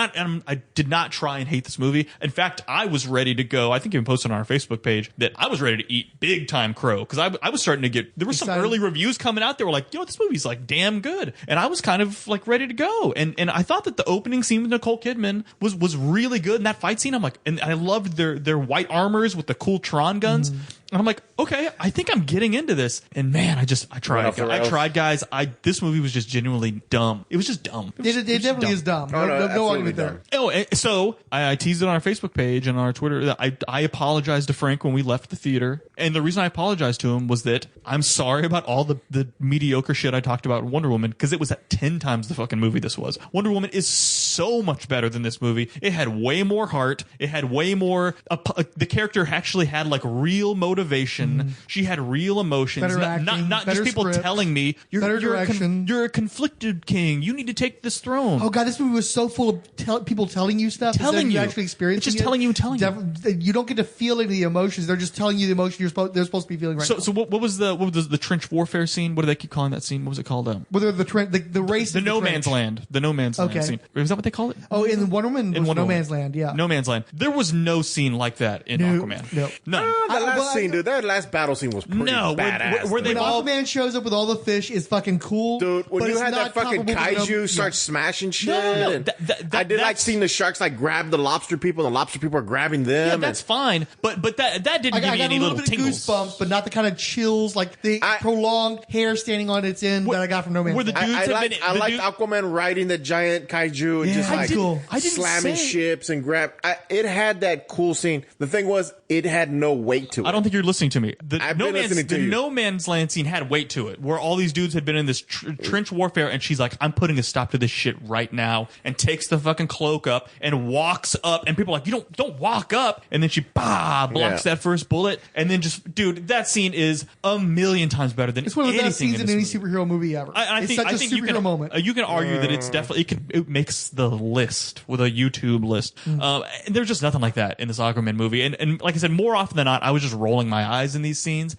I did not try and hate this movie. In fact, I was ready to go. I think you even posted on our Facebook page that I was ready to eat big time crow, because I was starting to get, there were some early reviews coming out. They were like, this movie's like damn good, and I was kind of like ready to go. And I thought that the opening scene with Nicole Kidman was really good. And that fight scene, I'm like, and I loved their white armors with the cool Tron guns. And I'm like, okay, I think I'm getting into this. And man, I tried. I tried, guys. This movie was just genuinely dumb. It was just dumb. It definitely is dumb. No argument there. Oh, so I teased it on our Facebook page and on our Twitter that I apologized to Frank when we left the theater. And the reason I apologized to him was that I'm sorry about all the mediocre shit I talked about in Wonder Woman, because it was at 10 times the fucking movie this was. Wonder Woman is so much better than this movie. It had way more heart. It had way more. The character actually had like real motivation. She had real emotions, not just people telling me you're a conflicted king. You need to take this throne. Oh god, this movie was so full of people telling you stuff, telling you actually experiencing. It's just telling you. You don't get to feel any of the emotions. They're just telling you the emotion they're supposed to be feeling right now. So what was the trench warfare scene? What do they keep calling that scene? What was it called? Whether the race, the no man's land, the no man's land scene. Is that what they call it? Oh, in Wonder Woman, No Man's Land. Yeah, No Man's Land. There was no scene like that in Aquaman. No, none. That last scene, dude. That last battle scene was pretty badass. When Aquaman shows up with all the fish is fucking cool. Dude, when you had that fucking kaiju start smashing shit. No. I did like seeing the sharks like grab the lobster people, and the lobster people are grabbing them. Yeah, that's fine. But that didn't give me any little tingles. Goosebumps, but not the kind of chills, like the prolonged hair standing on its end that I got from No Man's Land. I liked Aquaman riding the giant kaiju and just like slamming ships and grab. It had that cool scene. The thing was, it had no weight to it. I don't think you're listening to me. The The No Man's Land scene had weight to it, where all these dudes had been in this trench warfare, and she's like, I'm putting a stop to this shit right now, and takes the fucking cloak up and walks up, and people are like, you don't walk up, and then she blocks that first bullet, and then just, dude, that scene is a million times better than it's one of the best scenes in any superhero movie ever. I think superhero moment. You can argue that it's definitely, it makes the list with a YouTube list. And there's just nothing like that in this Aquaman movie, and like I said, more often than not, I was just rolling my eyes in these scenes.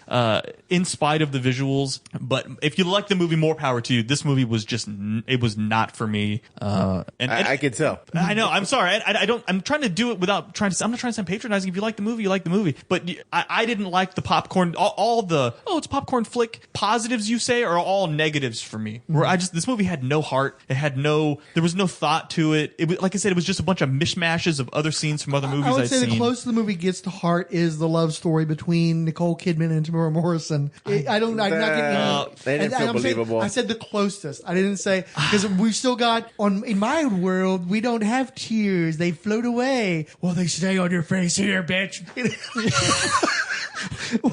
In spite of the visuals, but if you like the movie, more power to you. This movie was just, it was not for me. I could tell. I know. I'm sorry. I'm trying to do it without trying to. I'm not trying to sound patronizing. If you like the movie, you like the movie. But I didn't like the popcorn. All the it's popcorn flick positives you say are all negatives for me. Where this movie had no heart. It had there was no thought to it. It was, like I said, it was just a bunch of mishmashes of other scenes from other movies I would I've say seen. The closest the movie gets to heart is the love story between Nicole Kidman and Tamara Morrison. I'm not getting they didn't feel believable. I said the closest. I didn't say, because we've still got in my world we don't have tears. They float away. Well, they stay on your face here, bitch.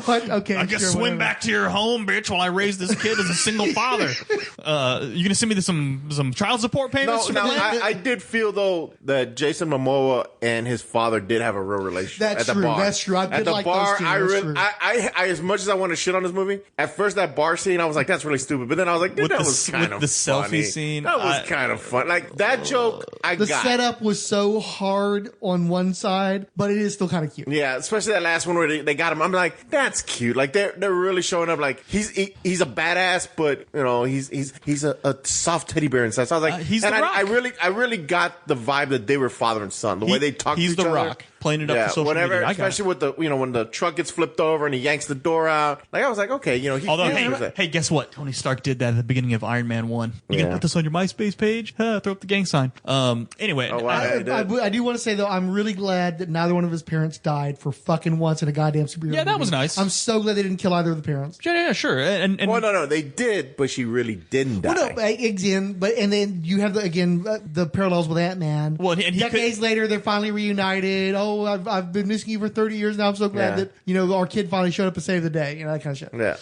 What? Okay. I guess swim back to your home, bitch, while I raise this kid as a single father. You gonna send me some child support payments? No, I did feel though that Jason Momoa and his father did have a real relationship. That's at the true. Bar. That's true. At the bar, I as much as I want to shit on this movie, at first that bar scene, I was like, that's really stupid. But then I was like, that was kind of the funny. Selfie scene. That was kind of fun. Like that joke, the setup was so hard on one side, but it is still kind of cute. Yeah, especially that last one where they got him. I'm like, that's cute. Like they're really showing up. Like he's a badass, but you know he's a soft teddy bear inside. So I was like, he's and the Rock. I really got the vibe that they were father and son. The way they talk to each other. He's the Rock. Playing it up for social media. Especially with the when the truck gets flipped over and he yanks the door out. Like I was like, okay, hey, guess what? Tony Stark did that at the beginning of Iron Man 1. You can put this on your MySpace page. Throw up the gang sign. Anyway, I do want to say though, I'm really glad that neither one of his parents died for fucking once in a goddamn superhero movie. That was nice. I'm so glad they didn't kill either of the parents. Yeah, sure. And well, no, they did, but she really didn't die. Well, no, again, and then you have the parallels with Ant-Man. Well, and decades later, they're finally reunited. Oh, oh, I've been missing you for 30 years now. I'm so glad that, you know, our kid finally showed up to save the day. You know, that kind of shit. Yeah.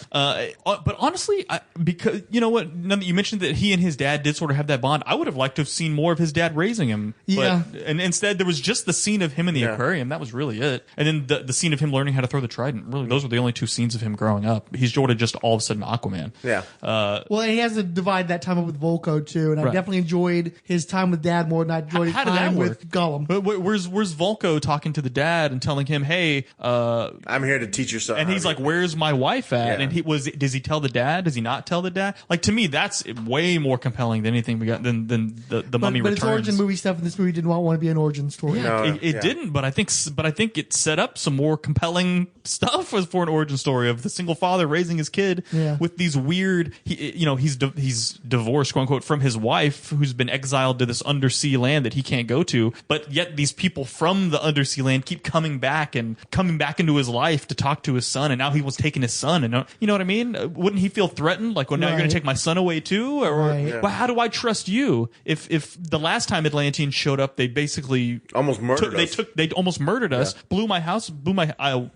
But honestly, because you know what, now that you mentioned that he and his dad did sort of have that bond, I would have liked to have seen more of his dad raising him. Yeah. But, and instead, there was just the scene of him in the aquarium. That was really it. And then the scene of him learning how to throw the trident. Really, those were the only two scenes of him growing up. He's sort of just all of a sudden Aquaman. Yeah. Well, and he has to divide that time up with Volko too, and I definitely enjoyed his time with Dad more than I enjoyed his time with Gollum. But where's Volko talking to the dad and telling him, "Hey, I'm here to teach your son." And he's like, "Where's my wife at?" Yeah. And does he tell the dad? Does he not tell the dad? Like, to me, that's way more compelling than anything we got than the Mummy But Returns. it's origin movie stuff, and this movie didn't want to be an origin story. Yeah, it didn't, but I think it set up some more compelling stuff for an origin story of the single father raising his kid with these weird. He's divorced, quote unquote, from his wife, who's been exiled to this undersea land that he can't go to. But yet these people from the undersea land keep coming back into his life to talk to his son, and now he was taking his son. And you know what I mean? Wouldn't he feel threatened? Like, well, now you're going to take my son away too? Or well, how do I trust you? If the last time Atlanteans showed up, they basically almost murdered us. They almost murdered us, blew my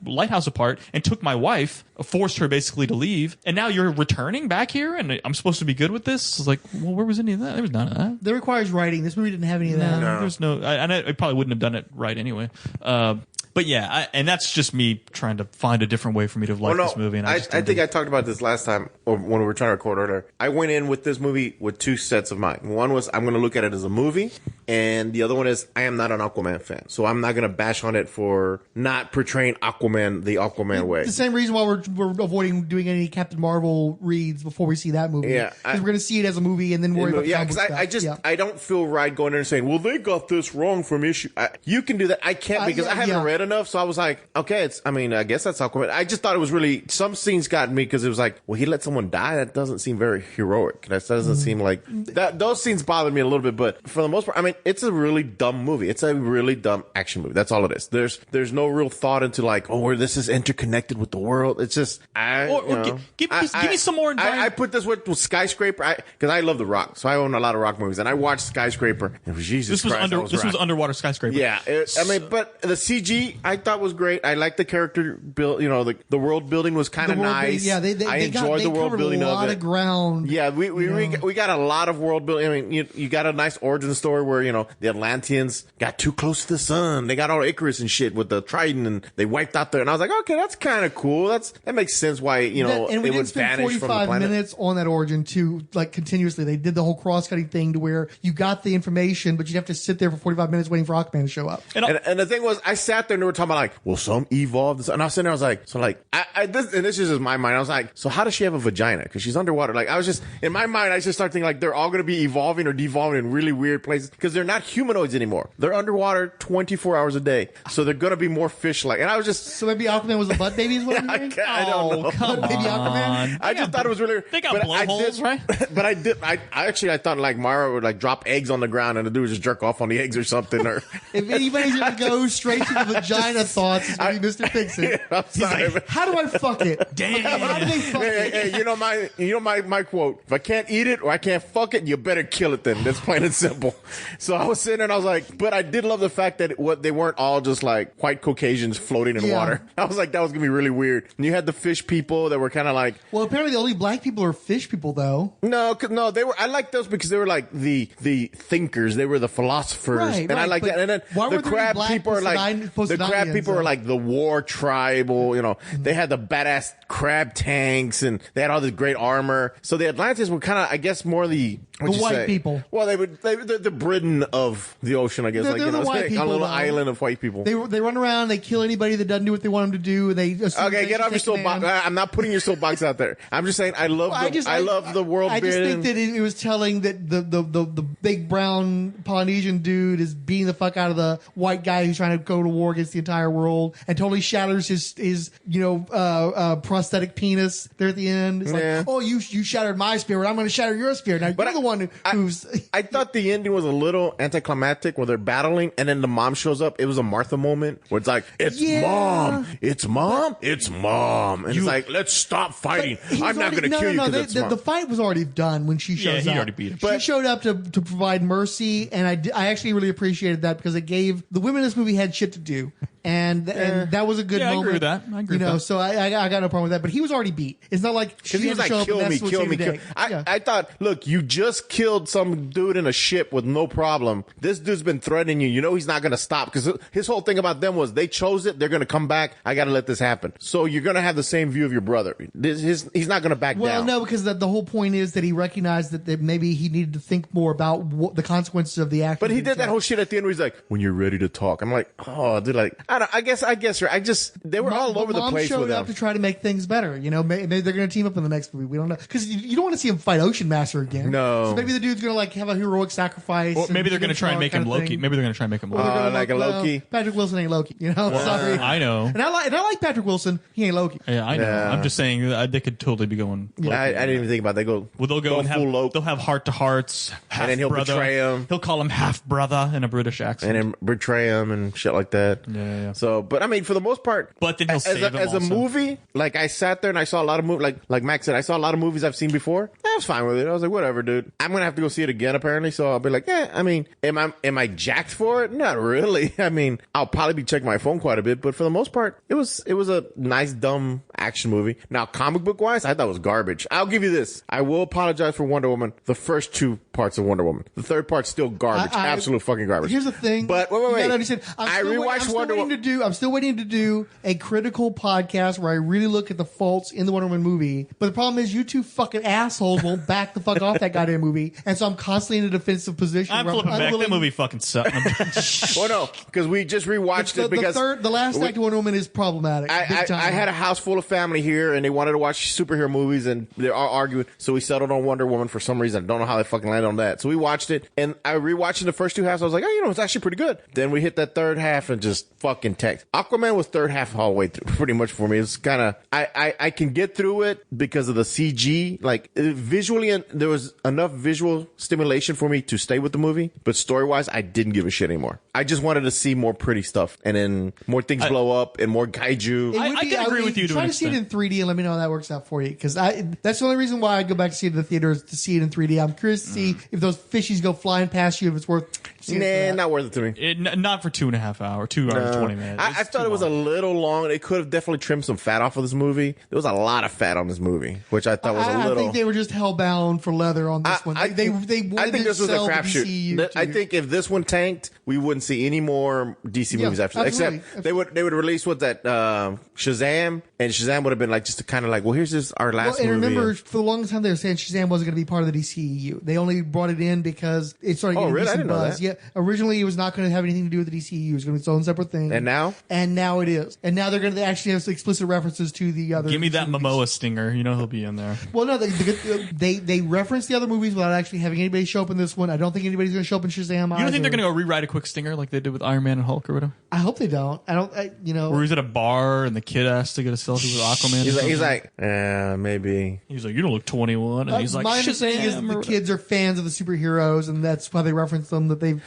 lighthouse apart, and took my wife, forced her basically to leave. And now you're returning back here, and I'm supposed to be good with this? It's like, well, where was any of that? There was none of that. That requires writing. This movie didn't have any of that. No. There's no. I probably wouldn't have done it right anyway. But yeah, and that's just me trying to find a different way for me to like this movie. And I think I talked about this last time, or when we were trying to record earlier. I went in with this movie with two sets of mind. One was I'm going to look at it as a movie, and the other one is I am not an Aquaman fan, so I'm not going to bash on it for not portraying Aquaman the Aquaman way. The same reason why we're avoiding doing any Captain Marvel reads before we see that movie. Yeah, because we're going to see it as a movie and then worry about because I don't feel right going in and saying, well, they got this wrong from issue. You can do that. I can't because I haven't read enough, so I was like, okay, I guess that's Aquaman. I just thought it was really, some scenes got me because it was like, well, he let someone die? That doesn't seem very heroic. That doesn't seem like, those scenes bothered me a little bit, but for the most part, I mean, it's a really dumb movie. It's a really dumb action movie. That's all it is. There's no real thought into like, oh, where this is interconnected with the world. It's just, give me some more. I put this with Skyscraper, because I love The Rock, so I own a lot of Rock movies, and I watched Skyscraper, and Jesus Christ, this was Underwater Skyscraper. Yeah, but the CG I thought was great. I liked the character build. You know, the world building was kind of nice. I enjoyed the world building of it. A lot of ground. Yeah, we got a lot of world building. I mean, you got a nice origin story where the Atlanteans got too close to the sun. They got all Icarus and shit with the trident, and they wiped out there. And I was like, okay, that's kind of cool. That makes sense why and we did spend 45 minutes on that origin too, like continuously. They did the whole cross-cutting thing to where you got the information, but you'd have to sit there for 45 minutes waiting for Aquaman to show up. And the thing was, I sat there and they were talking about like, well, some evolved, and I was sitting there, I was like, so like, this is just my mind. I was like, so how does she have a vagina? Because she's underwater. Like, I was just in my mind, I just started thinking like they're all going to be evolving or devolving in really weird places because they're not humanoids anymore. They're underwater 24 hours a day, so they're going to be more fish-like. And I was just so maybe Aquaman was a butt baby. Is what I'm hearing? I don't know. Come baby Aquaman. I just thought it was really. They got blowholes, right? But I thought like Mara would like drop eggs on the ground and the dude would just jerk off on the eggs or something. Or if anybody's gonna go straight to the vagina thoughts, it's gonna be Mr. Fixit. I'm sorry. Like, how do I fuck it? Damn. How do they fuck it? Hey, my quote. If I can't eat it or I can't fuck it, you better kill it then. That's plain and simple. So I was sitting there and I was like, but I did love the fact that they weren't all just like white Caucasians floating in water. I was like, that was gonna be really weird. And you had the fish people that were kind of like. Well, apparently the only black people are fish people, though. No, they were. I like those because they were like the thinkers. They were the philosophers, and I like that. And then the crab people are like the war tribal. They had the badass crab tanks, and they had all this great armor. So the Atlanteans were kind of, I guess, more the white people. Well, they're the Britain of the ocean, I guess. They're the white people, a little island of white people. They run around, they kill anybody that doesn't do what they want them to do. Okay, get off your soapbox. I'm not putting your soapbox out there. I'm just saying I love the world. I just think that it was telling that the big brown Polynesian dude is beating the fuck out of the white guy who's trying to go to war against the entire world and totally shatters his prosthetic penis there at the end. It's like, oh, you shattered my spirit. I'm going to shatter your spirit. Now you're the one who's. I thought the ending was a little anticlimactic where they're battling and then the mom shows up. It was a Martha moment where it's like, it's mom, it's mom, it's mom. And it's like, let's stop fighting. I'm not going to kill you because it's mom. The fight was already done when she shows up. he already beat him. She showed up to provide mercy, and I actually really appreciated that because it gave the women in this movie had shit to do. And that was a good moment. I agree with that. I agree with that. So I got no problem with that. But he was already beat. It's not like she he was like, kill me. I thought, look, you just killed some dude in a ship with no problem. This dude's been threatening you. You know he's not going to stop because his whole thing about them was they chose it. They're going to come back. I got to let this happen. So you're going to have the same view of your brother. He's not going to back down. Well, no, because the whole point is that he recognized that maybe he needed to think more about the consequences of the action. But he did that whole shit at the end where he's like, when you're ready to talk. I'm like, oh, dude, like, I guess they were all over the place with Mom showed up to try to make things better. You know, maybe they're going to team up in the next movie. We don't know because you don't want to see him fight Ocean Master again. No, so maybe the dude's going to like have a heroic sacrifice. Or maybe they're going to try and make him Loki. Maybe they're going to try and make him Loki. Like a Loki. Patrick Wilson ain't Loki. You know, sorry. I know. And I like Patrick Wilson. He ain't Loki. Yeah, I know. Yeah. I'm just saying they could totally be going. Loki. I didn't even think about that. They'll go and they'll have heart to hearts. And then he'll betray him. He'll call him half brother in a British accent. And then betray him and shit like that. Yeah. So, but I mean, for the most part, but then he'll save him as a movie, like I sat there and I saw a lot of movies, like Max said, I saw a lot of movies I've seen before. I was fine with it. I was like, whatever, dude. I'm gonna have to go see it again apparently. So I'll be like, I mean, am I jacked for it? Not really. I mean, I'll probably be checking my phone quite a bit, but for the most part, it was a nice dumb action movie. Now, comic book wise, I thought it was garbage. I'll give you this. I will apologize for Wonder Woman. The first two parts of Wonder Woman. The third part's still garbage. Absolute fucking garbage. Here's the thing. But wait. You gotta understand, I rewatched Wonder Woman. I'm still waiting to do a critical podcast where I really look at the faults in the Wonder Woman movie. But the problem is you two fucking assholes won't back the fuck off that goddamn movie. And so I'm constantly in a defensive position. I'm flipping back. That movie fucking sucked. Well, no, because we just rewatched it because the last act of Wonder Woman is problematic. I had a house full of family here and they wanted to watch superhero movies and they're all arguing. So we settled on Wonder Woman for some reason. I don't know how they fucking landed on that. So we watched it and I rewatched the first two halves. I was like, oh, it's actually pretty good. Then we hit that third half and just fucking text. Aquaman was third half all the way through pretty much for me. It's kind of, I can get through it because of the CG. Like visually, and there was enough visual stimulation for me to stay with the movie. But story wise, I didn't give a shit anymore. I just wanted to see more pretty stuff and then more things blow up and more kaiju. I can agree with you to an extent. Try to see it in 3D and let me know how that works out for you. Because that's the only reason why I go back to see it in the theater is to see it in 3D. I'm curious to see if those fishies go flying past you, if it's worth seeing it. Not worth it to me. Not for 2.5 hours, 2 hours, 20 minutes. I thought it was a little long. They could have definitely trimmed some fat off of this movie. There was a lot of fat on this movie, which I thought was a little. I think they were just hellbound for leather on this one. They wanted this was a crapshoot. I think if this one tanked, we wouldn't see any more DC movies after that. Except they would release Shazam, and Shazam would have been like just kind of like, well, here's our last movie. And remember, for the longest time they were saying Shazam wasn't going to be part of the DCEU. They only brought it in because it started getting decent buzz. Yeah, originally it was not going to have anything to do with the DCEU. It was going to be its own separate thing. And now? And now it is. And now they're going to actually have explicit references to the other. Give me that Momoa stinger. You know he'll be in there. Well, no, they reference the other movies without actually having anybody show up in this one. I don't think anybody's going to show up in Shazam. You don't think they're going to go rewrite a quick stinger like they did with Iron Man and Hulk or whatever? I hope they don't. Or he's at a bar and the kid has to get a selfie with Aquaman. He's like, maybe. He's like, you don't look 21. And he's like, my understanding is the kids are fans of the superheroes, and that's why they reference them. That they've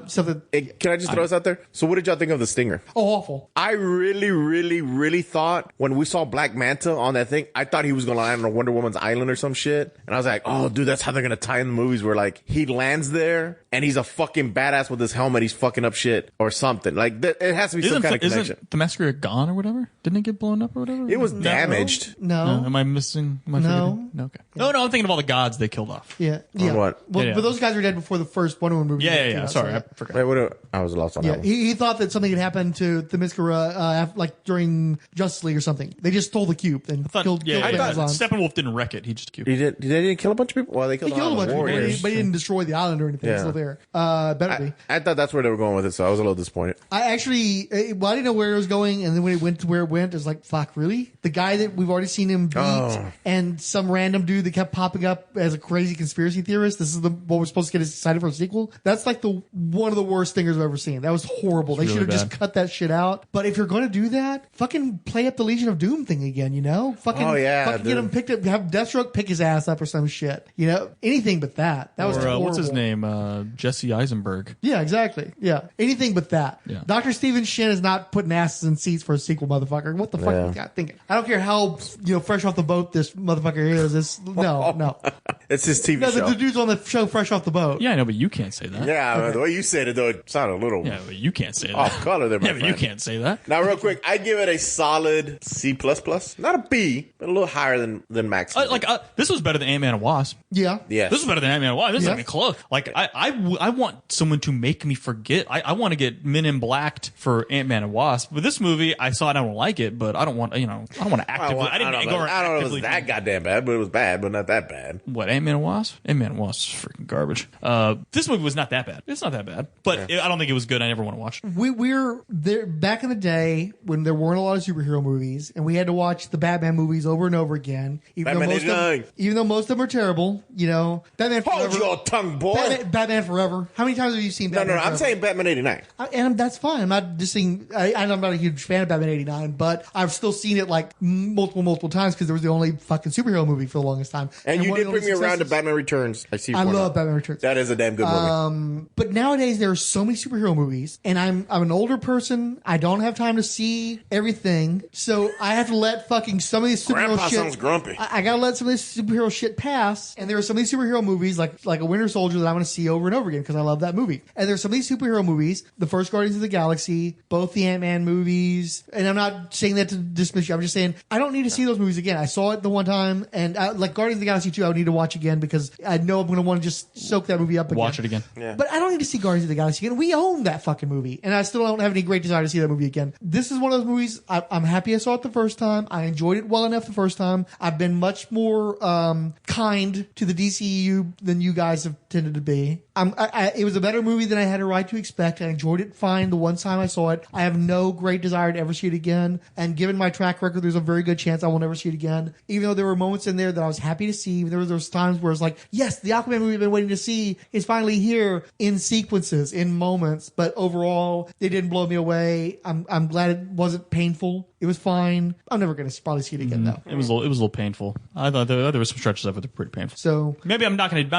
stuff that. Can I just throw this out there? So, what did y'all think of the stinger? Oh, awful! I really, really, really thought when we saw Black Manta on that thing, I thought he was going to land on Wonder Woman's island or some shit, and I was like, oh, dude, that's how they're going to tie in the movies where like he lands there and he's a fucking badass with his helmet, he's fucking up shit or something. Like it has to be some kind of connection. Isn't the Masquerade gone or whatever? Didn't it get blown up or whatever? It was damaged. No. Am I missing? Am I forgetting? No. Okay. No, I'm thinking of all the gods they killed off. Yeah. On what? Well, but those guys were dead before the first Wonder Woman movie. Yeah. Sorry, I forgot. Wait, I was lost on that one. He thought that something had happened to Themyscira, like during Justice League or something. They just stole the cube and killed I thought Steppenwolf didn't wreck it. He just cubed. They didn't kill a bunch of people. Well, they killed a bunch of people, but he didn't destroy the island or anything. It's still there. Better be. I thought that's where they were going with it, so I was a little disappointed. I didn't know where it was going, and then when it went to where it went, it was like, fuck, really? The guy that we've already seen him beat, and some random dude that kept popping up as a crazy conspiracy theorist This is what we're supposed to get us excited for a sequel. That's like one of the worst thingers I've ever seen. That was horrible. They should have just cut that shit out. But if you're going to do that, fucking play up the Legion of Doom thing again, you know? Fucking get him picked up, have Deathstroke pick his ass up or some shit. You know? Anything but that. That was horrible. What's his name? Jesse Eisenberg. Yeah, exactly. Yeah. Anything but that. Yeah. Dr. Steven Shin is not putting asses in seats for a sequel, motherfucker. What the fuck are you guys thinking? I don't care how, fresh off the boat this motherfucker is. No. It's his TV show. The dude's on the show fresh off the boat. Yeah, I know, but you can't say that. Yeah, the way you said it, though, it sounded a little... Yeah, but you can't say that. Off color there, my friend. friend. But you can't say that. Now, real quick, I give it a solid C++. Not a B, but a little higher than Max. This was better than Ant-Man and Wasp. Yeah. This was better than Ant-Man and Wasp. This is like close. Like, I want someone to make me forget. I want to get Men in Blacked for Ant-Man and Wasp. But this movie, I saw it, I don't like it, but I don't want, I don't want to actively... I don't know if it was that goddamn bad, but it was bad, but not that bad. What, Ant-Man and Wasp? Ant-Man and Wasp is freaking garbage. This movie was not that bad. It's not that bad. But I don't think it was good. I never want to watch it. We're there back in the day when there weren't a lot of superhero movies, and we had to watch the Batman movies over and over again. Even though most of them are terrible, Batman Forever. Hold your tongue, boy. Batman Forever. How many times have you seen Batman Forever? I'm saying Batman 89. And that's fine. I'm not just saying, I'm not a huge fan of Batman 89, but I've still seen it like multiple times because it was the only fucking superhero movie for the longest time. And you did bring me around to Batman Returns. I love Batman Returns. That is a damn good movie. But nowadays there are so many superhero movies, and I'm an older person. I don't have time to see everything, so I have to let fucking some of these superhero Grandpa shit. sounds grumpy. I gotta let some of this superhero shit pass. And there are some of these superhero movies, like a Winter Soldier, that I'm gonna see over and over again because I love that movie. And there's some of these superhero movies, the first Guardians of the Galaxy, both the Ant-Man movies, and I'm not saying that to dismiss you. I'm just saying I don't need to see those movies again. I saw it the one time, and like Guardians of the Galaxy 2, I would need to watch again because I know I'm gonna want to just soak that movie up again. Watch it again. Yeah. But I don't need to see Guardians of the Galaxy again. We own that fucking movie, and I still don't have any great desire to see that movie again. This is one of those movies I'm happy I saw it the first time. I enjoyed it well enough the first time. I've been much more kind to the DCEU than you guys have tended to be. It was a better movie than I had a right to expect. I enjoyed it fine the one time I saw it. I have no great desire to ever see it again. And given my track record, there's a very good chance I will never see it again. Even though there were moments in there that I was happy to see. There was times where it's like, yes, the Aquaman movie I've been waiting to see is finally here in sequences, in moments. But overall, they didn't blow me away. I'm glad it wasn't painful. It was fine. I'm never going to probably see it again, though. It was a little painful. I thought there were some stretches of it that were pretty painful. So maybe I'm knocking it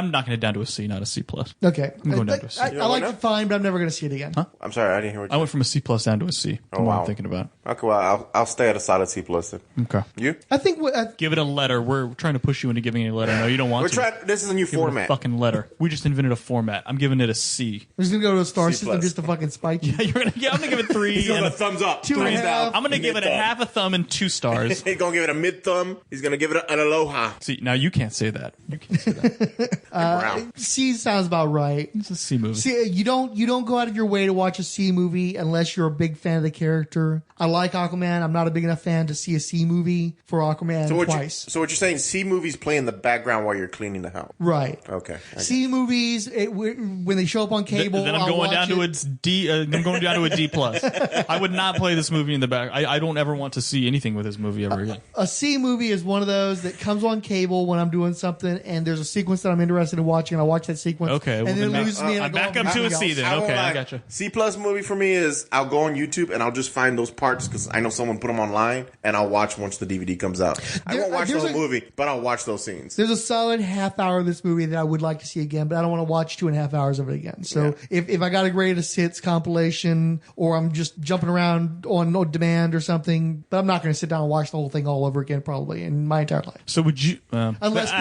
down to a C, not a C plus. Okay, I'm going down to a C. I liked it fine, but I'm never going to see it again. Huh? I'm sorry, I didn't hear what you I went from a C plus down to a C. Oh, wow. I'm thinking about. Okay, well, I'll stay at a solid C plus then. Okay. You? I think give it a letter. We're trying to push you into giving a letter. No, you don't want to. This is a new Give format. It a fucking letter. We just invented a format. I'm giving it a C. We're just gonna go to a star C+. system just to fucking spike you. I'm gonna give it 3. He's gonna thumbs up. 2.5. I'm gonna give it a half a thumb and 2 stars. He's gonna give it a mid thumb. He's gonna give it an aloha. See, now you can't say that. You can't say that. C sounds about right. It's a C movie. See, you don't go out of your way to watch a C movie unless you're a big fan of the character. I like Aquaman. I'm not a big enough fan to see a C movie for Aquaman twice. So what you're saying? C movies play in the background while you're cleaning the house. Right. Okay. C movies when they show up on cable. Then I'm going down to a D. I'm going down to a D plus. I would not play this movie in the back. I don't ever want to see anything with this movie ever again. A C movie is one of those that comes on cable when I'm doing something, and there's a sequence that I'm interested in watching, and I watch that sequence. Okay, and then it loses me. And I'm back up to a C then. Okay, I gotcha. C plus movie for me is I'll go on YouTube and I'll just find those parts because I know someone put them online, and I'll watch once the DVD comes out. I won't watch the whole movie, but I'll watch those scenes. There's a solid half hour of this movie that I would like to see again, but I don't want to watch 2.5 hours of it again. So if I got a greatest hits compilation, or I'm just jumping around on demand or something, but I'm not going to sit down and watch the whole thing all over again probably in my entire life. So would you? Unless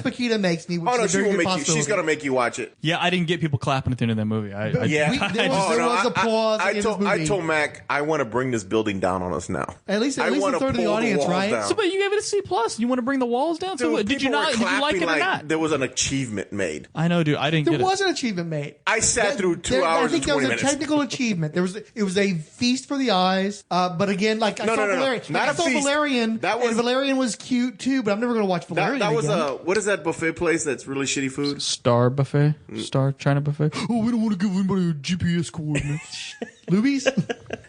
Paquita makes me. Oh no, she will make you. She's going to make you watch it. Yeah, I didn't get people clapping at the end of that movie. There was applause. I told Mac I want to bring this building down on us now. At least a third of the audience, right? So, but you gave it a C plus. You want to bring the walls down? Dude, so did you not? Did you like it or not? There was an achievement made. I know, dude. I didn't get it. There was an achievement made. I sat through 2 hours and 20 minutes. I think that was a technical achievement. It was a feast for the eyes. But again, like I saw Valerian. I saw Valerian. And Valerian was cute too. But I'm never going to watch Valerian. That was what is that buffet place that's really shitty food? Star Buffet. Star China Buffet. Oh, we don't want to give anybody GPS coordinates. Luby's?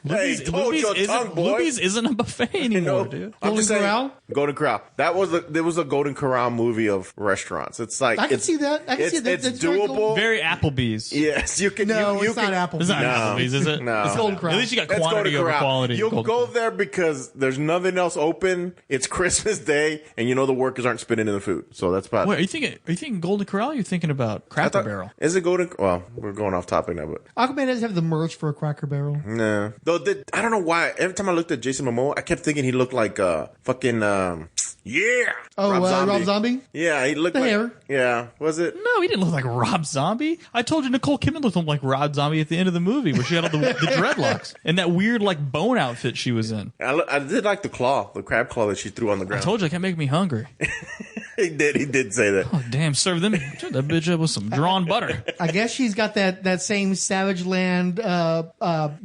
Luby's isn't a buffet anymore, dude. I'm just saying, Corral? Golden Corral. There was a Golden Corral movie of restaurants. It's like I can see that. I can see that. It's That's very doable. cool. Very Applebee's. Yes, you can. No, you it's not Applebee's. It's not No. Applebee's, is it? No. It's Golden Corral. At least you got Let's go to quantity over Corral. quality. You'll Golden go there because there's nothing else open. It's Christmas Day, and you know the workers aren't spitting in the food. So that's probably. Wait, are you thinking Golden Corral? Or are you thinking about Cracker Barrel? Is it Golden? Well, we're going off topic now, but Aquaman doesn't have the merch for a Cracker Barrel. no. Though I don't know why. Every time I looked at Jason Momoa, I kept thinking he looked like fucking yeah. Oh, Rob Zombie? Yeah, he looked The like hair. Yeah, was it? No, he didn't look like Rob Zombie. I told you Nicole Kidman looked like Rob Zombie at the end of the movie where she had all the dreadlocks and that weird like bone outfit she was in. I did like the crab claw that she threw on the I ground. told you, it can't make me hungry. He did say that. Oh, damn, serve that bitch up with some drawn butter. I guess she's got that same Savage Land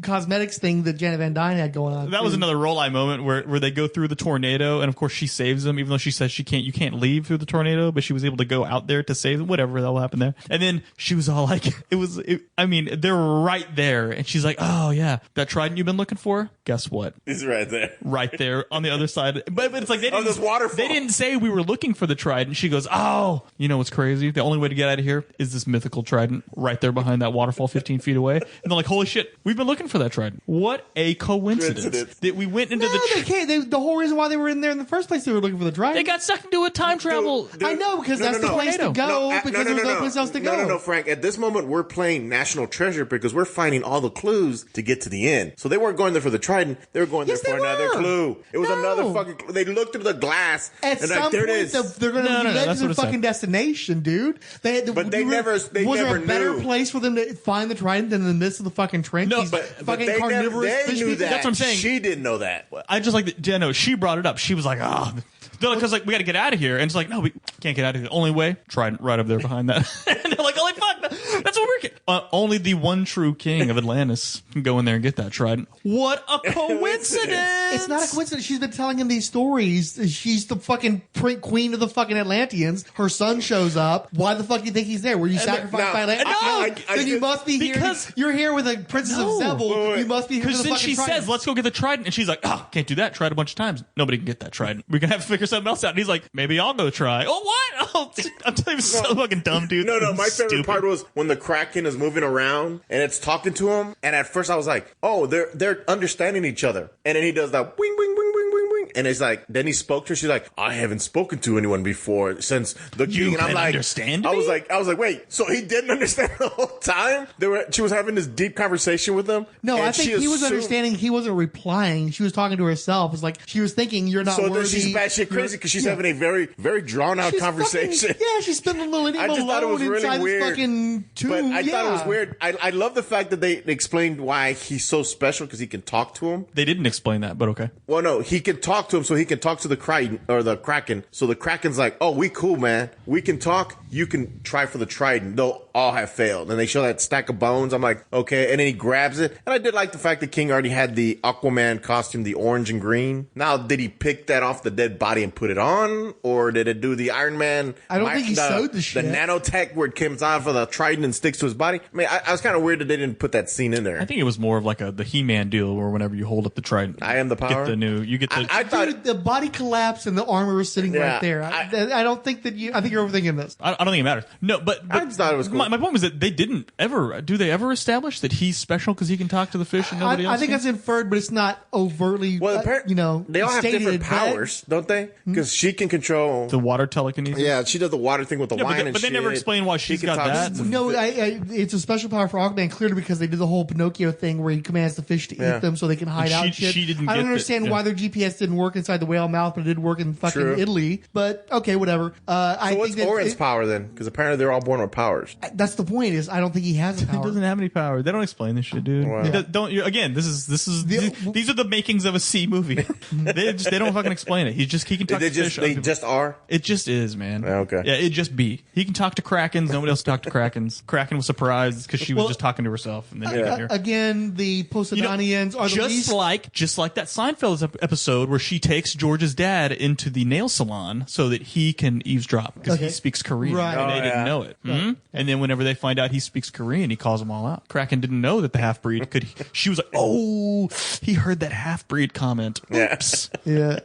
cosmetics thing that Janet Van Dyne had going on. That was another roll eye moment where they go through the tornado, and of course she saves them, even though she says you can't leave through the tornado, but she was able to go out there to save them, whatever that'll happen there. And then she was all like, they're right there, and she's like, oh yeah, that trident you've been looking for? Guess what? It's right there. Right there on the other side. But it's like this waterfall. They didn't say we were looking for the trident. She goes, oh, you know what's crazy? The only way to get out of here is this mythical trident right there behind that waterfall 15 feet away. And they're like, holy shit, we've been looking for that trident. What a coincidence that we went into they can't. The whole reason why they were in there in the first place, they were looking for the trident. They got sucked into a time travel. I know, because that's the place to go, because there's no place else to go. No, Frank. At this moment, we're playing National Treasure because we're finding all the clues to get to the end. So they weren't going there for the trident. They were going there for another clue. It was another fucking clue. They looked through the glass. At and some like, there point, it is. they're going to be led to their fucking destination, dude. Was there a better place for them to find the trident than in the midst of the fucking trench? No, but they knew that. That's what I'm saying. She didn't know that. I just like that. Jenna, she brought it up. She was like, because we got to get out of here, and it's like, no, we can't get out of here. The only way, trident right up there behind that. And they're like, holy fuck, that's what we're only the one true king of Atlantis can go in there and get that trident. What a coincidence! It's not a coincidence. She's been telling him these stories. She's the fucking queen of the fucking Atlanteans. Her son shows up. Why the fuck do you think he's there? Were you sacrificed by Atlanteans? Then you must be here. Because you're here with the Princess of Zebul. You must be here because for the then fucking she says, let's go get the trident, and she's like, can't do that. Tried a bunch of times. Nobody can get that trident. We're gonna have to figure something else out. And he's like, maybe I'll go try. Oh, what? Oh, I'm telling you, so fucking dumb, dude. No, my favorite part was when the Kraken is moving around and it's talking to him. And at first I was like, oh, they're understanding each other. And then he does that wing, wing, wing, wing, wing, wing. And it's like, then he spoke to her. She's like, I haven't spoken to anyone before since the king. And I'm like, understand me? I was like, wait, so he didn't understand the whole time? She was having this deep conversation with him. No, I think he was understanding. He wasn't replying. She was talking to herself. It's like she was thinking, you're not worthy. So then she's batshit crazy because she's having a very, very drawn out conversation. She's spending a little I just thought it was really weird. Fucking tomb. But I thought it was weird. I love the fact that they explained why he's so special because he can talk to him. They didn't explain that, but okay. Well, no, he can talk to him, so he can talk to the Kraken. So the Kraken's like, oh, we cool, man. We can talk. You can try for the trident. They'll all have failed. And they show that stack of bones. I'm like, okay. And then he grabs it. And I did like the fact that King already had the Aquaman costume, the orange and green. Now, did he pick that off the dead body and put it on? Or did it do the Iron Man? I don't think he sewed the shit. The nanotech where it comes out for the trident and sticks to his body. I mean, I was kind of weird that they didn't put that scene in there. I think it was more of like the He-Man deal where whenever you hold up the trident, I am the power. You get the. I thought the body collapsed and the armor was sitting right there. I don't think that I think you're overthinking this. I don't think it matters. No, but I just thought it was cool. My point was that they didn't ever. Do they ever establish that he's special because he can talk to the fish and nobody else? I think that's inferred, but it's not overtly. Well, they all have different powers, don't they? Because she can control the water telekinesis. Yeah, she does the water thing with the wine, but they never explain why she's got that. No, it's a special power for Aquaman clearly because they did the whole Pinocchio thing where he commands the fish to eat them so they can hide out. And shit. She didn't. I don't understand why their GPS didn't work inside the whale mouth, but it did work in fucking Italy. But okay, whatever. So what's Orin's power then? Because apparently they're all born with powers. That's the point. Is I don't think he has a power. He doesn't have any power. They don't explain this shit, dude. Wow. Again, these are the makings of a C movie. they don't fucking explain it. He can talk to fish. They just are. It just is, man. Okay. Yeah, it just be. He can talk to Krakens. Nobody else talked to Krakens. Kraken was surprised because she was just talking to herself. And then again, the Poseidonians are the least. Just like that Seinfeld episode where she takes George's dad into the nail salon so that he can eavesdrop because he speaks Korean. Right. And they didn't know it. Mm-hmm. And then whenever they find out he speaks Korean, he calls them all out. Kraken didn't know that the half-breed could. She was like, oh, he heard that half-breed comment. Oops. Yeah.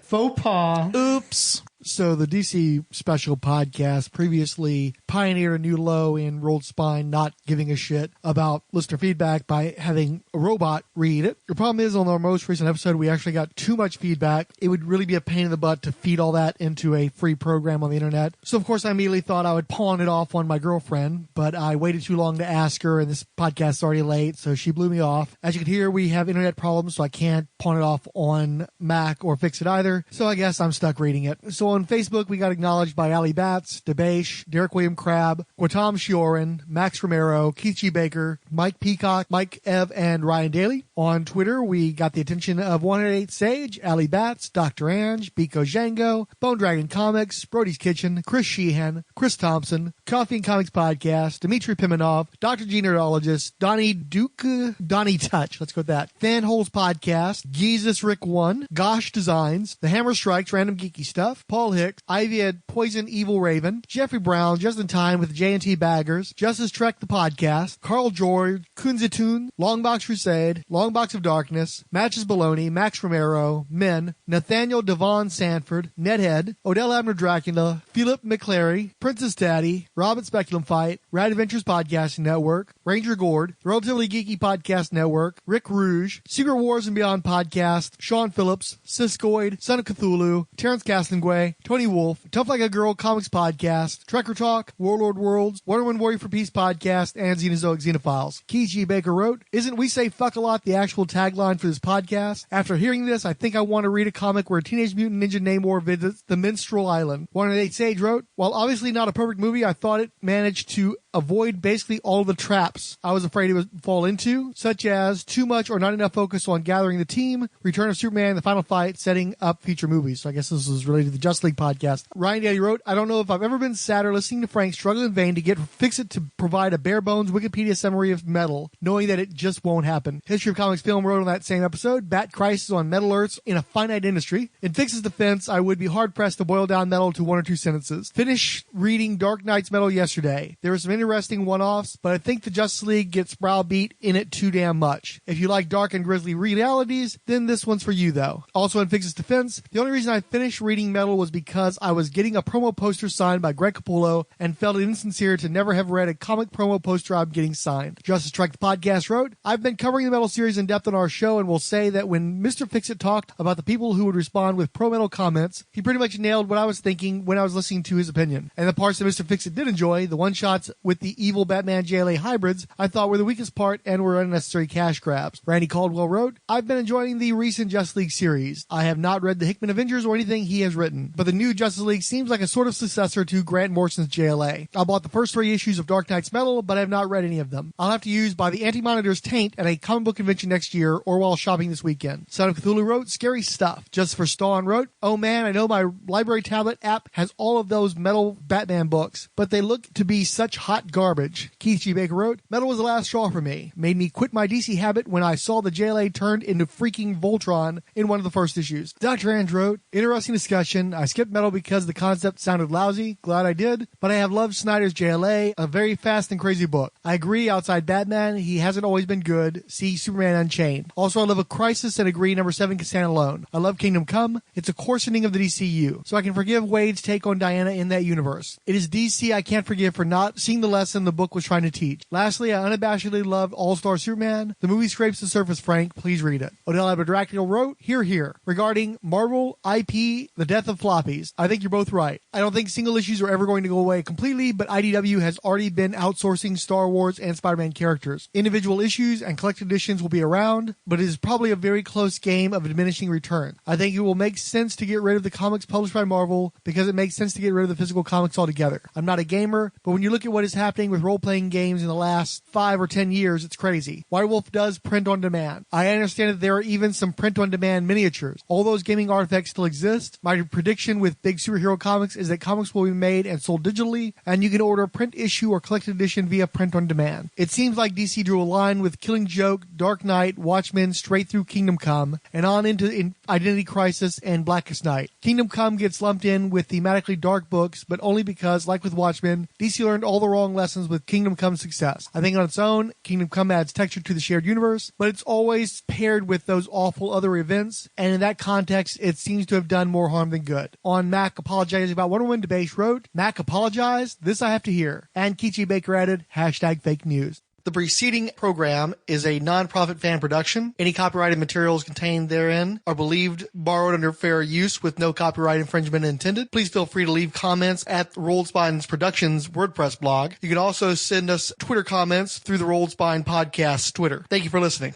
Faux pas. Oops. So the DC Special podcast previously pioneered a new low in Rolled Spine not giving a shit about listener feedback by having a robot read it. The problem is on our most recent episode, we actually got too much feedback. It would really be a pain in the butt to feed all that into a free program on the internet. So of course I immediately thought I would pawn it off on my girlfriend, but I waited too long to ask her and this podcast's already late, so she blew me off. As you can hear, we have internet problems, so I can't pawn it off on Mac or Fixit either. So I guess I'm stuck reading it. So on Facebook, we got acknowledged by Ali Batts, Debesh, Derek William Crabb, Gautam Shioran, Max Romero, Keith G. Baker, Mike Peacock, Mike Ev, and Ryan Daly. On Twitter, we got the attention of 108 Sage, Ali Batts, Dr. Ange, Biko Django, Bone Dragon Comics, Brody's Kitchen, Chris Sheehan, Chris Thompson, Coffee and Comics Podcast, Dmitry Pimenov, Dr. G Nerdologist, Donnie Duke, Donnie Touch, let's go with that, Fan Holes Podcast, Jesus Rick 1, Gosh Designs, The Hammer Strikes, Random Geeky Stuff, Paul Hicks, Ivy had Poison Evil Raven, Jeffrey Brown, Just in Time with J&T Baggers, Justice Trek the Podcast, Carl George, Kunzitun, Longbox Crusade, Longbox of Darkness, Matches Baloney, Max Romero, Men, Nathaniel Devon Sanford, Nedhead, Odell Abner Dracula, Philip McClary, Princess Daddy, Robin Speculum Fight, Rad Adventures Podcasting Network, Ranger Gord, the Relatively Geeky Podcast Network, Rick Rouge, Secret Wars and Beyond Podcast, Sean Phillips, Siskoid, Son of Cthulhu, Terrence Castleguay, Tony Wolf, Tough Like a Girl Comics Podcast, Trekker Talk, Warlord Worlds, Wonder Woman Warrior for Peace Podcast, and Xenozoic Xenophiles. Keith G. Baker wrote, "Isn't We Say Fuck a Lot the actual tagline for this podcast? After hearing this, I think I want to read a comic where Teenage Mutant Ninja Namor visits the Minstrel Island." 108 Sage wrote, "While obviously not a perfect movie, I thought it managed to avoid basically all the traps I was afraid it would fall into, such as too much or not enough focus on gathering the team, Return of Superman, the final fight, setting up future movies." So I guess this is related to the Justice League podcast. Ryan Daly wrote, "I don't know if I've ever been sadder listening to Frank struggle in vain to get Fixit to provide a bare bones Wikipedia summary of metal, knowing that it just won't happen." History of Comics Film wrote on that same episode, "Bat Crisis on Metal Earths in a finite industry. In Fixit's defense, I would be hard-pressed to boil down metal to one or two sentences. Finished reading Dark Knight's Metal yesterday. There were some interesting one-offs, but I think the Justice League gets browbeat in it too damn much. If you like dark and grisly realities, then this one's for you, though." Also in Fixit's defense, "The only reason I finished reading Metal was because I was getting a promo poster signed by Greg Capullo and felt it insincere to never have read a comic promo poster I'm getting signed." Justice Trek the podcast wrote, "I've been covering the Metal series in depth on our show and will say that when Mr. Fixit talked about the people who would respond with pro-metal comments, he pretty much nailed what I was thinking when I was listening to his opinion. And the parts that Mr. Fixit did enjoy, the one-shots with the evil Batman JLA hybrids, I thought were the weakest part and were unnecessary cash grabs." Randy Caldwell wrote, "I've been enjoying the recent Justice League series. I have not read the Hickman Avengers or anything he has written, but the new Justice League seems like a sort of successor to Grant Morrison's JLA. I bought the first 3 issues of Dark Knight's Metal, but I have not read any of them. I'll have to use By the Anti-Monitor's Taint at a comic book convention next year or while shopping this weekend." Son of Cthulhu wrote, "Scary stuff." Just for Stawn wrote, "Oh man, I know my library tablet app has all of those Metal Batman books, but they look to be such hot garbage." Keith G. Baker wrote, "Metal was the last straw for me. Made me quit my DC habit when I saw the JLA turned into freaking Voltron in one of the first issues." Dr. Ange wrote, "Interesting discussion. I skipped Metal because the concept sounded lousy. Glad I did. But I have loved Snyder's JLA, a very fast and crazy book. I agree, outside Batman, he hasn't always been good. See Superman Unchained. Also, I love A Crisis and agree number 7 can stand alone. I love Kingdom Come. It's a coarsening of the DCU. So I can forgive Wade's take on Diana in that universe. It is DC I can't forgive for not seeing the lesson the book was trying to teach. Lastly, I unabashedly loved All-Star Superman. The movie scrapes the surface, Frank. Please read it." Odell Abderactyl wrote, here. Regarding Marvel IP, the death of floppies. I think you're both right. I don't think single issues are ever going to go away completely, but IDW has already been outsourcing Star Wars and Spider-Man characters. Individual issues and collected editions will be around, but it is probably a very close game of diminishing return. I think it will make sense to get rid of the comics published by Marvel because it makes sense to get rid of the physical comics altogether. I'm not a gamer, but when you look at what has happening with role-playing games in the last 5 or 10 years. It's crazy. White Wolf does print on demand. I understand that there are even some print-on-demand miniatures. All those gaming artifacts still exist. My prediction with big superhero comics is that comics will be made and sold digitally, and you can order a print issue or collected edition via print-on-demand. It seems like DC drew a line with Killing Joke, Dark Knight, Watchmen, straight through Kingdom Come, and on into Identity Crisis and Blackest Night. Kingdom Come gets lumped in with thematically dark books, but only because, like with Watchmen, DC learned all the wrong lessons with Kingdom Come's success. I think on its own, Kingdom Come adds texture to the shared universe, but it's always paired with those awful other events, and in that context, it seems to have done more harm than good. On Mac Apologizing About Wonder Woman, DeBase wrote, Mac apologized? This I have to hear. And Kichi Baker added, #fake news. The preceding program is a non-profit fan production. Any copyrighted materials contained therein are believed borrowed under fair use with no copyright infringement intended. Please feel free to leave comments at Rolled Spine's Productions WordPress blog. You can also send us Twitter comments through the Rolled Spine Podcast Twitter. Thank you for listening.